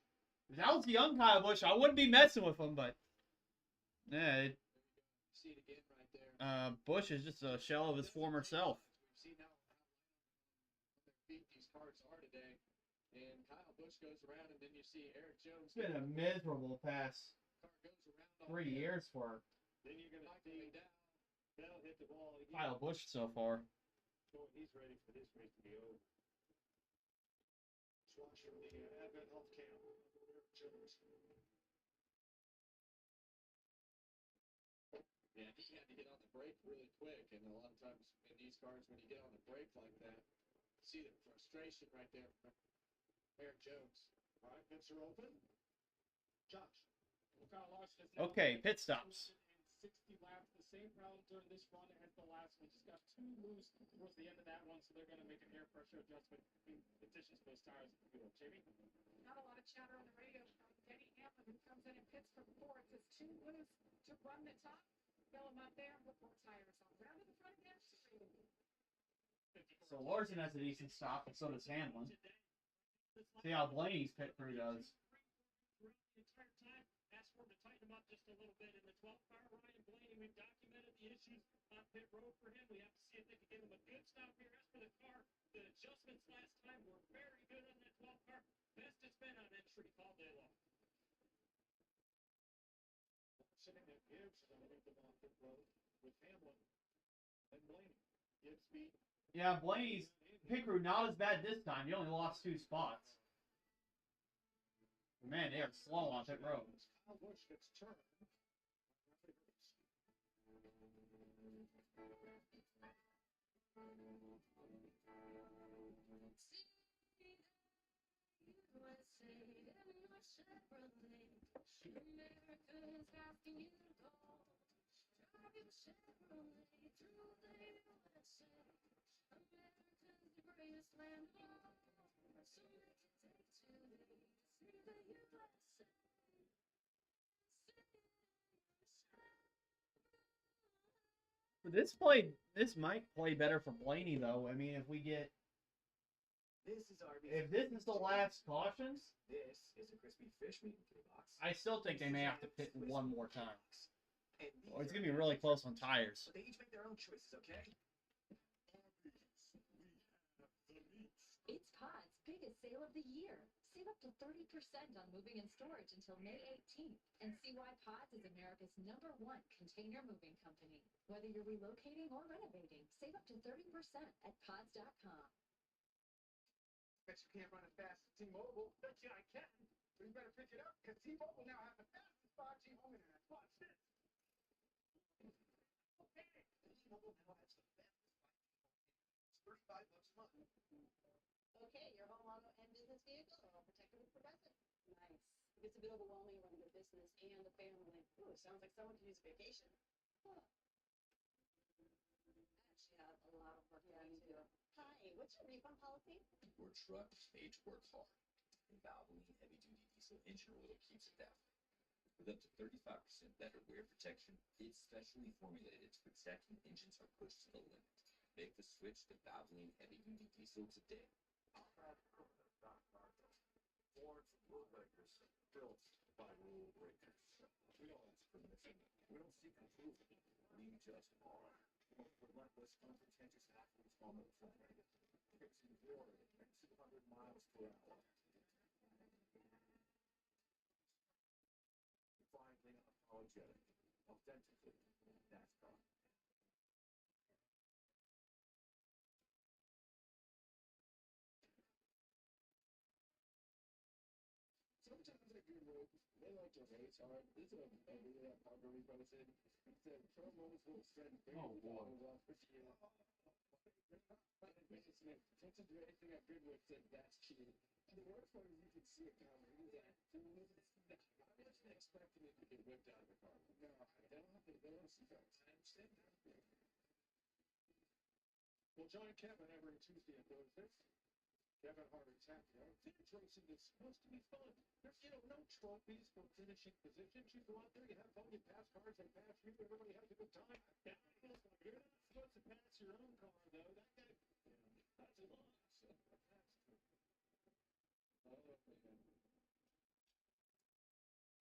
A: If that was the young Kyle Busch, I wouldn't be messing with him, but yeah,
B: See it again right there.
A: Busch is just a shell of his former self.
B: We've seen how their feet these cars are today. And Kyle Busch goes around, and then you see Eric Jones.
A: It's been a miserable past
B: Car goes around
A: 3 years for
C: Then you're going to see
B: down.
C: Bell hit the ball again.
A: Kyle Busch so far.
C: So he's ready for this race to be over. watch from the Advent Health Camp. Eric Jones.
B: Yeah, he had to get on the brake really quick, and a lot of times in these cars, when you get on the brake like that, see the frustration right there from Eric Jones.
C: All right, pits are open. Josh.
H: Kyle Larson is now
A: Okay, pit stops.
H: in 60 laps, the same problem during this run as the last one. Just got too loose towards the end of that one, so they're going to make an air pressure adjustment in addition to those tires at the wheel. Jamie?
I: Not a lot of chatter on the radio from Denny Hamlin, who comes in and pits for fourth. It's too loose to run the top. Fill him up there and put more tires on. Round to the front again.
A: So Larson has a decent stop, and so does Hamlin. See how Blaney's pit crew does.
H: Throughout the entire time, asked for him to tighten him up just a little bit. In the 12th car, Ryan Blaney, we've documented the issues on pit road for him. We have to see if they can give him a good stop here. As for the car, the adjustments last time were very good on that 12th car. Best it's been on entry all day long.
C: Sitting at Gibbs and leave them off pit road with Hamlin and Blaney. Gibbs beat.
A: Yeah, Blaney's pit crew not as bad this time. He only lost 2 spots. Man, they are slow on pit road.
C: Kyle Busch gets turned.
A: This might play better for Blaney though. I mean, if we get if this is the last caution,
D: This is a crispy fish meat box.
A: I still think they may have to pit one more time. Or it's gonna be really close on tires.
D: But they each make their own choices, okay?
F: It's Pod's biggest sale of the year. Save up to 30% on moving and storage until May 18th. And see why Pods is America's #1 container moving company. Whether you're relocating or renovating, save up to 30% at pods.com.
K: Bet you can't run as fast as T-Mobile. Bet you I can. So you better pick it up, because T-Mobile now has the fastest 5G home internet. Watch this. Okay. T-Mobile now has the fastest 5G home internet. It's $35 a month.
L: Okay, your home auto and business vehicle are all protected with Progressive. Nice. It gets a bit overwhelming running a business and a family. Ooh, sounds like someone could use a vacation. Huh. Actually, have a lot of work. Yeah, me too. Hi, what's your refund policy?
N: Your truck is made to work hard, and Valvoline heavy-duty diesel engine oil keeps it that way. With up to 35% better wear protection, it's specially formulated to protect when engines are pushed to the limit. Make the switch to Valvoline heavy-duty diesel today.
M: Born from bootleggers, built by rule breakers.
N: We don't ask permission. We don't seek approval. We just are. Relentless, unpretentious athletes on the track. Pitching glory at 200 miles per hour.
M: Finally unapologetic, authentically NASCAR.
B: Sometimes at good road, they like to race hard. This is a video that Parker posted. He said, Pro Mo's will send
A: Oh, boy.
B: for you. Texas Racing at Goodwood said that's cheating. And the worst part is you can see it coming. He's like, I wasn't expecting it to get whipped out of the car. No, they don't see folks. I understand that.
C: Well, John Kevin every Tuesday and Thursdays. Kevin Harvick's happy. Finish racing is supposed to be fun. There's, no trophies for finishing positions. You go out there, you have fun, you pass cars, they pass you, everybody has a good time. You're not supposed to pass your own car, though. That guy, that's a lot.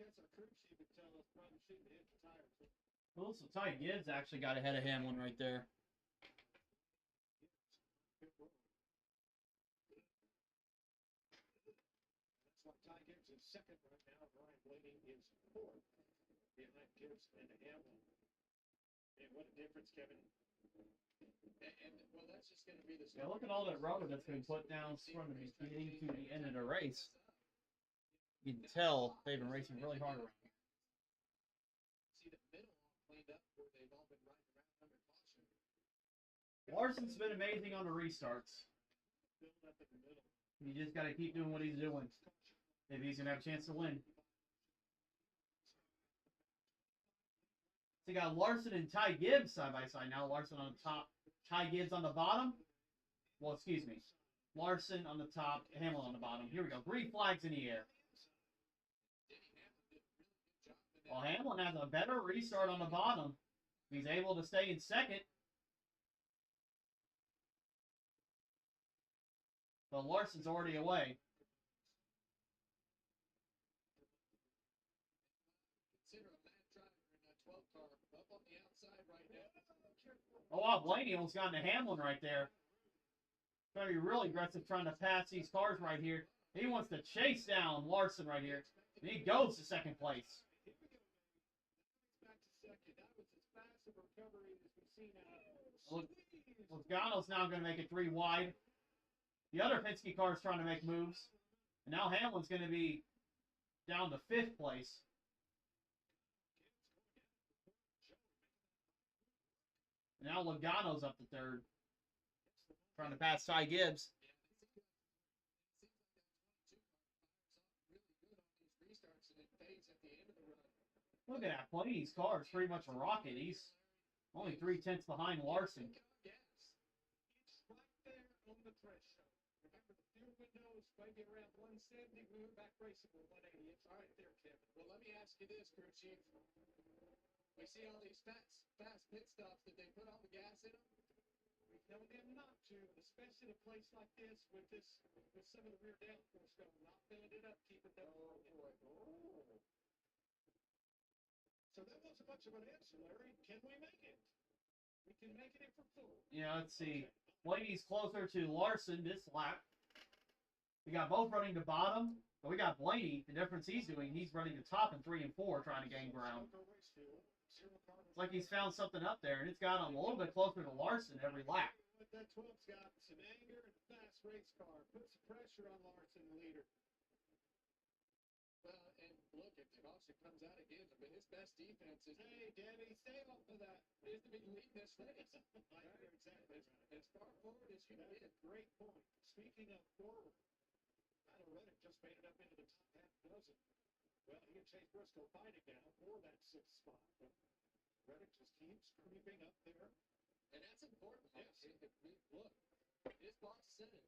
C: Guess our crew chief would tell us probably shouldn't hit the tires.
A: Well, so Ty Gibbs actually got ahead of Hamlin right there.
C: That's why Ty Gibbs is second right now. Ryan Blaney is fourth behind Gibbs and Hamlin. And what a difference, Kevin.
B: Well, that's just going to be the
A: Yeah, look at all that rubber that's been put down from the beginning to the end of the race. You can tell they've been racing really hard around here.
B: See the middle all cleaned up where they've all been riding around under caution.
A: Larson's been amazing on the restarts.
C: Build up in the middle.
A: You just got to keep doing what he's doing if he's going to have a chance to win. So you got Larson and Ty Gibbs side by side now. Larson on the top, Ty Gibbs on the bottom. Well, excuse me. Larson on the top, Hamlin on the bottom. Here we go. Green flags in the air. Well, Hamlin has a better restart on the bottom. He's able to stay in second. But Larson's already away.
B: Consider a mad driver in that 12 car up on the outside right now.
A: Oh, wow, Blaney almost got into Hamlin right there. Trying to be really aggressive trying to pass these cars right here. He wants to chase down Larson right here. And he goes to second place.
C: Back to second. That was as fast of a recovery as we've seen out of
A: Logano's now going to make it 3 wide. The other Penske car is trying to make moves. And now Hamlin's going to be down to 5th place. And now Logano's up to 3rd. Trying to pass Ty Gibbs. Look at that. Blaney's car is pretty much a rocket. He's only 3/10 behind Larson.
C: It's right there on the threshold. Remember, the fuel window is maybe around 170. We were back racing with 180. It's right there, Kevin.
B: Well, let me ask you this, crew chief. We see all these fast pit stops. Did they put all the gas in them?
C: We know them not to, especially in a place like this with some of the rear downforce going, not filling it up, keeping them. So that wasn't much of an answer, Larry. Can we make it? We can make it if we're full.
A: Yeah, let's see. Blaney's closer to Larson this lap. We got both running to bottom, but we got Blaney. The difference he's doing, he's running to top in 3 and 4, trying to gain ground. It's like he's found something up there, and it's got him a little bit closer to Larson every lap.
C: But that 12's got some anger and fast race car. Put some pressure on Larson, the leader.
B: Well, and look, if the caution comes out again, I mean, his best defense is...
C: Hey, Danny, stay off of that.
B: Is to be leading this race.
C: Exactly.
B: As far forward as you can get.
C: Great point. Speaking of forward, Tyler Reddick just made it up into the top half dozen. Well, he and Chase Briscoe fighting now for that 6th spot. But Reddick just keeps creeping up there.
B: And that's important.
C: Yes.
B: Look, his boss said it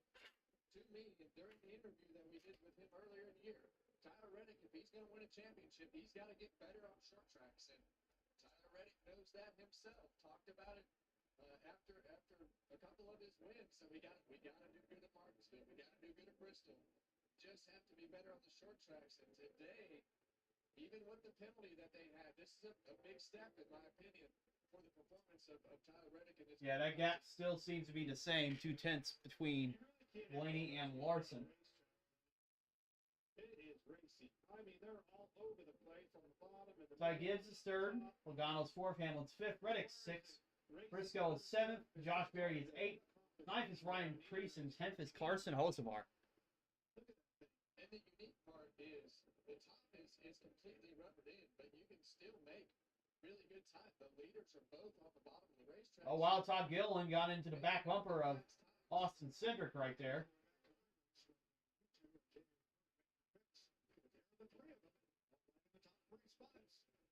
B: to me during the interview that we did with him earlier in the year. Tyler Reddick, if he's going to win a championship, he's got to get better on short tracks. And Tyler Reddick knows that himself. Talked about it after a couple of his wins. So we got to do good at Martinsville. We got to do good at Bristol. Just have to be better on the short tracks. And today, even with the penalty that they had, this is a big step, in my opinion, for the performance of Tyler Reddick.
A: Yeah, that gap still seems to be the same, 2/10 between Blaney and Larson.
C: It is racy. I mean, they're all over the place on the bottom. And
A: Ty Gibbs is 3rd. Logano's 4th. Hamlin's 5th. Reddick's 6th. Briscoe is 7th. Josh Berry is 8th. 9th is Ryan Preece. And 10th is Carson Hocevar.
B: And the unique part is the top is completely rubbered in, but you can still make really good time. The leaders are both on the bottom of the racetrack.
A: Oh, wow. Todd Gilliland got into the back bumper of Austin Cindric right there.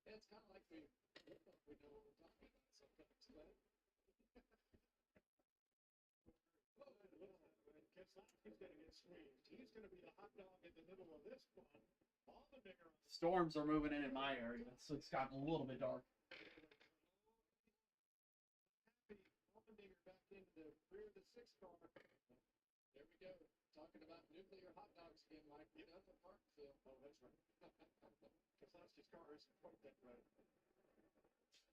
B: Yeah, it's kind of like we know what we're talking about sometimes.
C: He's going to get squeezed. He's going to be the hot dog in the middle of this one.
A: Storms are moving in my area, so it's gotten a little bit dark.
B: Allmendinger back into the rear of the 6th car. There we go. Talking about nuclear hot dogs again, Mike. Get up at Martinsville.
C: Oh, that's right. Keselowski's car isn't quite that right.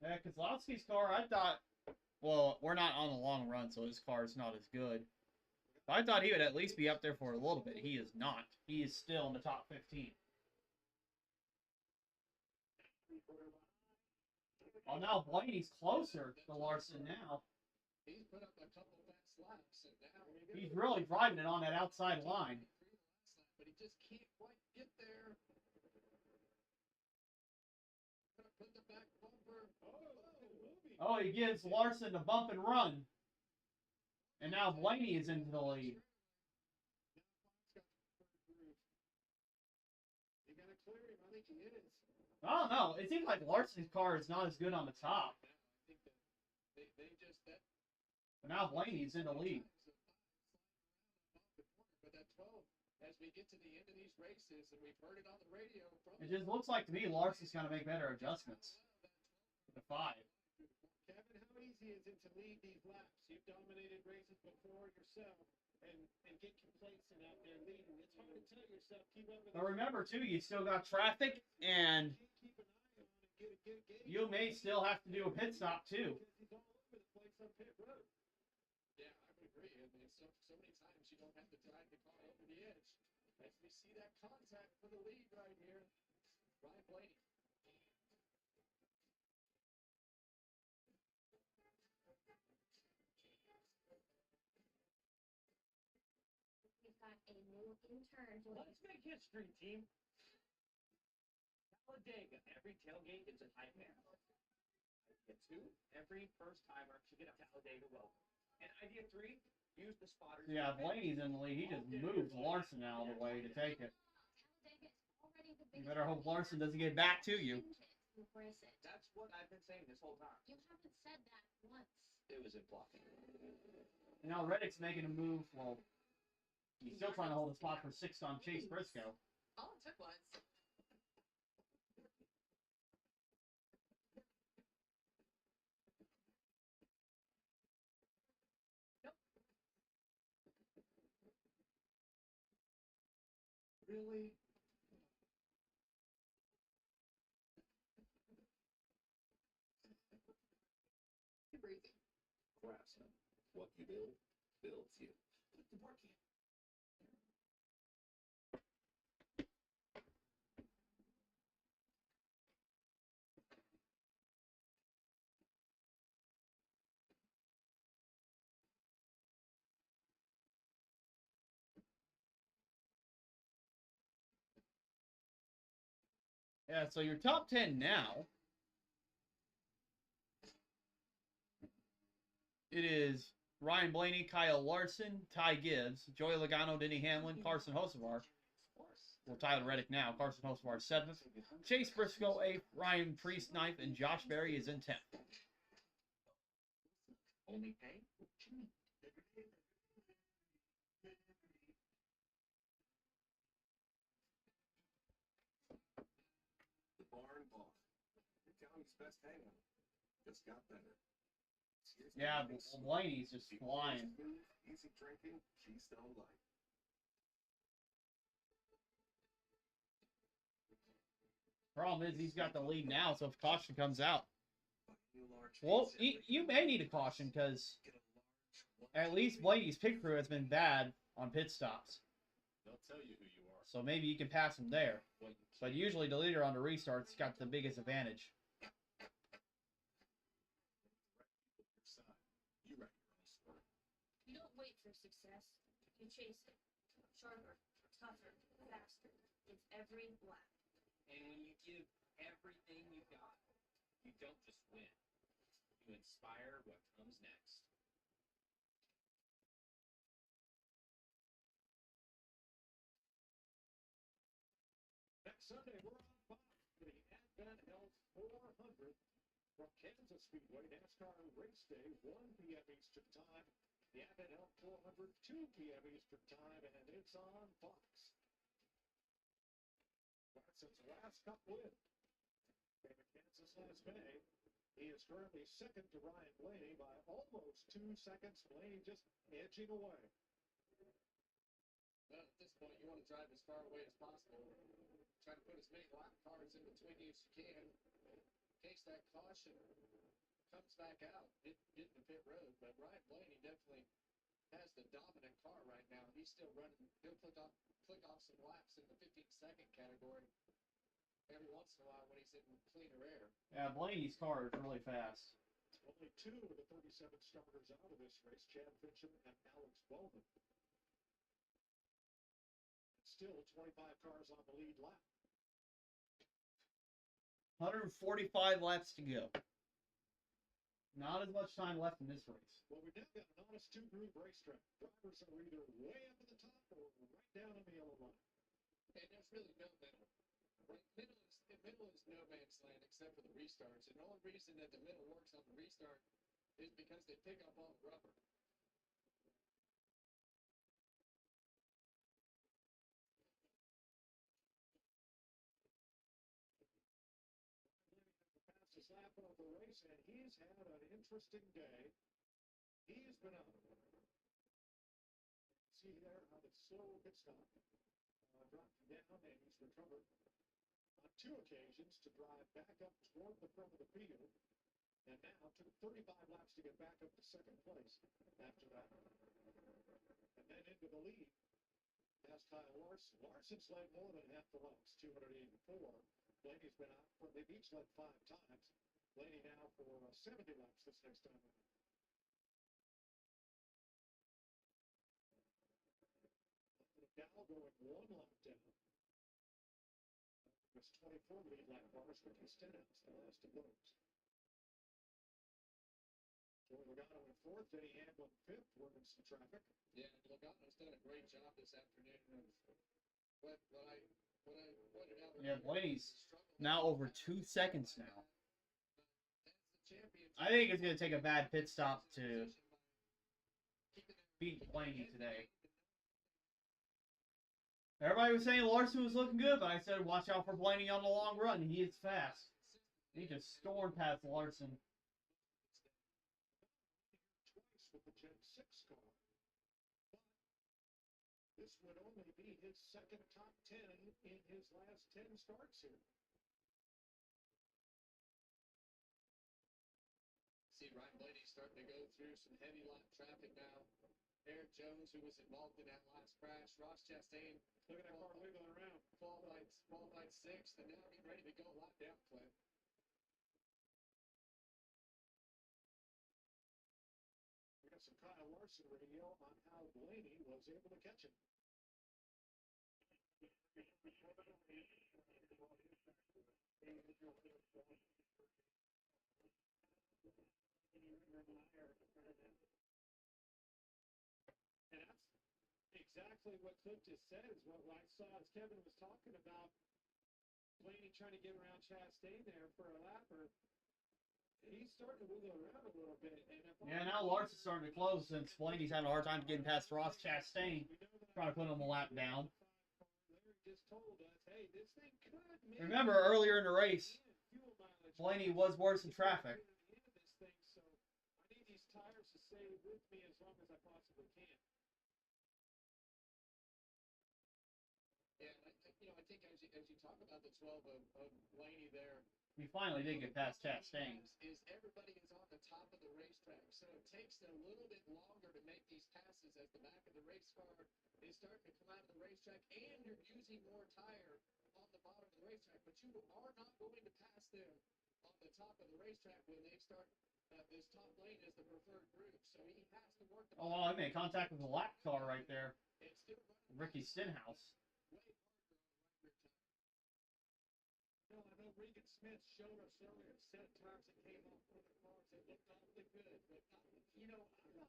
A: Yeah, Keselowski's car, I thought, well, we're not on a long run, so his car is not as good. But I thought he would at least be up there for a little bit. He is not. He is still in the top 15. Oh, now Blaney's closer to Larson now.
B: He's put up a couple fast laps, and now
A: He's really driving it on that outside line.
B: but he just can't quite get there. Put the back bumper.
A: Oh, he gives Larson the bump and run. And now Blaney is into the lead.
B: You gotta clear him. I think he is.
A: I don't know. It seems like Larson's car is not as good on the top.
B: I think that they just that.
A: But now Blaney's in the lead.
B: But that 12, as we get to the end of these races, and we've heard it on the radio.
A: It just looks like to me Larson's going to make better adjustments. The 5.
C: Kevin, how easy is it to lead these laps? You've dominated races before yourself and get complacent out there leading. It's hard to tell yourself, keep up with
A: But remember, too, you still got traffic, and you may still have to do a pit stop, too.
B: Yeah, I would agree. I mean, so many times you don't have to drive the car over the edge. As we see that contact for the lead right here, Ryan Blaney.
F: We've got a new intern.
H: Let's make history, team. Talladega. Every tailgate is an iPad. Idea 2, every first timer should get a Talladega welcome. And idea 3, use the spotters.
A: Yeah, Blaney's in the lead. He just moves Larson out of the way to take it. You better hope Larson doesn't get back to you.
O: That's what I've been saying this whole time.
F: You haven't said that once.
O: It was implied.
A: Now Reddick's making a move. Well, he's still trying to hold a spot for 6th on Chase Briscoe.
L: All it took was.
B: Really?
L: You're breathing.
N: Craftsman. What you build, builds you.
E: Put the work in.
A: Yeah, so your top 10 now. It is Ryan Blaney, Kyle Larson, Ty Gibbs, Joey Logano, Denny Hamlin, Carson Hocevar. Well, Tyler Reddick now. Carson Hocevar 7th. Chase Briscoe 8th. Ryan Priest 9th. And Josh Berry is in 10th.
O: Only pay?
N: The barn bar. Your county's best hangout. Just got better.
A: Yeah, Blaney's just flying.
N: Easy drinking, Keystone Light.
A: Problem is, he's got the lead now, so if caution comes out. Well, you may need a caution, because at least Blaney's pit crew has been bad on pit stops.
M: They'll tell you who you are.
A: So maybe you can pass him there. But usually the leader on the restart's got the biggest advantage.
F: You don't wait for success. You chase it. Sharper, tougher, faster. It's every lap.
H: And when you give everything you've got, you don't just win. You inspire what comes next.
C: Next Sunday, we're on Fox for the Advent Health 400 from Kansas Speedway NASCAR Race Day, 1 p.m. Eastern Time. The Advent Health 400, 2 p.m. Eastern Time, and it's on Fox. Larson's last Cup win came at Kansas last May. He is currently second to Ryan Blaney by almost 2 seconds. Blaney just edging away.
B: Well, at this point, you want to drive as far away as possible. Try to put as many lap cars in between you as you can. In case that caution comes back out, get in the pit road. But Ryan Blaney definitely has the dominant car right now. He's still running. He'll click off some laps in the 15-second category every once in a while when he's in cleaner air.
A: Yeah, Blaney's car is really fast.
C: Only 2 of the 37 starters out of this race, Chad Fincham and Alex Bowman. Still 25 cars on the lead lap.
A: 145 laps to go. Not as much time left in this race.
C: Well, we've now got an honest two-groove racetrack. Drivers are either way up at the top or right down on the yellow line.
B: And there's really no middle. Right? Middle is no man's land except for the restarts. And the only reason that the middle works on the restart is because they pick up all the rubber.
C: Fastest lap of the race, and he's had an interesting day. He's been up. See there how the slow pit stop dropped down, and he's recovered on 2 occasions to drive back up toward the front of the field, and now took 35 laps to get back up to second place after that. And then into the lead, past Kyle Larson. Larson's led more than half the laps, 284. Blaney's been out, they've each led 5 times. Blaney now for 70 laps this next time around. Dow going 1 lap down. There's 24 lead lap bars for Stenhouse, the last of those. Joey Logano in 4th, Denny Hamlin 5th, working some traffic.
B: Yeah, Logano's done a great job this afternoon. What I pointed out.
A: Yeah, Blaney's now over 2 seconds now. I think it's going to take a bad pit stop to beat Blaney today. Everybody was saying Larson was looking good, but I said watch out for Blaney on the long run. He is fast. He just stormed past Larson.
C: Twice with the Gen 6 car. But this would only be his second top 10 in his last 10 starts here.
B: See Ryan Blaney starting to go through some heavy lap traffic now. Eric Jones, who was involved in that last crash. Ross Chastain.
C: Look at that car wiggling around.
B: Qualified 6th, and now getting ready to go a lap down, Clint.
C: We got some Kyle Larson radio on how Blaney was able to catch him. And that's exactly what Clint just said, is what I saw as Kevin was talking about. Blaney trying to get around Chastain there for a lapper. He's starting to wiggle around a little bit.
A: Yeah, now Larson's starting to close since Blaney's having a hard time getting past Ross Chastain. Trying to put him a lap down.
C: Just told us, hey, this thing could
A: Remember, earlier in the race, Blaney was worse in traffic.
C: So I need these tires to stay with me as long as I possibly can.
B: Yeah, I think as you talk about the 12 of Blaney there,
A: We finally did get past Chastain.
B: is everybody is on the top of the racetrack, so it takes a little bit longer to make these passes as the back of the race car is starting to come out of the racetrack, and you're using more tire on the bottom of the racetrack, but you are not going to pass them on the top of the racetrack when they start this top lane as the preferred group, so he has to work the
A: Oh, well, I made contact with the lap car right there.
B: It's still
A: Ricky Stenhouse.
B: way harder on the right rear tire.
C: No, I know Regan Smith showed us earlier set of tires that came off one of the cars that looked awfully good, but I'm not sure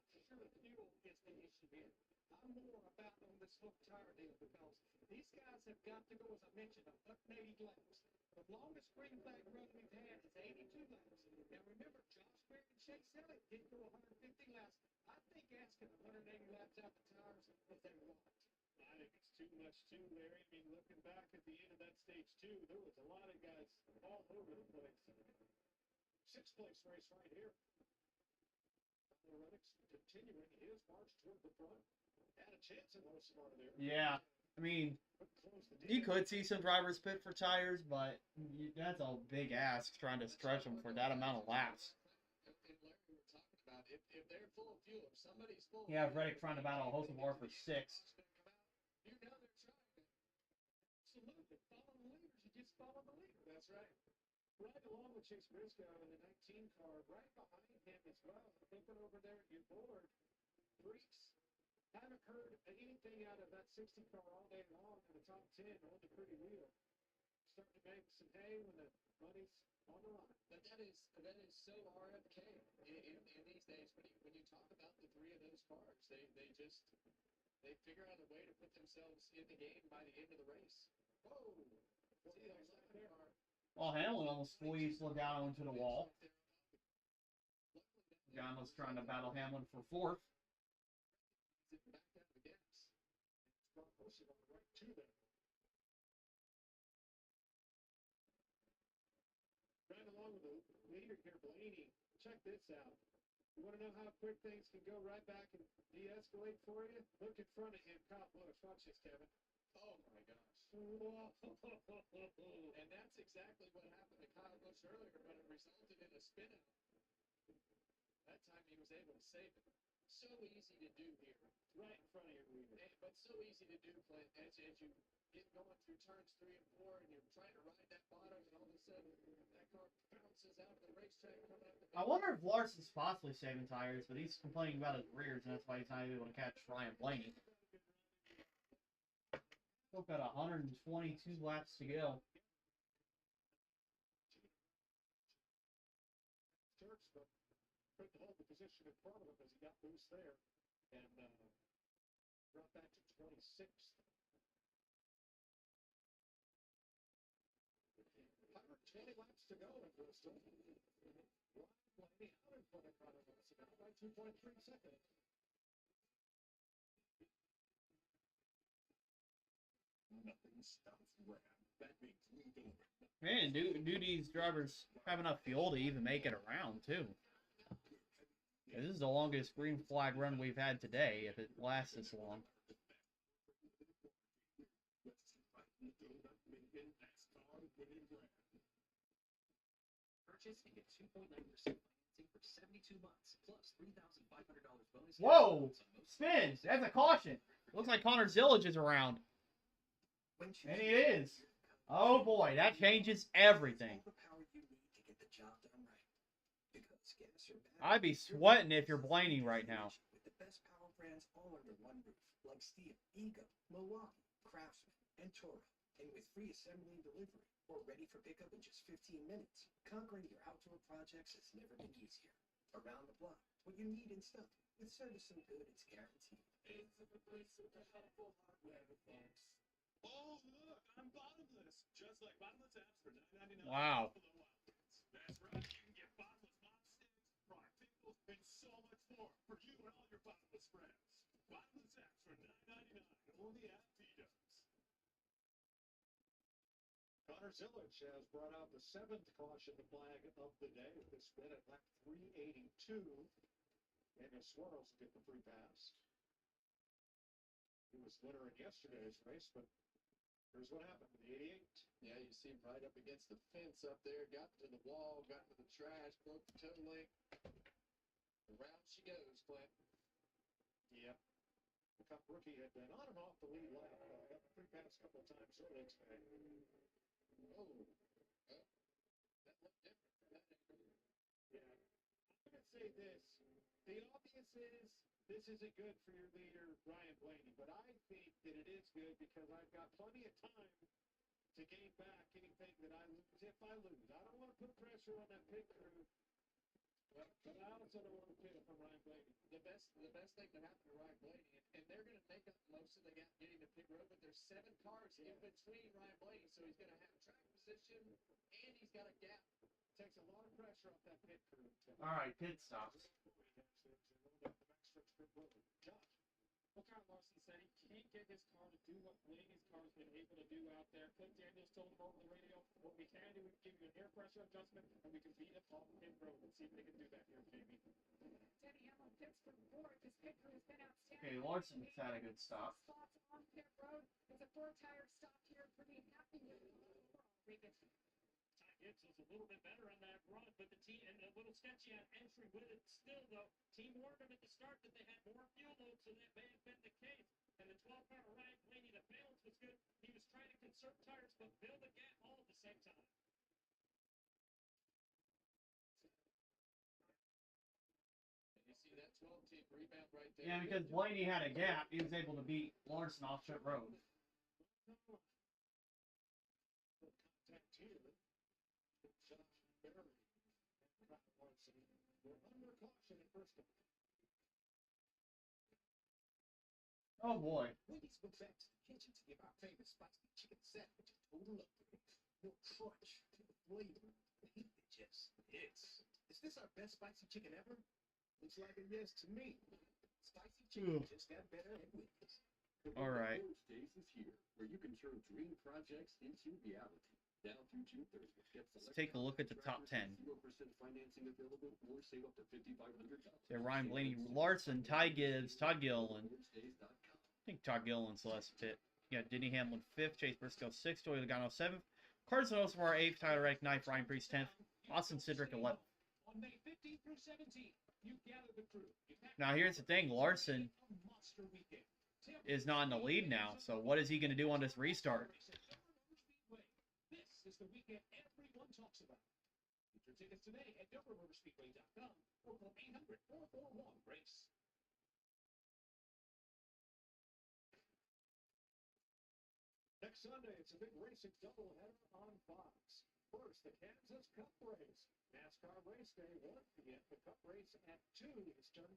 C: fuel is the issue here. I'm more about on this whole tire deal because these guys have got to go, as I mentioned, 180 laps. The longest green flag run we've had is 82 laps. Now remember, Josh Berry and Chase Elliott did go 150 laps. I think asking 180 laps out the tires is a lot. I think it's too much too, Larry. I mean, looking back at the end of that stage 2, there was a lot of guys all over the place. 6th place race right here. Reddick's continuing his march toward the front. Had a chance in those smart there.
A: Yeah, I mean, you could see some drivers pit for tires, but that's a big ask trying to stretch them for that amount of laps.
B: And Larry, we were talking about if they're full of fuel, if somebody's full of
A: Yeah, Reddick trying to battle a Hocevar for 6th.
B: You know they're trying to.
C: Absolutely. Follow the leaders. You just follow the leader. That's right. right along with Chase Briscoe in the 19 car, right behind him as well. Looking over there at your board, Freaks haven't heard anything out of that 60 car all day long in the top 10 on the pretty wheel. Starting to make some hay when the money's on the line.
B: But that is so RFK in these days. When you talk about the three of those cars, they figure out a way to put themselves in the game by the end of the race. Whoa! See, there's that car.
A: Well, Hamlin almost squeezed Logano into the wall. Logano's trying to battle Hamlin for fourth.
B: Back out of the gas.
C: Brought Wilson on the right to them. Right along with the leader here, Blaney. Check this out. You want to know how quick things can go right back and de-escalate for you? Look in front of him, Kyle Busch. Watch this, Kevin.
B: Oh my gosh. Whoa. And that's exactly what happened to Kyle Busch earlier, but it resulted in a spin out. That time he was able to save it. So easy to do here.
C: Right in front of your leader.
B: But so easy to do, Clint, as you get going through turns 3 and 4 and you're trying to ride that bottom and all of a sudden that car bounces out of the racetrack coming up the
A: I wonder if Larson's possibly saving tires, but he's complaining about his rears, and that's why he's not able to catch Ryan Blaney. Still got 122 laps to go.
C: Church, but couldn't hold the position in front of him as he got loose there and dropped back to 26th. 120 laps to go in Bristol. Ryan Blaney out in front of Connor Wilson now by 2.3 seconds.
M: Nothing stops Ram. That makes me go.
A: Man, do these drivers have enough fuel to even make it around, too? Yeah, this is the longest green flag run we've had today, if it lasts this long.
D: Purchase and get 2.9% financing for 72 months, plus $3,500 bonus.
A: Whoa! Spins! That's a caution! Looks like Connor Zillage is around. And he is. Oh boy, that changes everything. I'd be sweating if you're Blaney right now.
E: With the best power brands all under one roof, like Steel, Ego, Milwaukee, Craftsman, and Toro. And with free assembly and delivery, or ready for pickup in just 15 minutes. Conquering your outdoor projects has never been easier. Around the block, what you need in stock. With service so good, it's guaranteed.
K: It's a place with the helpful hardware, folks. Oh, look, I'm bottomless. Just like bottomless apps for $9.99.
A: Wow.
K: That's right. You can get bottomless mop sticks, fry pickles, and so much more for you and all your bottomless friends. Bottomless apps for $9.99 only at Vito's.
C: Connor Zillage has brought out the 7th caution flag of the day with a spin at lap 382. Daniel Suarez will get the free pass. He was winner in yesterday's race, but here's what happened with the 88.
B: Yeah, you see him right up against the fence up there, got to the wall, got to the trash, broke the toe link. Around she goes, Clint.
C: Yep. The Cup rookie had been on and off the lead lap. Got the free pass a couple of times early today.
B: Oh, that looked different.
C: Yeah. I'm going to say this. The obvious is this isn't good for your leader, Ryan Blaney, but I think that it is good because I've got plenty of time to gain back anything that I lose if I lose. I don't want to put pressure on that pit crew, but I also don't want to pit from Ryan Blaney.
B: The best thing that happened to Ryan Blaney, and they're going to make up most of the gap getting to pit road, but there's 7 cars in between Ryan Blaney, so he's going to have track position, and he's got a gap.
C: Takes a lot of pressure off that pit crew.
A: All right, pit stops.
C: Josh.
H: Well, Kyle Larson said he can't get his car to do what Blaney's car's been able to do out there. Clint Daniels told him over the radio, what we can do is give you an air pressure adjustment, and we can beat it off pit road. Let's see if they can do that here, Jamie.
I: Denny Hamlin pits for fourth. His pit crew has been outstanding.
A: Okay, Larson's had a good stop.
I: Spots on pit road. It's a 4-tire stop here. Pretty happy with Regan.
H: Gibson's a little bit better on that run, but the team, and a little sketchy on entry with it still, though. Team warned him at the start that they had more fuel load, so that may have been the case. And the 12-car Ryan Blaney, the balance was good. He was trying to conserve tires, but build a gap all at the same time.
B: team rebound right there.
A: Yeah, because Blaney had a gap, he was able to beat Larson off Chip Road.
C: Contact here. Josh Berry and Kyle Larson were under caution at first.
A: Oh boy.
K: Wendy's went back to the kitchen to give our famous spicy chicken sandwich a total upgrade. More crunch, flavor, heat that just hits. Is this our best spicy chicken ever? Looks like a yes to me. Spicy chicken just got better at Wendy's.
A: All right.
D: Days is here, where you can turn dream projects into reality. Now through June 30th, get
A: Let's take a look at the top 10.
D: 0% financing available, or save up to $5,500.
A: Yeah, Ryan Blaney, Larson, Ty Gibbs, Todd Gilliland. I think Todd Gilliland's the last fit. You got Denny Hamlin 5th, Chase Briscoe 6th, Joey Logano 7th, Carson Osvar 8th, Tyler Reddick 9th, Ryan Priest 10th, Austin Cindric 11th.
C: On May 15th through 17th, you gather the crew.
A: Now here's the thing, Larson is not in the lead now, so what is he going to do on this restart?
C: This is the weekend everyone talks about. Get your tickets today at DoverMotorspeedway.com or call 800-441-RACE. Next Sunday, it's a big racing doubleheader on Fox. First, the Kansas Cup race. NASCAR race day, 1 p.m. The Cup race at 2 Eastern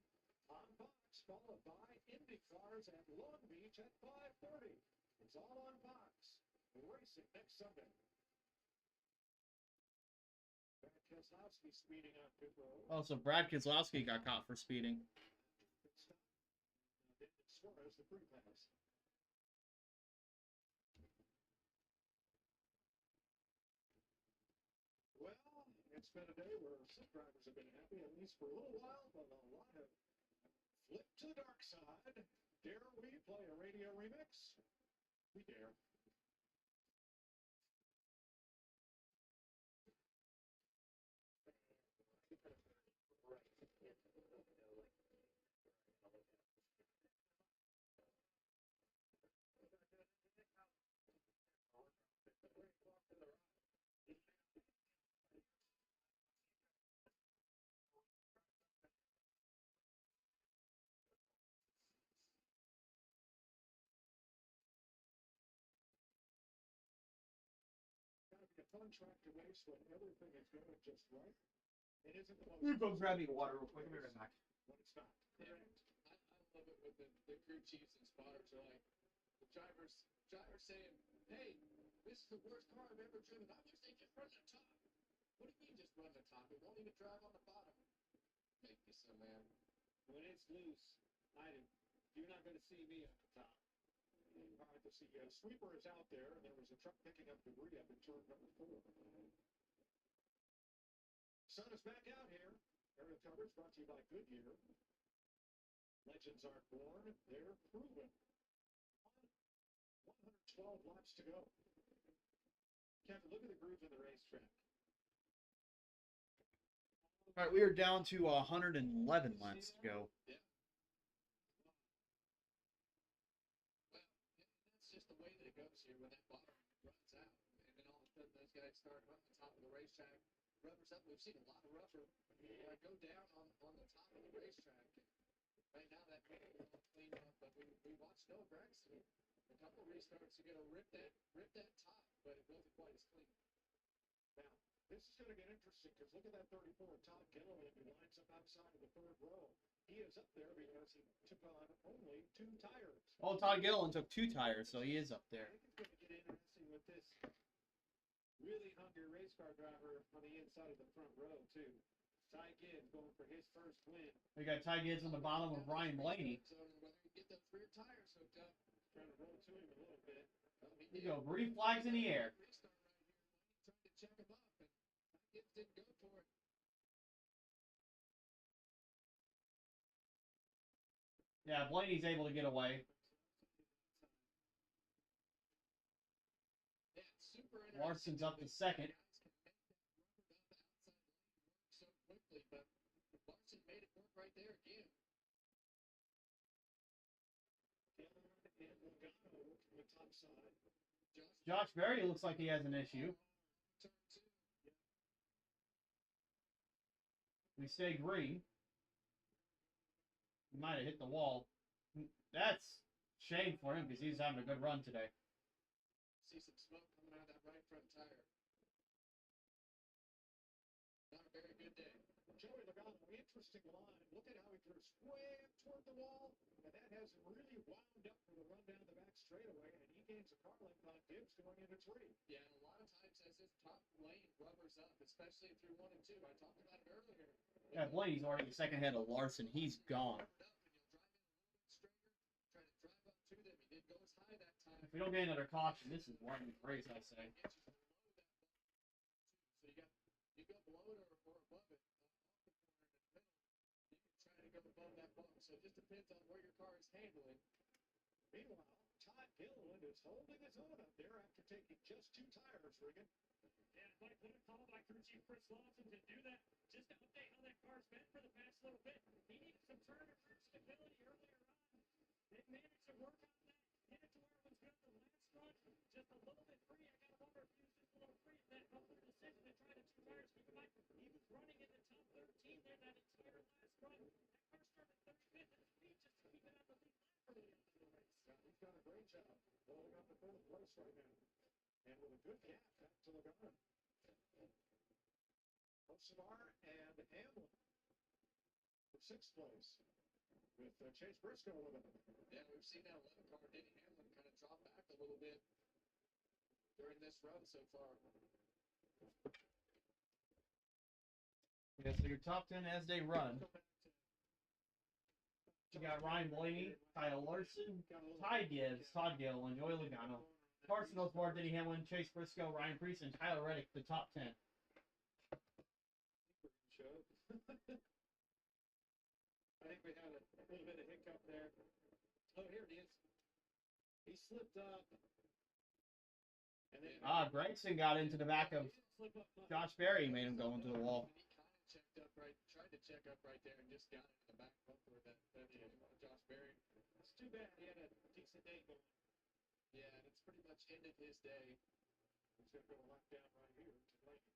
C: on Fox, followed by Indy cars at Long Beach at 5:30. It's all on Fox. Racing next Sunday. Brad Keselowski speeding on pit road.
A: Oh, so Brad Keselowski got caught for speeding.
C: Suarez, the free pass. Well, it's been a day where some drivers have been happy, at least for a little while, but a lot have flipped to the dark side. Dare we play a radio remix? We dare. A fun track to race when everything is going just right. It isn't close.
A: I'm gonna go grab me water real quick. I'll be right back.
C: When it's not.
B: Yeah, I love it when the crew chiefs and spotters are like, the drivers saying, hey, this is the worst car I've ever driven. Obviously, just run the top. What do you mean just run the top? It won't even drive on the bottom. Make me so mad.
C: When it's loose, you're not going to see me at the top. Hard to see. Sweeper is out there, and there was a truck picking up debris up in turn number 4. Sun is back out here. Aerial coverage brought to you by Goodyear. Legends aren't born, they're proven. 112 laps to go. Kevin, look at the grooves on the racetrack.
A: All right, we are down to 111 laps to go.
B: Yeah. Well, that's just the way that it goes here when that bottom runs out. And then all of a sudden those guys start on the top of the racetrack. Rubbers up. We've seen a lot of rubber go down on the top of the racetrack. Right now that all cleaned up, but we watched Noah Gragson. A couple restarts are going to rip that top, but it wasn't quite as clean.
C: Now, this is going to get interesting because look at that 34, Todd Gilliland, who lines up outside of the 3rd row. He is up there because he took on only 2 tires.
A: Oh, Todd Gilliland took 2 tires, so he is up there.
C: I think it's going to get interesting with this really hungry race car driver on the inside of the front row, too. Ty Gibbs going for his first win.
A: We got Ty Gibbs on the bottom with Ryan Blaney.
B: So whether you get those rear tires hooked up,
C: Trying to roll to him a little bit.
A: Here we go, green flags in the air.
B: Restart right here. Trying to check him up, and Gibbs didn't go for it.
A: Yeah, Blaney's able to get away.
B: Yeah, super
A: Larson's up to 2nd.
B: So quickly, but Larson made it work right there again.
C: The top side.
A: Josh Berry looks like he has an issue. We stay green. He might have hit the wall. That's shame for him because he's having a good run today.
B: See some smoke coming out of that right front tire. Not a very good day.
C: Joey Logano, interesting line. Look at how he drifts way up toward the wall, and that has him really wound up for the run down the back straightaway, and he gains a car length on Gibbs going into 3.
B: Yeah, and a lot of times as this top lane rubbers up, especially through 1 and 2, I talked about it earlier.
A: Yeah, Blaney's already second ahead of Larson. He's gone. If we don't get another caution, this is one race, I say.
B: So you go below it or above it. Off the corner in the middle, you can try to go above that bump. So it just depends on where your car is handling.
C: Meanwhile, Todd Gilliland is holding his own up there after taking just 2 tires, Riggin.
H: Yeah, Mike, what a call by crew chief Chris Lawson to do that. Just to update how that car's been for the past little bit. He needed some turn and rear stability earlier on. They managed to work on that, get it to where it was good the last run. Just a little bit free. I gotta wonder if he was just a little free. That helped their decision to try the 2 tires. Keep in mind, he was running in the top 13 there that entire last run. That car started 35th in the speed just to keep it on the lead lap early on in the race.
C: Yeah, he's done a great job holding up to 4th place right now. And with a good gap back to Logano. Osamar and Hamlin for 6th place with Chase Briscoe with him.
B: Yeah, we've seen that 11 car, Denny Hamlin, kind of drop back a little bit during this run so far.
A: Yeah, so your top 10 as they run. You got Ryan Blaney, Kyle Larson, Ty Gibbs, Todd Gill, and Joey Logano. Carson Osborne, Denny Hamlin, Chase Briscoe, Ryan Preece, and Tyler Reddick, the top 10.
C: I think we had a little bit of hiccup there. Oh, here it is. He slipped up. And then
A: Gregson got into the back of Josh Berry, made him go into the wall.
B: He kind of checked up right, tried to check up right there and just got it in the back bumper of that Josh Berry.
C: It's too bad he had a decent day going.
B: Yeah, and it's pretty much ended his day.
C: He's going to go a lap down right here to Blaney.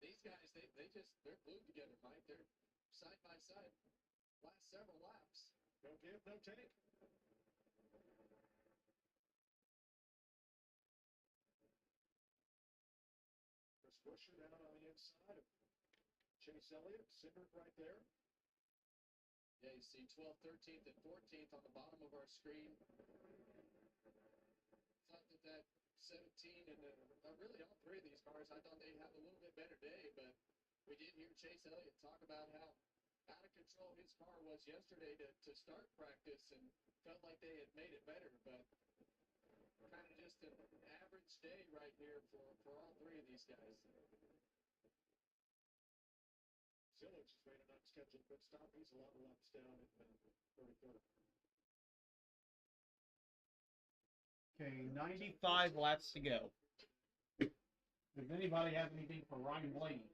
B: These guys, they're glued together, Mike. They're side by side. Last several laps.
C: No give, no take. Chris Buescher down on the inside of Chase Elliott, centered right there.
B: Yeah, you see 12th, 13th, and 14th on the bottom of our screen. Thought that 17 and really all 3 of these cars, I thought they'd have a little bit better day, but we did hear Chase Elliott talk about how out of control his car was yesterday to start practice and felt like they had made it better, but kind of just an average day right here for all 3 of these guys.
C: Zillage has made an unscheduled pit stop. He's a lot of laps down in 33rd.
A: Okay, 95 laps to go. Does anybody have anything for Ryan Blaney?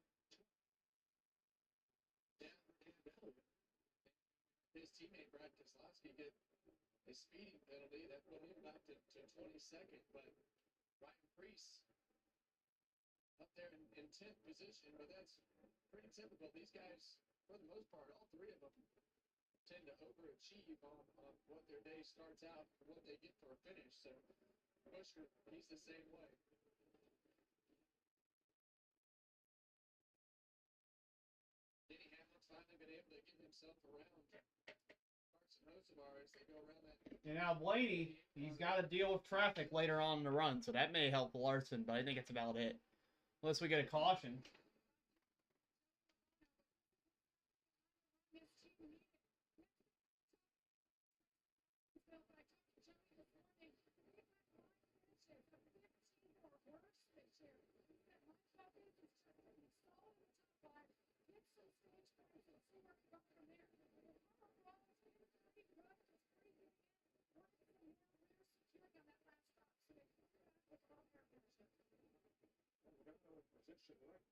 B: His teammate Brad Keselowski get a speeding penalty that put him back to 22nd, but Ryan Preece up there in 10th position, but that's pretty typical. These guys, for the most part, all 3 of them tend to overachieve on what their day starts out and what they get for a finish. So Buescher, he's the same way. Denny Hamlin's finally been able to get himself around Carson Hocevar as they go around that.
A: And now Blaney, he's got to deal with traffic later on in the run, so that may help Larson, but I think that's about it. Unless we get a caution.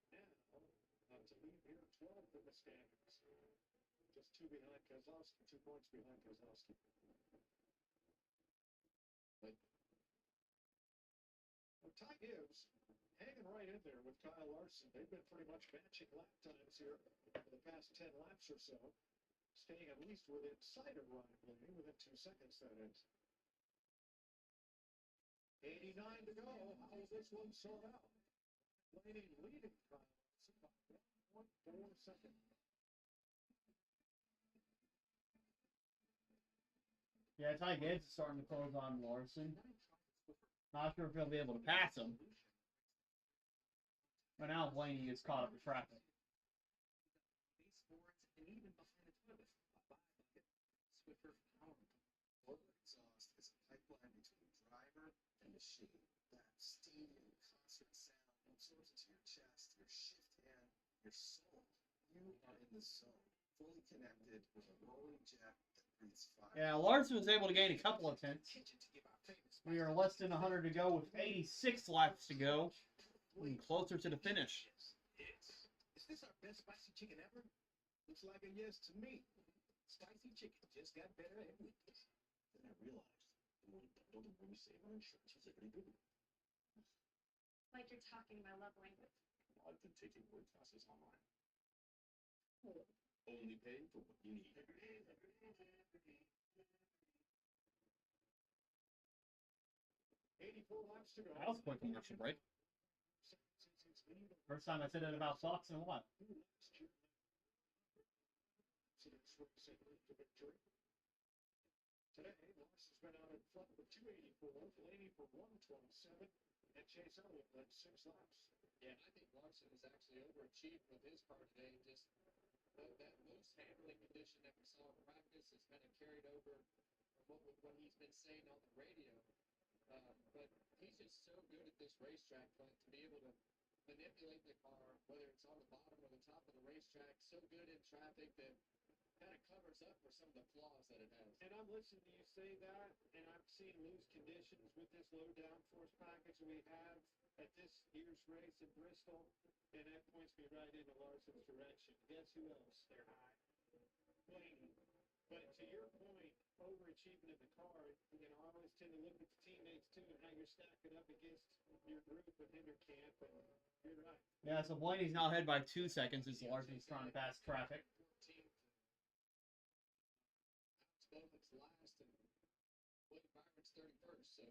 C: Position right now to lead here 12th in the standings. Just 2 behind Keselowski, 2 points behind Keselowski. Ty Gibbs hanging right in there with Kyle Larson. They've been pretty much matching lap times here for the past 10 laps or so, staying at least within sight of Ryan Blaney, within 2 seconds, that is. 89 to go. How will this one sort out? Blaney leading Kyle Larson by 1.4 seconds.
A: Yeah, Ty Gibbs is starting to close on Larson. Not sure if he'll be able to pass him. But now Blaney is caught up in traffic.
D: And even behind the toilet, Swiffer power pump. Exhaust is a pipeline between driver and machine. That steam and concert sound absorbs into your chest, your shift hand, your soul. You are in the zone, fully connected with a rolling jet that breathes fire.
A: Yeah, Larson was able to gain a couple of tenths. We are less than 100 to go with 86 laps to go. And closer to the finish.
C: Is this our best spicy chicken ever? Looks like a yes to me. Spicy chicken just got better every week. Then I realized the more you bundle, the more you save on insurance with Liberty Blue.
I: Like you're talking my love language.
M: I've been taking word classes online. Only pay for what you need.
C: 84 laps to go.
A: That was a quick commercial break. First time I said that about Fox in a while.
C: Today, Larson's been out in front with 284, Blaney for 127, and Chase Elliott led 6 laps.
B: Yeah, I think Larson has actually overachieved with his car today. Just that loose handling condition that we saw in practice has kind of carried over from what he's been saying on the radio. But he's just so good at this racetrack, Clint, to be able to manipulate the car, whether it's on the bottom or the top of the racetrack, so good in traffic that kind of covers up for some of the flaws that it has.
C: And I'm listening to you say that, and I'm seeing loose conditions with this low downforce package we have at this year's race in Bristol, and that points me right into Larson's direction. Guess who else? They're high. Blaney. But to your point, overachieving in the car, you know, I always tend to look at the teammates too and how you're stacking up against your group with Hinderkamp, but you're right.
A: Yeah, so Blaney's now ahead by 2 seconds as Larson's trying to pass traffic.
B: Bowman's last and Blake Byron's 31st, so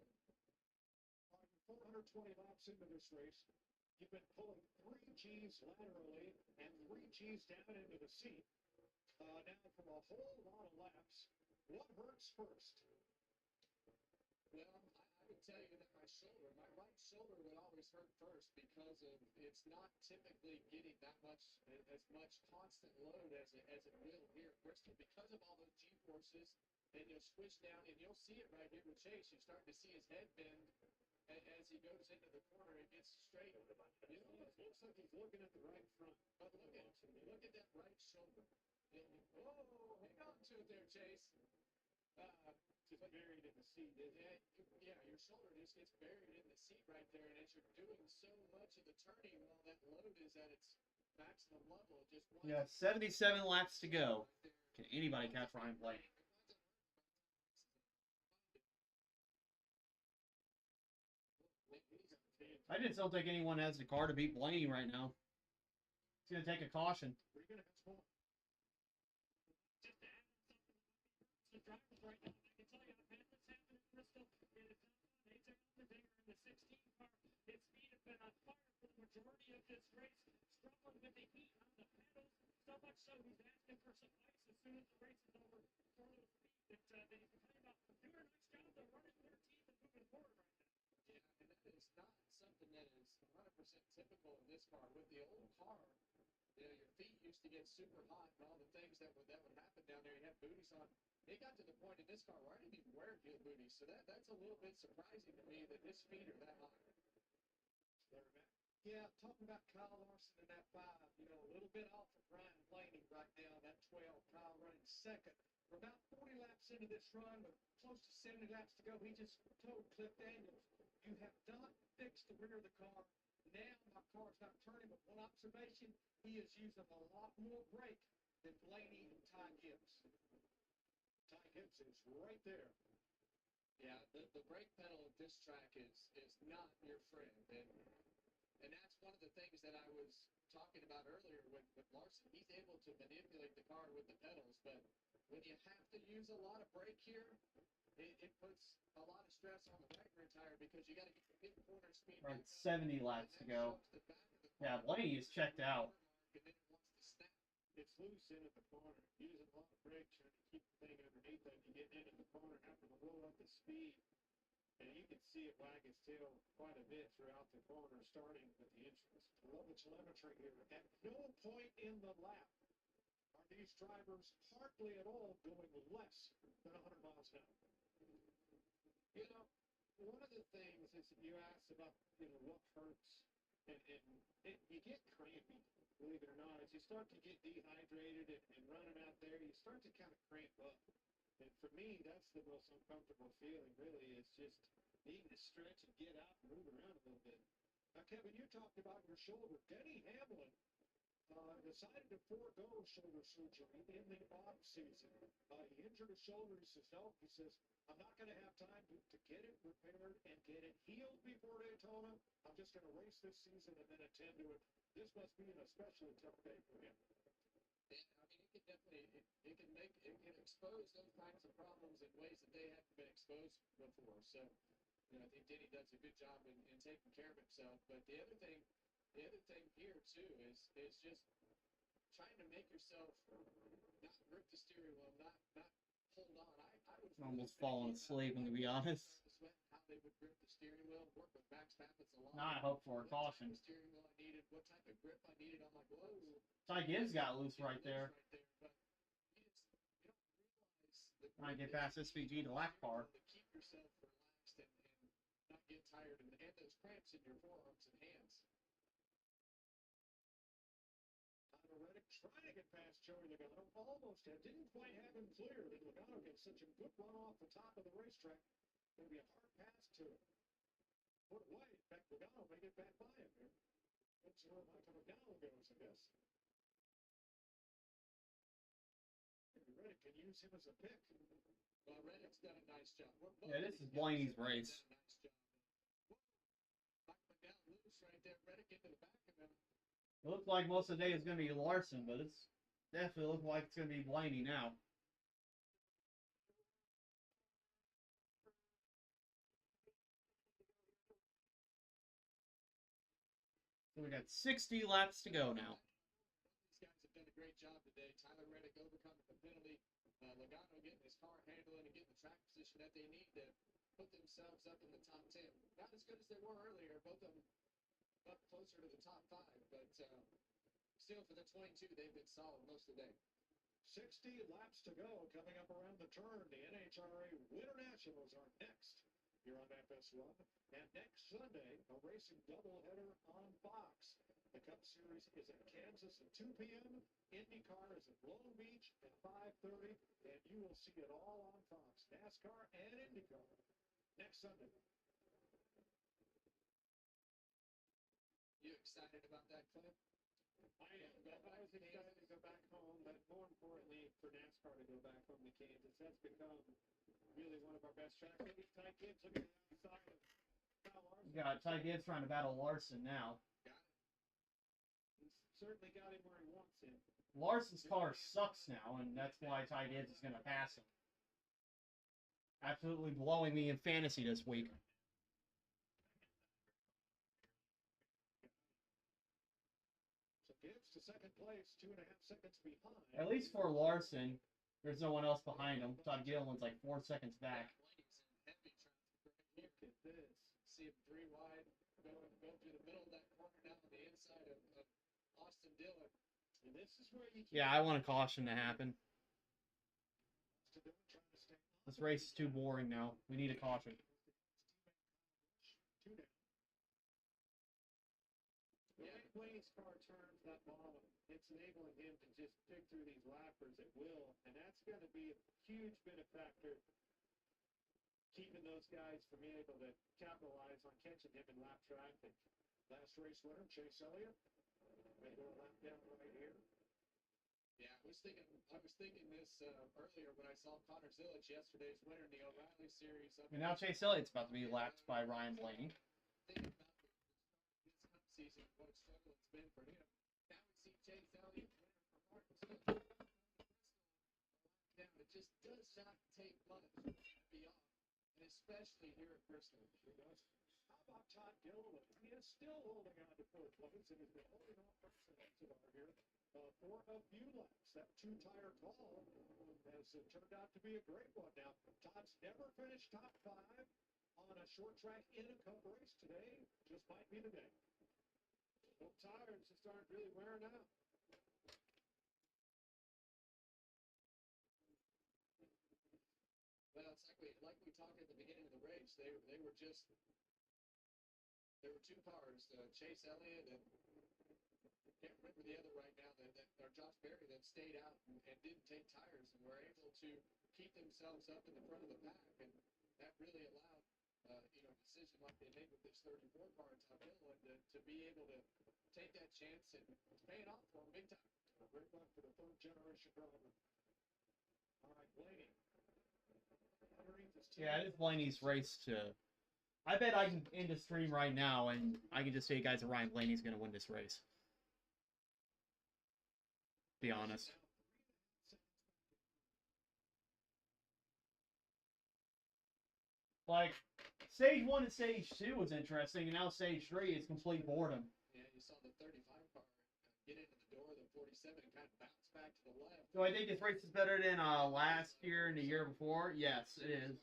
C: 420 laps into this race. You've been pulling 3 G's laterally and 3 G's down into the seat. Now from a whole lot of laps, what hurts first?
B: Well, I would tell you that my right shoulder would always hurt first because of it's not typically getting that much, as much constant load as it will here at Bristol because of all those G-forces. And you'll switch down, and you'll see it right here with Chase. You're starting to see his head bend as he goes into the corner. It gets straight. It looks like he's looking at the right front. But look at that right shoulder. Oh, hang on to it there, Chase.
C: Just buried in the seat, isn't it?
B: Yeah, your shoulder just gets buried in the seat right there, and as you're doing so much of the turning while that load is at its maximum level, it just
A: Yeah, 77 laps to go. Can anybody catch Ryan Blaney? I just don't think anyone has the car to beat Blaney right now. It's going to take a caution.
C: Where are you going to have fun?
H: Just to add something the drivers right now, I can tell you, I've had this happen in Bristol. It is AJ Allmendinger in the 16 car. His speed has been on fire for the majority of this race, struggling with the heat on the pedals, so much so he's asking for some ice as soon as the race is over for a little speed. That he's talking about doing a nice job. They're running 13th and moving forward right now.
B: Yeah, and that is not something that is 100% typical in this car. With the old car, you know, your feet used to get super hot and all the things that would happen down there. You had booties on. It got to the point in this car where I didn't even wear heel booties. So that's a little bit surprising to me that his feet are that hot.
C: Yeah, talking about Kyle Larson in that 5, you know, a little bit off of Ryan Blaney right now, that 12. Kyle running second. We're about 40 laps into this run, with close to 70 laps to go. He just told Cliff Daniels, you have not fixed the rear of the car. Now my car's not turning, but one observation, he is using a lot more brake than Blaney and Ty Gibbs. Ty Gibbs is right there.
B: Yeah, the brake pedal of this track is not your friend. And And that's one of the things that I was talking about earlier with Larson. He's able to manipulate the car with the pedals, but when you have to use a lot of brake here, it puts a lot of stress on the right rear tire because you got to get the corner speed.
A: Right, 70 laps to go. Yeah, Blaney is checked out.
C: It's loose in at the corner. Using a lot of brake trying to keep the thing underneath that. You get into the corner, having to roll up the speed. And you can see it wag its tail quite a bit throughout the corner, starting with the entrance. I love the telemetry here. At no point in the lap are these drivers hardly at all going less than 100 miles an hour.
B: You know, one of the things is you asked about, what hurts, and you get crampy, believe it or not. As you start to get dehydrated and running out there, you start to kind of cramp up. And for me, that's the most uncomfortable feeling, really, is just needing to stretch and get out and move around a little bit.
C: Now, Kevin, you talked about your shoulder. Denny Hamlin decided to forego shoulder surgery in the off season. He injured his shoulder. He says, no, he says, I'm not going to have time to get it repaired and get it healed before Daytona. I'm just going to race this season and then attend to it. This must be an especially tough day for him.
B: Yeah, I mean, it can definitely, it can expose those kinds of problems in ways that they haven't been exposed before. So, I think Denny does a good job in taking care of himself. But the other thing here too is just trying to make yourself not grip the steering wheel, not hold on. I was
A: Almost falling asleep, to be honest.
B: how they would grip the steering wheel, work with Max Pappas a lot.
A: Now I hope for a caution.
B: What type of steering wheel I needed, what type of grip I needed on my gloves.
A: Ty Gibbs got loose right there.
B: But you don't realize
A: Trying to get past SVG to lap car.
B: to keep yourself relaxed and not get tired and those cramps in your forearms and hands.
C: Reddick trying to get past Joey Logano. Almost didn't quite have him cleared. And Logano gets such a good run off the top of the racetrack. Going to be a hard pass to him. Put away. In fact, Logano may get back by him here. Let's see where Michael Logano goes, I guess. Maybe Reddick can use him as a pick.
B: Well, Reddick's done a nice job.
A: Yeah, this is Blaney's race.
B: Michael down loose right there. Reddick into the back of him.
A: It looked like most of the day is going to be Larson, but it's definitely looking like it's going to be Blaney now. So we got 60 laps to go now.
B: These guys have done a great job today. Tyler Reddick overcoming the penalty. Logano getting his car handling and getting the track position that they need to put themselves up in the top 10. Not as good as they were earlier. Both of them up closer to the top 5, but still for the 22, they've been solid most of the day.
C: 60 laps to go coming up around the turn. The NHRA Winter Nationals are next here on FS1. And next Sunday, a racing doubleheader on Fox. The Cup Series is in Kansas at 2 p.m. IndyCar is at Long Beach at 5:30. And you will see it all on Fox. NASCAR and IndyCar next Sunday.
B: You excited about that, Clint?
C: I am. I was excited to go back home, but more importantly, for NASCAR to go back home to Kansas. That's become really one of our best tracks. Look at Ty Gibbs. Look at the outside of Kyle Larson.
A: You got Ty Gibbs trying to battle Larson now.
B: Got it.
C: He's certainly got him where he wants him.
A: Larson's car sucks now, and that's why Ty Gibbs is going to pass him. Absolutely blowing me in fantasy this week.
C: Gibbs to second place, 2.5 seconds behind.
A: At least for Larson, there's no one else behind him. Todd Gilliland's like 4 seconds back.
B: Look at this. See him 3 wide, go through the middle of that corner now on the inside of Austin Dillon.
C: And this is where you
A: Yeah, I want a caution to happen. This race is too boring now. We need a caution.
C: Blaney's car turns that ball, it's enabling him to just pick through these lappers at will, and that's going to be a huge benefactor, keeping those guys from being able to capitalize on catching him in lap traffic. Last race winner, Chase Elliott, may go a lap down right here.
B: Yeah, I was thinking this earlier when I saw Connor Zilic, yesterday's winner in the O'Reilly Series.
A: And now Chase Elliott's about to be lapped by Ryan Blaney.
B: Thinking about his Cup season, what a struggle it's been for him. Now we see Chase Elliott winner for Martinsville. Down, it just does not take much to be off, and especially here at Bristol.
C: How about Todd Gilliland? He is still holding on to fourth place and has been holding on for here for a few laps. That two-tire call has turned out to be a great one. Now, Todd's never finished top 5 on a short track in a cup race. Today just might be the day. Both tires just aren't really wearing out.
B: Well, it's like we talked at the beginning of the race. There were two cars, Chase Elliott and I can't remember the other right now, or Josh Berry, that stayed out and didn't take tires and were able to keep themselves up in the front of the pack, and that really allowed a decision like they made with this 34 car in Top Gilliland to be able to take that chance, and it's paying off for them big time.
C: A great one for the third generation driver. All right, Blaney.
A: Yeah, it is Blaney's race to. I bet I can end the stream right now, and I can just say, guys, that Ryan Blaney's going to win this race. Be honest. Like, stage 1 and stage 2 was interesting, and now stage 3 is complete boredom.
B: Yeah, you saw the 35 car get into the door, the 47 kind of bounce back to the left.
A: Do I think this race is better than last year and the year before? Yes, it is.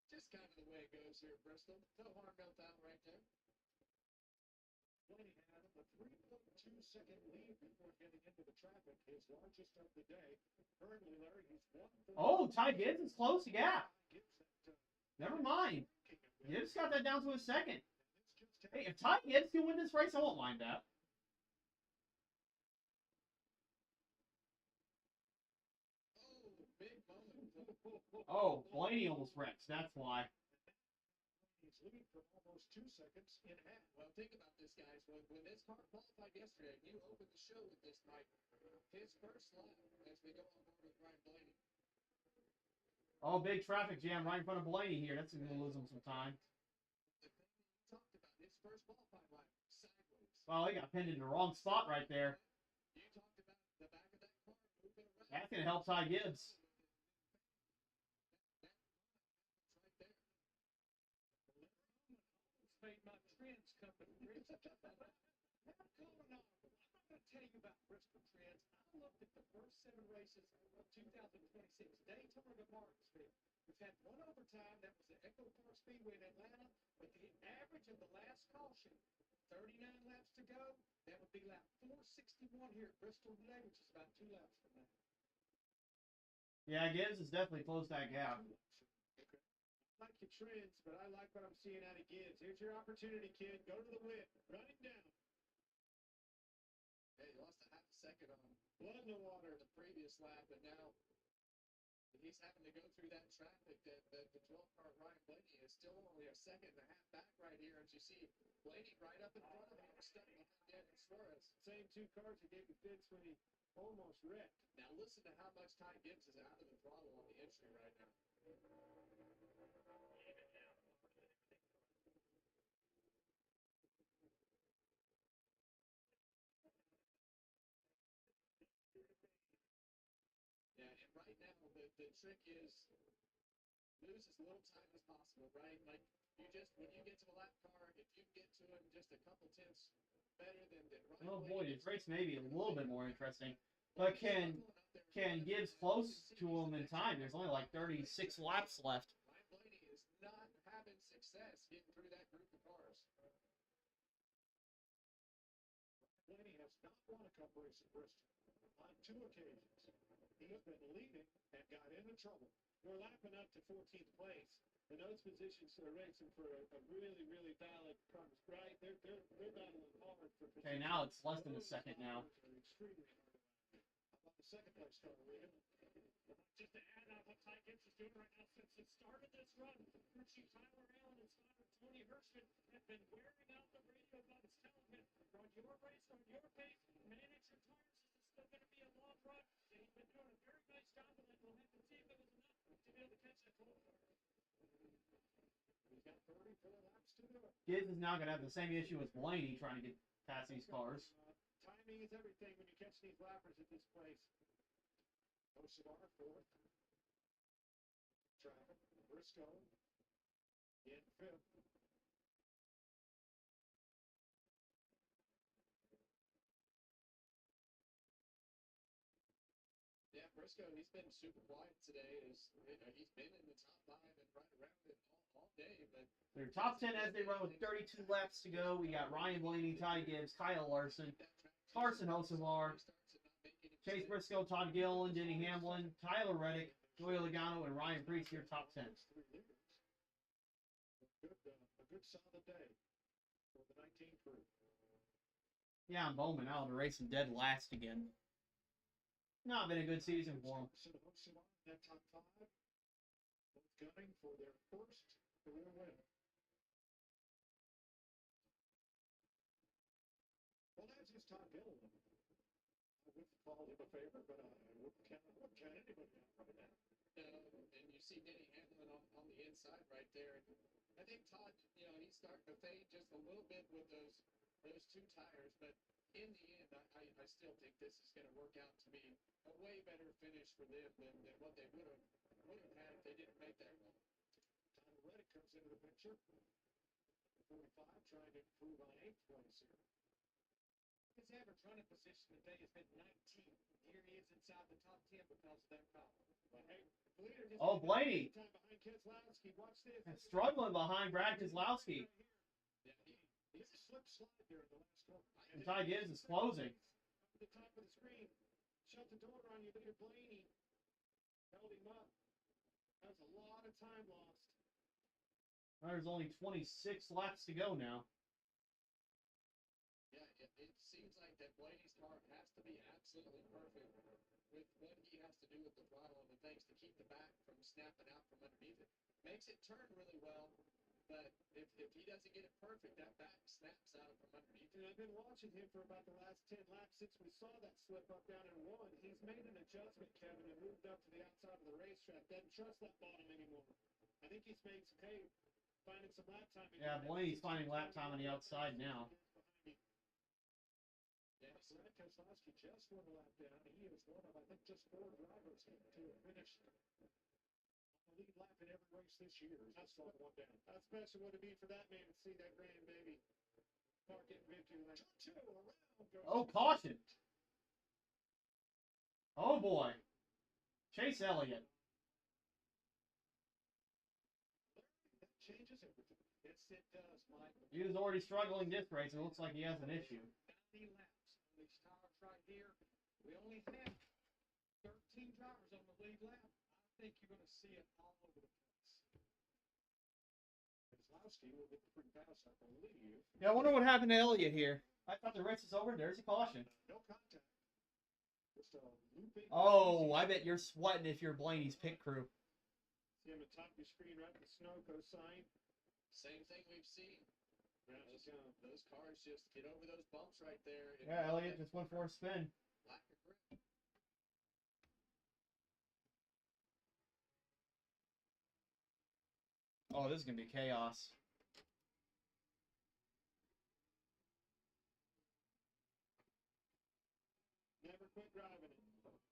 B: Just kind of the way it goes here at Bristol. No harm, no foul right there.
C: Blaney had a 3.2-second lead before getting into the traffic, his largest of the day. Currently, Larry, he's 1.
A: Oh, Ty Gibbs is close. Yeah. Never mind. Gibbs got that down to a second. Hey, if Ty Gibbs can win this race, I won't mind that. Oh, Blaney almost wrecks. That's why.
C: He's leading for almost 2 seconds in half.
B: Well, think about this, guys. When this car qualified yesterday, you opened the show with this, Mike. His first lap as we go on board with Ryan Blaney.
A: Oh, big traffic jam right in front of Blaney here. That's going to lose him some time.
B: The thing you talked about, his first qualified lap, sideways.
A: Well, he got pinned in the wrong spot right there.
B: You talked about the back of that car moving around.
A: That's going to help Ty Gibbs.
C: Made my Trends company. What's going on? I'm going to tell you about Bristol Trends. I looked at the first 7 races of 2026. Daytona to Martinsville. We've had one overtime. That was the Echo Park Speedway in Atlanta. But the average of the last caution, 39 laps to go. That would be lap 461 here at Bristol today, which is about 2 laps from now.
A: Yeah, Gibbs has definitely closed that gap.
C: I like your trends, but I like what I'm seeing out of Gibbs. Here's your opportunity, kid. Go to the win. Run him down.
B: Hey, he lost a half a second on blood in the water the previous lap, and now he's having to go through that traffic. The 12-car Ryan Blaney is still only a second and a half back right here, as you see Blaney right up in front of him, stuck behind Daniel Suarez.
C: Same 2 cars that gave you fits when he almost wrecked.
B: Now listen to how much Ty Gibbs is out of the throttle on the entry right now. Yeah, and right now the trick is lose as little time as possible, right? Like when you get to the lap car, if you get to it just a couple tenths better than Ryan.
A: Oh boy, this race may be a little bit more interesting. But can Gibbs close to him in time? There's only like 36 laps left.
B: Ryan Blaney is not having success getting through that group of cars.
C: Blaney has not won a cup race at Bristol on 2 occasions. He has been leading and got into trouble. We're lapping up to 14th place. And those positions are racing for a really, really valid cars, right? They're battling hard for positions.
A: Okay, now it's less than a second now.
C: Extremely hard. How about the second place car, William?
H: Just to add on what Ty Gibbs is doing right now, since it started this run, Richie Tyler Allen and spotter Tony Hirschman have been wearing out the radio buttons, telling him, run your race, run your pace, manage your tires, this is still going to be a long run. And he's been doing a very nice job of it. We'll have to see if it was enough
C: to be able to catch that ball. He's got 34 laps to do it.
A: Gibbs is now going to have the same issue as Blaney trying to get past these cars.
C: Timing is everything when you catch these lappers at this place. Osimar fourth. Traffic. Briscoe in fifth.
B: Yeah, Briscoe, he's been super quiet today. He's been in the top 5 and right around it all day. But
A: They're top 10 as they run with 32 laps to go. We got Ryan Blaney, Ty Gibbs, Kyle Larson, Carson Hocevar, Chase Briscoe, Todd Gilliland, Denny Hamlin, Tyler Reddick, Joey Logano, and Ryan Preece here top 10.
C: A good solid day for the 19 crew.
A: Yeah, I'm Bowman out of the race and dead last again. Not been a good season for him.
C: That top 5, both gunning for their first career win. Well, that's just Todd Gilliland. I wouldn't call him a favorite, but I wouldn't count anybody out right now.
B: And you see Denny Hamlin on the inside right there. I think Todd, he's starting to fade just a little bit with those 2 tires, but in the end, I still think this is going to work out to be a way better finish for them than what they would have had if they didn't make that run.
C: Tyler Reddick comes into the picture. 45, trying to improve on 8th place here.
H: His average running position today has been 19. Here he is inside the top 10 because of that foul.
C: But hey, the leader just
A: Blaney.
C: Time behind Keselowski. Watch this.
A: Struggling behind Brad Keselowski.
C: Yeah, he's a slip slide there in the last corner.
A: And Ty Gibbs is closing.
C: Up at the top of the screen. Shut the door on you, leader Blaney. Held him up. That was a lot of time lost.
A: There's only 26 laps to go now.
B: Yeah, it seems like that Blaney's car has to be absolutely perfect with what he has to do with the throttle and the things to keep the back from snapping out from underneath it. Makes it turn really well, but if he doesn't get it perfect, that back snaps out from underneath it.
C: And I've been watching him for about the last 10 laps since we saw that slip up down in 1. He's made an adjustment, Kevin, and moved up to the outside of the racetrack. Doesn't trust that bottom anymore. I think he's made some hay, finding some lap time.
A: Yeah, Blaney's finding lap time on the outside now.
C: Yeah, Brad Keselowski just won a lap down. He is one of, I think, just 4 drivers to have finished on the lead lap in every race this year. That's one down. How special would it be for that man to see that grandbaby park it in victory lane?
A: Oh, caution. Oh, boy. Chase Elliott.
C: That changes everything. Yes, it does, Mike.
A: He was already struggling this race. It looks like he has an issue.
H: 90 laps on these tires right here. We only have 13 drivers on the lead lap. I think you're going to see it all over the place.
C: Keselowski will get the free pass, I believe.
A: Yeah, I wonder what happened to Elliott here. I thought the race was over. There's a caution.
C: No contact. Just a looping.
A: Oh, I bet you're sweating if you're Blaney's pit crew.
C: See him at the top of your screen right with the Sunoco sign.
B: Same thing we've seen. Those cars just get over those bumps right there.
A: Yeah, Elliott just went for a spin.
B: Lack of grip.
A: Oh, this is going to be chaos.
C: Never quit driving it.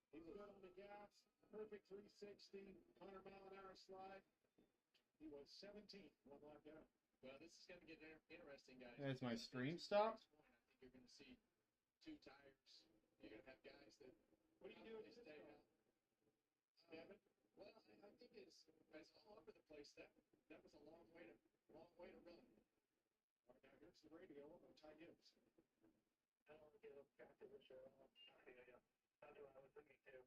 C: He's good on the gas. Perfect 360, 100-mile-an-hour slide. He was 17th, one lap down.
B: Well, this is going to get interesting, guys.
A: As my stream stopped?
B: I think you're going to see 2 tires. You're going to have guys that.
C: What do you do if they stay out?
B: Kevin? Well, I think it's all over the place. That was a long way to run.
C: All right, now here's the radio on Ty Gibbs.
G: I don't want to get up back to the show. Yeah. That's what I was thinking too.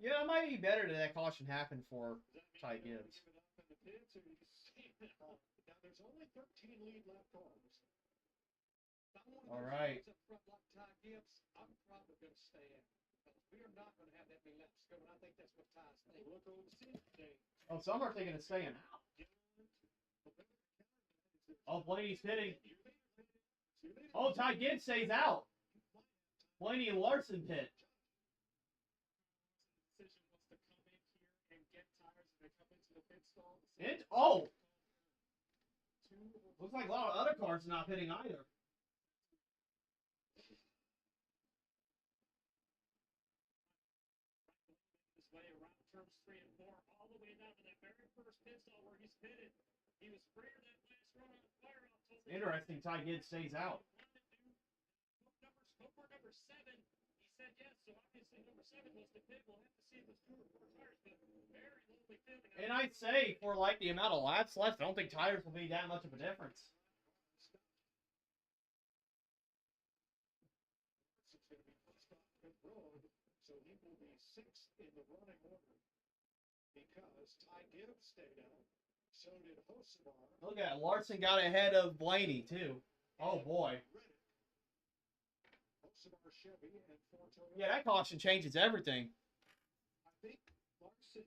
A: Yeah, it might be better that that caution happened for Ty Gibbs.
C: Give it up in the pits, or you see it? Now, there's only 13 lead lap cars.
A: All right.
H: Up front like Ty Gibbs, I'm probably going to stay in. Because we are not going to have that many laps to go, and I think that's what Ty's thinking.
C: Look over the seat today.
A: Oh, some are thinking of staying out. Oh, Blaney's pitting. Oh, Ty Gibbs stays out. Blaney and Larson pit.
H: Decision was to come in here and get
A: And, oh! Looks like a lot of other cars not hitting either.
H: This way around turns 3 and 4, all the way down to that very first pit stall where he's pitted. He was freer that last run on fire off.
A: Interesting, Ty Gibbs stays out.
H: Hope for number 7. He said yes, so obviously number 7 was the pit. We'll have to see if it's 2 or 4 tires, but very lowly feeling.
A: And I'd say for like the amount of laps left, I don't think tires will be that much of a difference.
C: It's going to be first off pit road, so he will be 6th in the running order because Ty Gibbs stayed out. So did Hocevar.
A: Look at it. Larson got ahead of Blaney, too. Oh, boy.
C: Hocevar, Chevy, and Ford Toyota.
A: Yeah, that caution changes everything.
C: I think Larson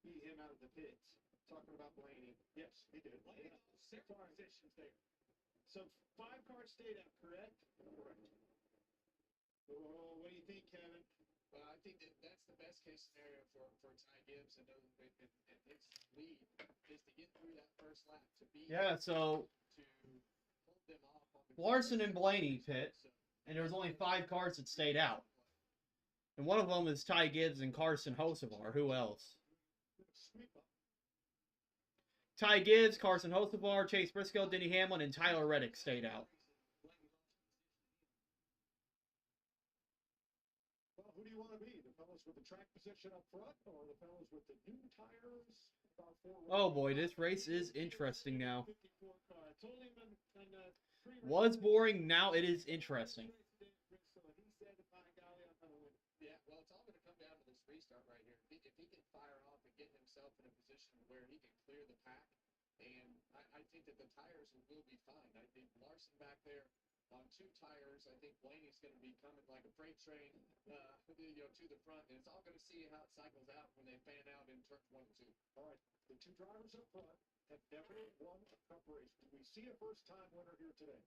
C: beat him out of the pits. Talking about Blaney. Yes, he did. Blaney, 6 positions there. So 5 cars stayed out, correct? Correct. Oh, what do you think, Kevin?
B: Well, I think that's the best case scenario for Ty Gibbs and his lead is to get through that first lap to be
A: Yeah, so
B: to hold them off on the
A: Larson and Blaney pit, and there was only 5 cars that stayed out. And one of them is Ty Gibbs and Carson Hocevar. Who else? Ty Gibbs, Carson Hocevar, Chase Briscoe, Denny Hamlin, and Tyler Reddick stayed out.
C: Well, who do you want to be? The fellas with the track position up front or the fellas with the new tires?
A: Oh boy, this race is interesting now. Was boring, now it is interesting.
B: Yeah, well, it's all going to come down to this restart right here. If he can fire off and get himself in a position where he can clear the pack, and I think that the tires will be fine. I think Larson back there on 2 tires. I think Blaney's going to be coming like a freight train, to the front, and it's all going to see how it cycles out when they fan out in turns 1 and 2.
C: All right, the 2 drivers up front have never won a cup race. Do we see a first-time winner here today?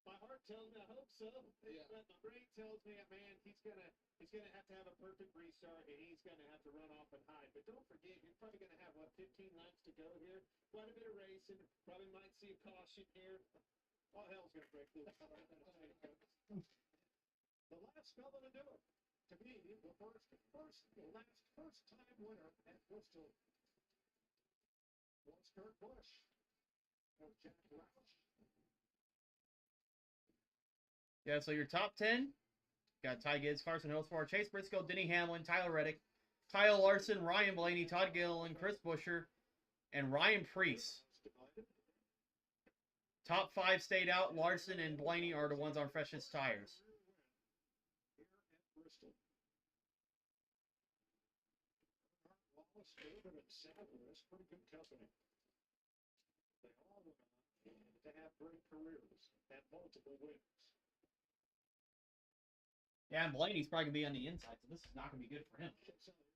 K: My heart tells me I hope so.
B: Yeah.
K: But my brain tells me, man, he's gonna have a perfect restart, and he's gonna have to run off and hide. But don't forget, you're probably gonna have 15 laps to go here. Quite a bit of racing. Probably might see a caution here. All hell's gonna break loose.
C: The last fella to do it. To me, the first-time winner at Bristol was Kurt Busch or Jack Roush.
A: Yeah, so your top 10, got Ty Gibbs, Carson Hocevar, Chase Briscoe, Denny Hamlin, Tyler Reddick, Kyle Larson, Ryan Blaney, Todd Gilliland, Chris Buescher, and Ryan Preece. Top 5 stayed out. Larson and Blaney are the ones on freshest tires.
C: Wallace, David, and Sadler, that's pretty good company. They all went on to have great careers and multiple wins.
A: Yeah, and Blaney's probably going to be on the inside, so this is not going to be good for him.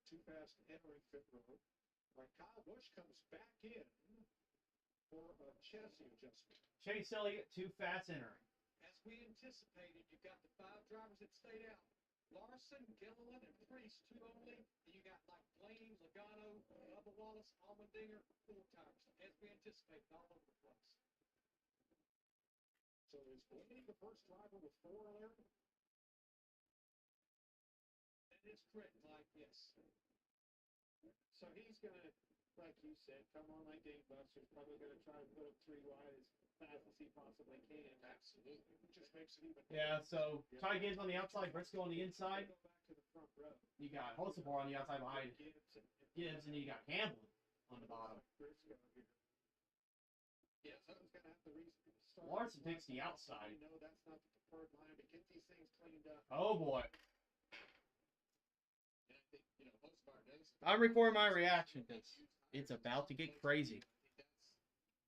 C: Too fast entering pit road. Like Kyle Busch comes back in for a chassis adjustment.
A: Chase Elliott, too fast entering.
K: As we anticipated, you've got the 5 drivers that stayed out. Larson, Gilliland, and Preece, 2 only. You got like Blaney, Logano, Bubba Wallace, Allmendinger, 4 tires. As we anticipated, all over the place.
C: So is Blaney the first driver with 4 there?
K: That is correct, Mike, yes.
C: So he's going to, like you said, come on like gangbusters. Probably going to try to put up 3 wide as fast as he possibly can.
B: Absolutely.
C: It just makes it even.
A: Yeah, so Ty Gibbs on the outside, Briscoe on the inside.
C: Go back to the front row.
A: You got Hocevar on the outside behind Gibbs, and you got Hamlin on the bottom.
C: Yeah, someone's going to have to restart.
A: Larson takes the outside.
C: No, that's not the preferred line, but get these things cleaned up.
A: Oh, boy.
B: And I think, Hocevar knows.
A: I'm recording my reaction because it's about to get crazy.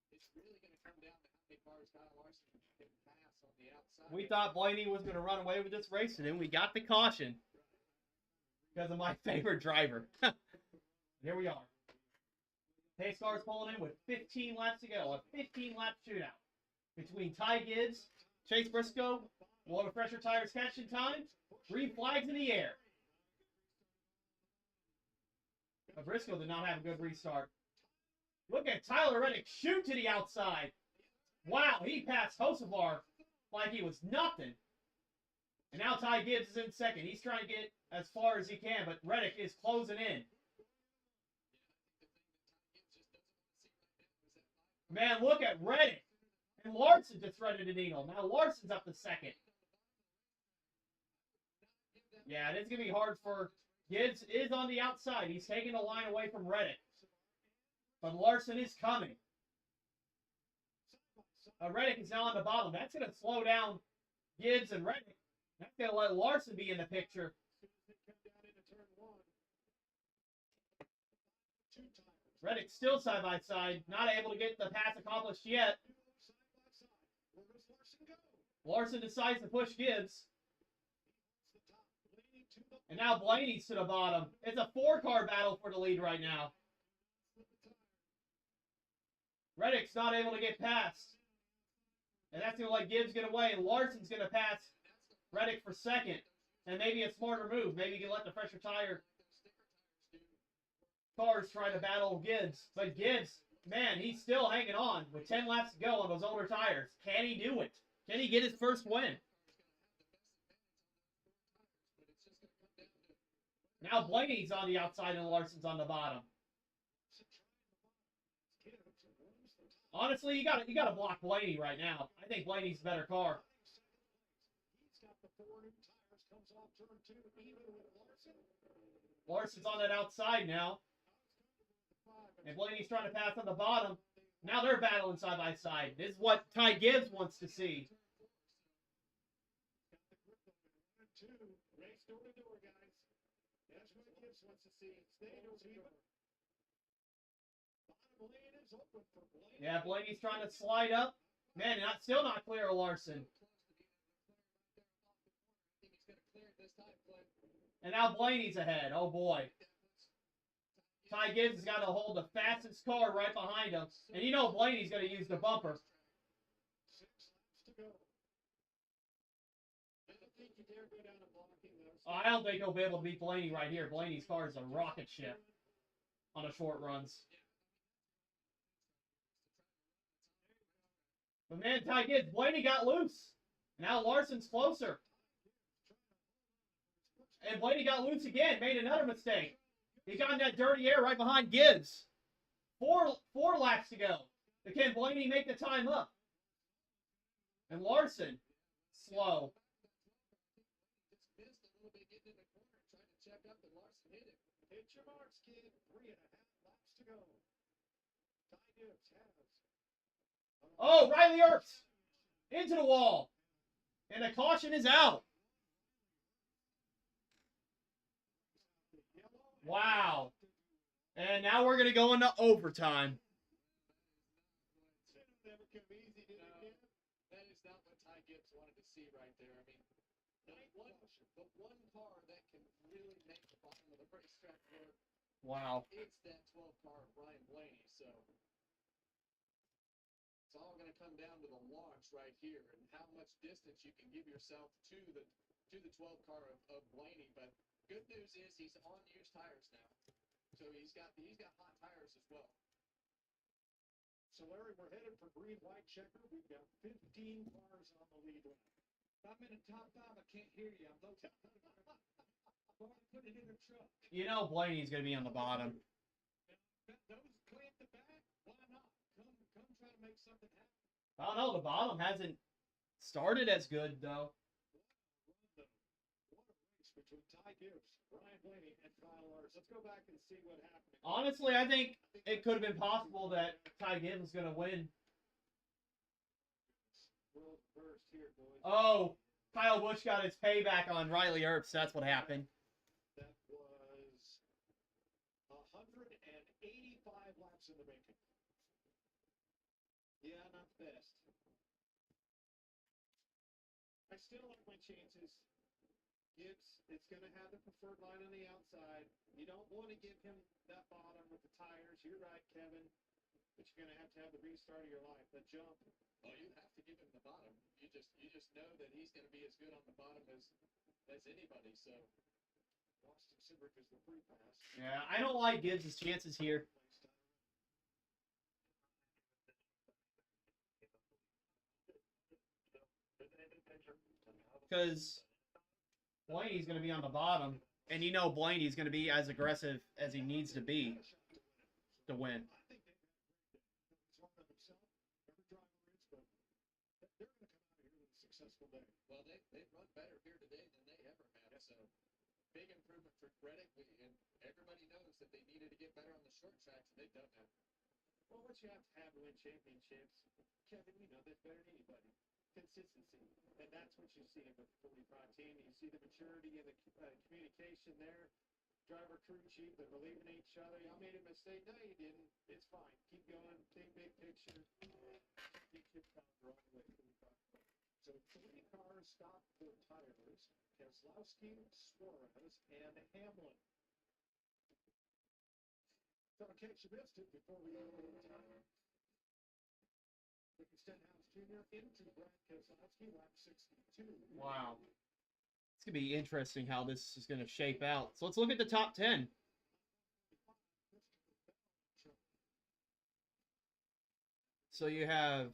B: It's really going to come down to how many cars Kyle Larson can pass on the outside.
A: We thought Blaney was going to run away with this race, and then we got the caution because of my favorite driver. Here we are. Pace cars pulling in with 15 laps to go. A 15-lap shootout between Ty Gibbs, Chase Briscoe. We'll have a fresher tires catching time. 3 flags in the air. But Briscoe did not have a good restart. Look at Tyler Reddick shoot to the outside. Wow, he passed Hocevar like he was nothing. And now Ty Gibbs is in second. He's trying to get as far as he can, but Reddick is closing in. Man, look at Reddick. And Larson just threaded a needle. Now Larson's up to second. Yeah, it is going to be hard for... Gibbs is on the outside. He's taking the line away from Reddick. But Larson is coming. Reddick is now on the bottom. That's going to slow down Gibbs and Reddick. That's going to let Larson be in the picture. Reddick still side by side. Not able to get the pass accomplished yet. Larson decides to push Gibbs. And now Blaney's to the bottom. It's a 4-car battle for the lead right now. Reddick's not able to get past. And that's going to let Gibbs get away. And Larson's going to pass Reddick for second. And maybe a smarter move. Maybe you can let the fresher tire cars try to battle Gibbs. But Gibbs, man, he's still hanging on with 10 laps to go on those older tires. Can he do it? Can he get his first win? Now Blaney's on the outside and Larson's on the bottom. Honestly, you gotta block Blaney right now. I think Blaney's a better car. Larson's on that outside now. And Blaney's trying to pass on the bottom. Now they're battling side by side. This is what Ty Gibbs wants to see. Yeah, Blaney's trying to slide up. Man, still not clear of Larson. And now Blaney's ahead. Oh boy. Ty Gibbs has got to hold the fastest car right behind him. And you know Blaney's going to use the bumper. Oh, I don't think he'll be able to beat Blaney right here. Blaney's car is a rocket ship on the short runs. But man, Ty Gibbs, Blaney got loose. Now Larson's closer. And Blaney got loose again, made another mistake. He got in that dirty air right behind Gibbs. Four laps to go. But can Blaney make the time up? And Larson, slow.
C: Hit your marks, kid. 3.5 laps to go. Ty Gibbs has.
A: Oh, Riley Earps into the wall. And the caution is out. Wow. And now we're going to go into overtime.
B: That is not what Ty Gibbs wanted to see right there. I mean, the one car that can really make the bottom of the racetrack work.
A: Wow.
B: It's that 12 car of Ryan Blaney. So it's all going to come down to the launch right here and how much distance you can give yourself to the 12 car of Blaney. But good news is he's on used tires now. So he's got hot tires as well.
C: So Larry, we're headed for green-white checker. We've got 15 cars on the lead line.
K: If I'm in the top 5, I can't hear you. I'm low. Put it in the truck.
A: You know Blaney's going to be on the bottom.
K: Those way at the back, why not? Come try to make something happen.
A: I don't know. The bottom hasn't started as good, though.
C: What a race between Ty Gibbs, Ryan Blaney, and Kyle Larson. Let's go back and see what happened.
A: Honestly, I think it could have been possible that Ty Gibbs was going to win.
C: World first here, boys.
A: Oh, Kyle Busch got his payback on Riley Earps. That's what happened.
C: That was 185 laps in the making. Yeah, not the best. I still like my chances. Gibbs, it's going to have the preferred line on the outside. You don't want to give him that bottom with the tires. You're right, Kevin. But you're going to have the restart of your life, the jump.
B: Oh, you have to give him the bottom. You just know that he's going to be as good on the bottom as anybody. So
C: Austin Cindric is the free pass.
A: Yeah, I don't like Gibbs' chances here. Because Blaney's going to be on the bottom, and you know Blaney's going to be as aggressive as he needs to be to win.
B: Well, they've run better here today than they ever have. So big improvement for Reddick, and everybody knows that they needed to get better on the short tracks, and they've done that.
C: Well, what you have to have to win championships, Kevin, you know this better than anybody. Consistency. And that's what you see with the 45 team. You see the maturity and the communication there. Driver crew chief, they're believing in each other. Y'all made a mistake. No, you didn't. It's fine. Keep going. Think big picture. Championship power all the way to 45. So 3 cars stopped for tires. Keselowski, Suarez, and Hamlin. So in case you missed it before we go to time. Ricky Stenhouse Jr. into Brad Keselowski, lap 62.
A: Wow. It's going to be interesting how this is going to shape out. So let's look at the top 10. So you have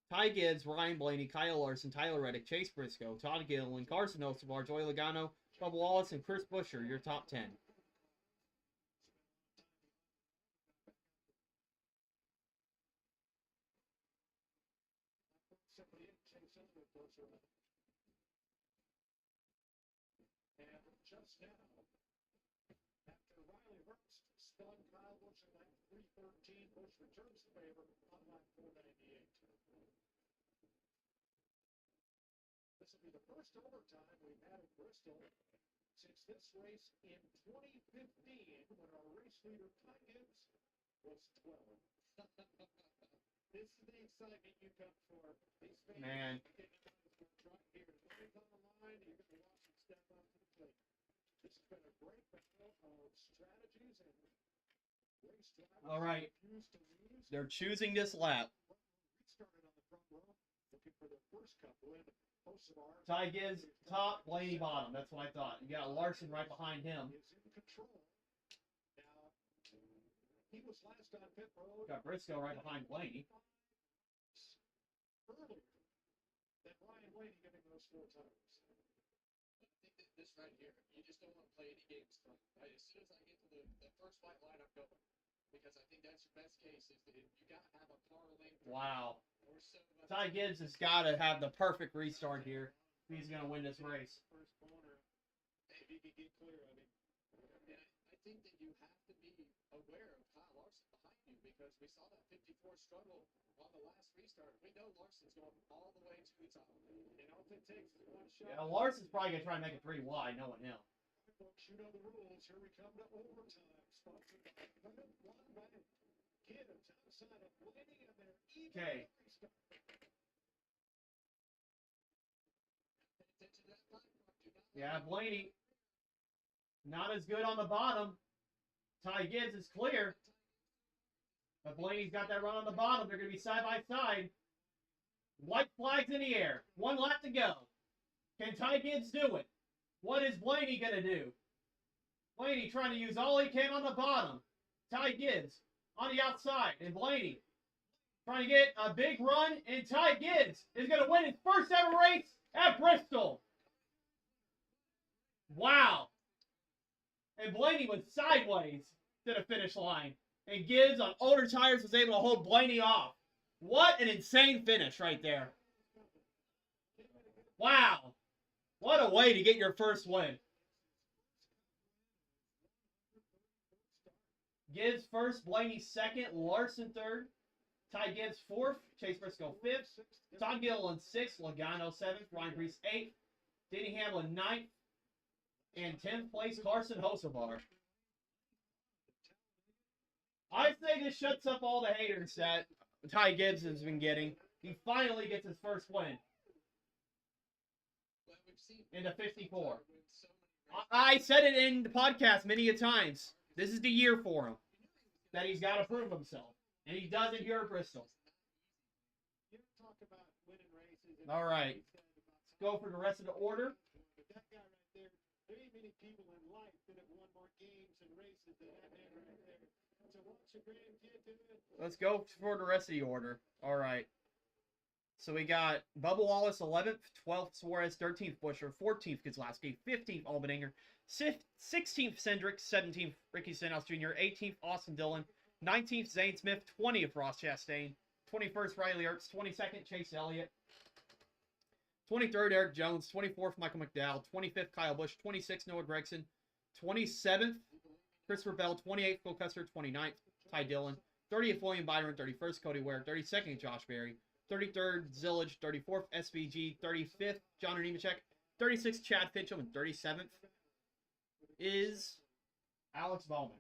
A: Ty Gibbs, Ryan Blaney, Kyle Larson, Tyler Reddick, Chase Briscoe, Todd Gilliland, Carson Hocevar, Joey Logano, Bubba Wallace, and Chris Buescher, your top 10.
C: And just now, after Riley Herbst spun Kyle Busch in lap 313, Busch returns the favor on lap 498. This will be the first overtime we've had at Bristol since this race in 2015, when our race leader Ty Gibbs was 12. This is the excitement you come for. These fans
A: Man.
C: right here. The money's on the line. You're going to watch them step up to the plate. This has been a great battle of strategies and race drivers.
A: All right.
C: Refuse to lose.
A: They're choosing this lap.
C: Restarted on the front row, looking for their first cup win. Hocevar
A: Ty Gibbs, top, Blaney, bottom. That's what I thought. You got Larson right behind him.
C: is in control. Now, he was last on pit road.
A: Got Briscoe right behind Blaney.
C: Earlier than Ryan Blaney getting those 4 tires.
B: I think that this right here, you just don't want to play any games front. Right? As soon as I get to the first white line, I'm going. Because I think that's your best case, is that you got to have a car lane.
A: Wow.
B: Or so.
A: Ty Gibbs has got to have the perfect restart here. He's going to win this race.
C: First corner, if he can get clear of him.
B: And I think that you have to be aware of Kyle Larson behind you, because we saw that 54 struggle on the last restart. We know Larson's going all the way to the top.
C: And all it takes is one shot.
A: Yeah, Larson's probably going to try and make it 3 wide, knowing him.
C: Folks, you know the rules. Here we come to overtime. Sponsored by Plymouth One Bank. Gibbs outside of Blaney, and they're even.
A: Okay. Yeah, Blaney not as good on the bottom. Ty Gibbs is clear. But Blaney's got that run on the bottom. They're going to be side by side. White flags in the air. 1 lap to go. Can Ty Gibbs do it? What is Blaney going to do? Blaney trying to use all he can on the bottom. Ty Gibbs on the outside. And Blaney trying to get a big run. And Ty Gibbs is going to win his first ever race at Bristol. Wow. And Blaney was sideways to the finish line. And Gibbs on older tires was able to hold Blaney off. What an insane finish right there. Wow. What a way to get your first win. Gibbs first, Blaney second, Larson third, Ty Gibbs fourth, Chase Briscoe fifth, Todd Gilliland sixth, Logano seventh, Ryan Preece eighth, Denny Hamlin ninth, and 10th place, Carson Hocevar. I say this shuts up all the haters that Ty Gibbs has been getting. He finally gets his first win. Into 54. I said it in the podcast many a times. This is the year for him. That he's got to prove himself. And he does it here at Bristol. All right. Let's go for the rest of the order.
C: That guy right there, There ain't many people in life that have won more games and races than that man right there. So watch the grandkid do it.
A: Let's go for the rest of the order. All right. So we got Bubba Wallace 11th, 12th Suarez, 13th Buescher, 14th Keselowski, 15th Allmendinger, 16th Cindric, 17th Ricky Stenhouse Jr., 18th Austin Dillon, 19th Zane Smith, 20th Ross Chastain, 21st Riley Ertz, 22nd Chase Elliott, 23rd Eric Jones, 24th Michael McDowell, 25th Kyle Busch, 26th Noah Gragson, 27th Christopher Bell, 28th Phil Custer, 29th Ty Dillon, 30th William Byron, 31st Cody Ware, 32nd Josh Berry, 33rd Zillage, 34th SVG, 35th John Nemechek, 36th Chad Fincham, and 37th is Alex Bowman.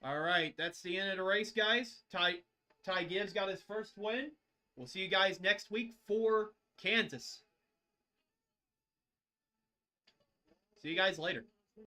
A: All right, that's the end of the race, guys. Ty Gibbs got his first win. We'll see you guys next week for Kansas. See you guys later.